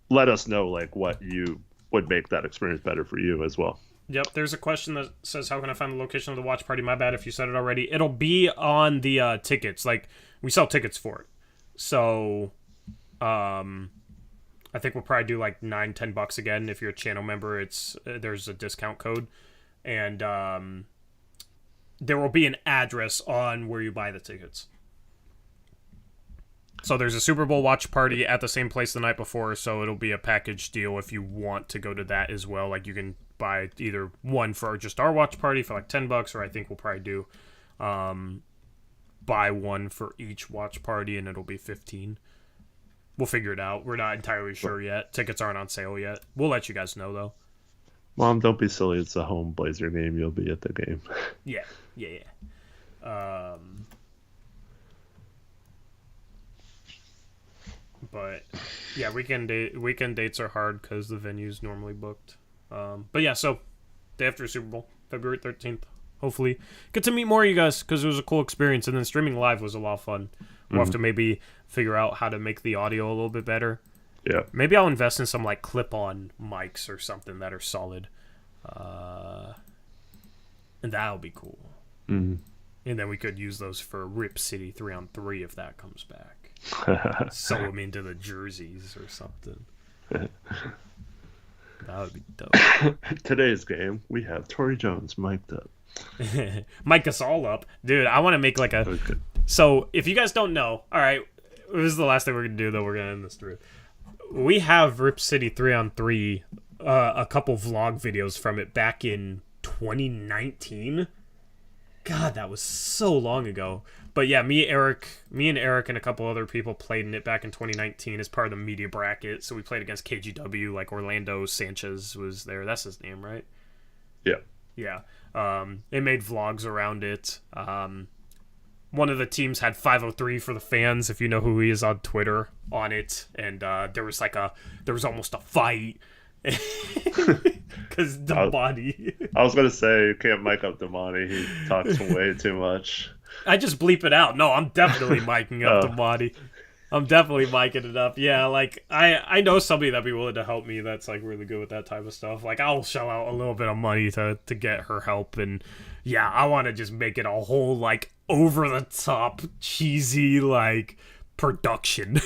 let us know like what you would make that experience better for you as well. Yep, there's a question that says, how can I find the location of the watch party? My bad if you said it already. It'll be on the tickets. Like, we sell tickets for it. So, I think we'll probably do like $9-10 again. If you're a channel member, there's a discount code. And there will be an address on where you buy the tickets. So there's a Super Bowl watch party at the same place the night before, so it'll be a package deal if you want to go to that as well. Like, you can buy either one for just our watch party for like $10, or I think we'll probably do buy one for each watch party, and it'll be $15. We'll figure it out. We're not entirely sure yet. Tickets aren't on sale yet. We'll let you guys know, though. Mom, don't be silly. It's a home Blazer game. You'll be at the game. Yeah. But yeah, weekend dates are hard because the venue's normally booked. But yeah, so day after Super Bowl, February 13th. Hopefully get to meet more of you guys because it was a cool experience, and then streaming live was a lot of fun. We'll have to maybe figure out how to make the audio a little bit better. Yeah. Maybe I'll invest in some like clip-on mics or something that are solid. And that'll be cool. Mm-hmm. And then we could use those for Rip City 3-on-3 if that comes back. Sew them into the jerseys or something. That would be dope. Today's game, we have Torrey Jones mic'd up. Mic us all up. Dude, I want to make like a... Okay. So, if you guys don't know, alright, this is the last thing we're going to do, though. We're going to end this through. We have Rip City 3-on-3, a couple vlog videos from it back in 2019. God, that was so long ago. But yeah, me and Eric and a couple other people played in it back in 2019 as part of the media bracket. So we played against KGW, like Orlando Sanchez was there. That's his name, right? Yeah. Yeah. It made vlogs around it. One of the teams had 503 for the fans, if you know who he is on Twitter, on it. And there was almost a fight. Because Damani. I was going to say, you can't mic up Damani. He talks way too much. I just bleep it out. No, I'm definitely miking up Damani. I'm definitely miking it up. Yeah, like, I know somebody that'd be willing to help me that's, like, really good with that type of stuff. Like, I'll shell out a little bit of money to get her help. And, yeah, I want to just make it a whole, like, over-the-top, cheesy, like, production.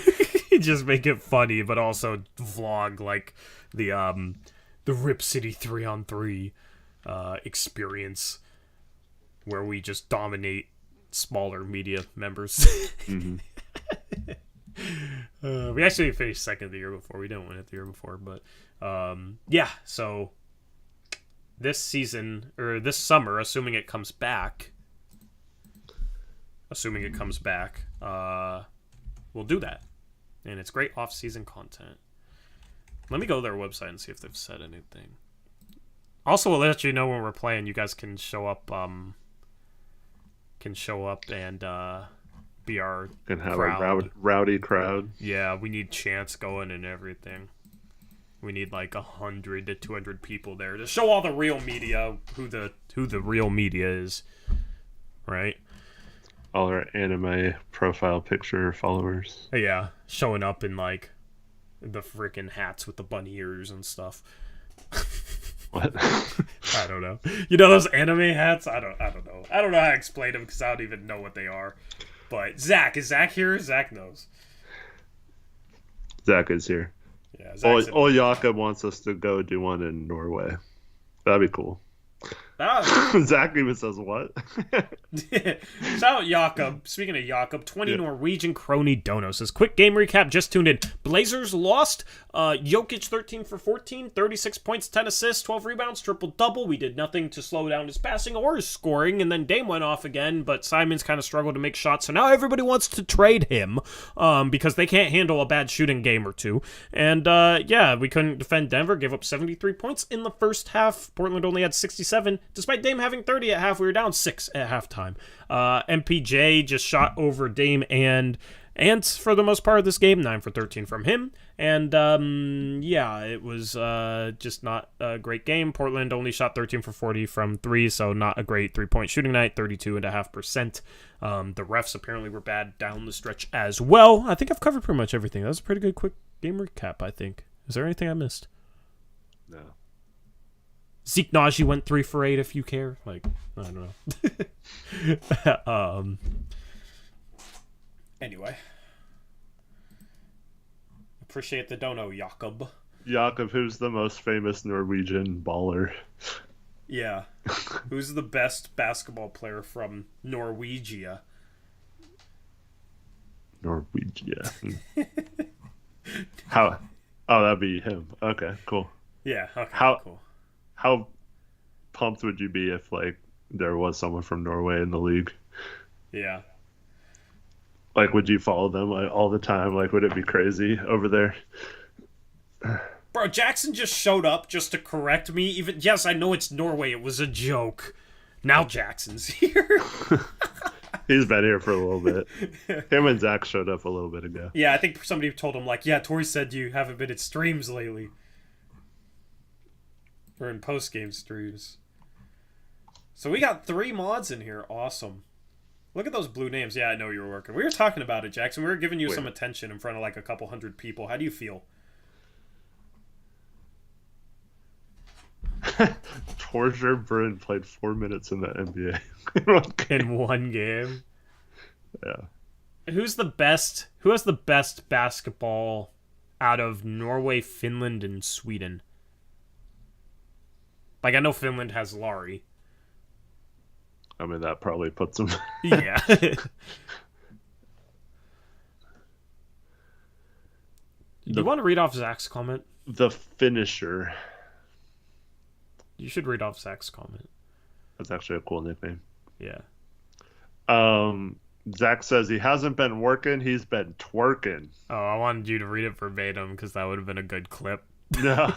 Just make it funny, but also vlog, like, the Rip City 3-on-3 experience where we just dominate smaller media members. Mm-hmm. We actually finished second the year before. We didn't win it the year before, but yeah, so this season, or this summer, assuming it comes back, we'll do that. And it's great off-season content. Let me go to their website and see if they've said anything. Also, we'll let you know when we're playing. You guys can show up and be our can have crowd. A rowdy crowd. Yeah, we need chants going and everything. We need like 100 to 200 people there to show all the real media who the real media is, right? All our anime profile picture followers. Yeah, showing up in like the freaking hats with the bunny ears and stuff. What? I don't know. You know those anime hats? I don't know. I don't know how to explain them because I don't even know what they are. But Zach, is Zach here? Zach knows. Zach is here. Yeah, Ol Jakob wants us to go do one in Norway. That'd be cool. Zach even says what? Shout out Jakob. Speaking of Jakob, 20 Norwegian Crony Dono says, quick game recap, just tuned in. Blazers lost. Jokic 13 for 14, 36 points, 10 assists, 12 rebounds, triple-double. We did nothing to slow down his passing or his scoring, and then Dame went off again, but Simons kind of struggled to make shots, so now everybody wants to trade him because they can't handle a bad shooting game or two. And, yeah, we couldn't defend Denver, gave up 73 points in the first half. Portland only had 67. Despite Dame having 30 at half, we were down 6 at halftime. MPJ just shot over Dame and Ant for the most part of this game, 9 for 13 from him. And, yeah, it was just not a great game. Portland only shot 13 for 40 from 3, so not a great three-point shooting night, 32.5%. The refs apparently were bad down the stretch as well. I think I've covered pretty much everything. That was a pretty good quick game recap, I think. Is there anything I missed? No. Zeke Naji went 3 for 8 if you care. Like, I don't know. Anyway. Appreciate the dono, Jakob. Jakob, who's the most famous Norwegian baller? Yeah. Who's the best basketball player from Norwegia? Norwegia. How? Oh, that'd be him. Okay, cool. Yeah, okay, cool. How pumped would you be if, like, there was someone from Norway in the league? Yeah. Like, would you follow them like, all the time? Like, would it be crazy over there? Bro, Jackson just showed up just to correct me. Even yes, I know it's Norway. It was a joke. Now Jackson's here. He's been here for a little bit. Him and Zach showed up a little bit ago. Yeah, I think somebody told him, like, yeah, Tori said you haven't been at streams lately. Or in post-game streams. So we got 3 mods in here. Awesome. Look at those blue names. Yeah, I know you were working. We were talking about it, Jackson. We were giving you some attention in front of like a couple hundred people. How do you feel? Torture Burn played 4 minutes in the NBA. In one game? Yeah. Who has the best basketball out of Norway, Finland, and Sweden? Like, I know Finland has Laurie. I mean, that probably puts him. Yeah. You want to read off Zach's comment? The finisher. You should read off Zach's comment. That's actually a cool nickname. Yeah. Zach says he hasn't been working, he's been twerking. Oh, I wanted you to read it verbatim because that would have been a good clip. No.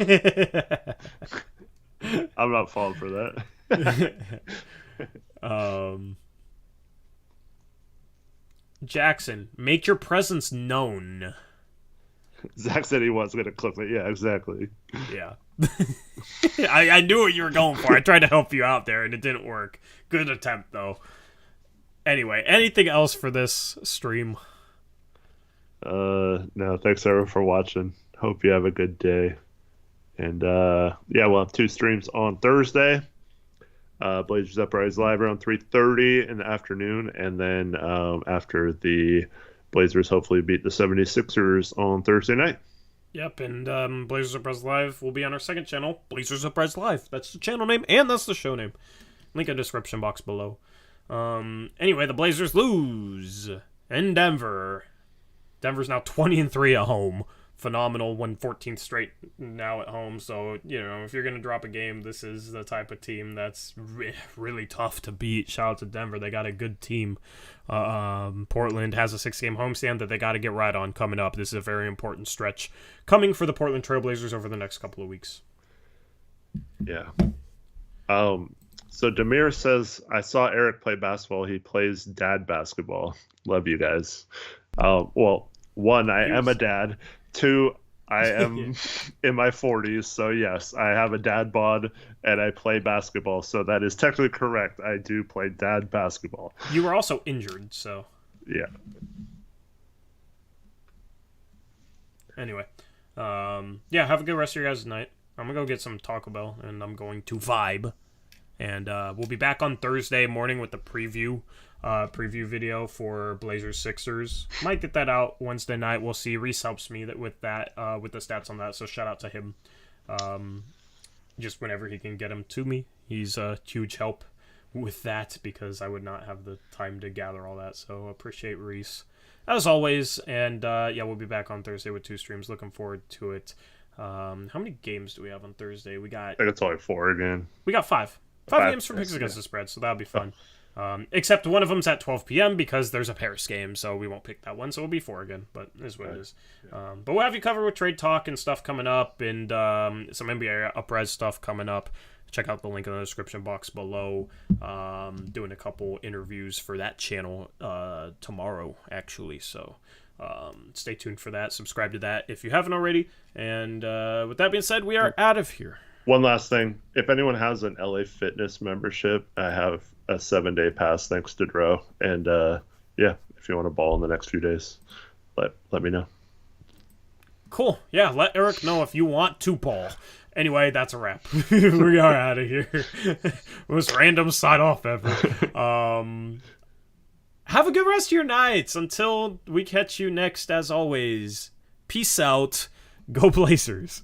I'm not falling for that. Jackson, make your presence known. Zach said he was going to clip it. Yeah, exactly. Yeah. I knew what you were going for. I tried to help you out there, and it didn't work. Good attempt, though. Anyway, anything else for this stream? No, thanks everyone for watching. Hope you have a good day. And yeah, we'll have 2 streams on Thursday. Blazers Uprise live around 3:30 in the afternoon, and then after the Blazers hopefully beat the 76ers on Thursday night. Yep, and Blazers Uprise Live will be on our second channel, Blazers Uprise Live. That's the channel name, and that's the show name. Link in the description box below. Anyway, the Blazers lose in Denver. Denver's now 20-3 at home. Phenomenal, won 14th straight now at home. So, you know, if you're going to drop a game, this is the type of team that's really tough to beat. Shout out to Denver. They got a good team. Portland has a 6-game homestand that they got to get right on coming up. This is a very important stretch coming for the Portland Trailblazers over the next couple of weeks. Yeah. So Demir says, I saw Eric play basketball. He plays dad basketball. Love you guys. Well, 1, I am a dad. 2, I am in my 40s, so yes, I have a dad bod and I play basketball. So that is technically correct. I do play dad basketball. You were also injured, so. Yeah. Anyway, yeah, have a good rest of your guys' night. I'm gonna go get some Taco Bell, and I'm going to vibe. And we'll be back on Thursday morning with the preview video for Blazers Sixers. Might get that out Wednesday night. We'll see. Reese helps me with that with the stats on that, so shout out to him. Just whenever he can get them to me, he's a huge help with that because I would not have the time to gather all that. So appreciate Reese as always. And yeah, we'll be back on Thursday with 2 streams. Looking forward to it. How many games do we have on Thursday? We got. I think it's only 4 again. We got 5. 5 games for picks against the spread, so that'll be fun. Except one of them's at 12 p.m. because there's a Paris game, so we won't pick that one. So it'll be 4 again, but it is what it is. But we'll have you covered with trade talk and stuff coming up, and some NBA Uprise stuff coming up. Check out the link in the description box below. Doing a couple interviews for that channel tomorrow, actually. So stay tuned for that. Subscribe to that if you haven't already. And with that being said, we are out of here. One last thing. If anyone has an LA Fitness membership, I have a 7-day pass thanks to Dro. And yeah, if you want to ball in the next few days, let me know. Cool. Yeah, let Eric know if you want to ball. Anyway, that's a wrap. We are out of here. Most random sign off ever. Have a good rest of your nights until we catch you next, as always. Peace out. Go Blazers.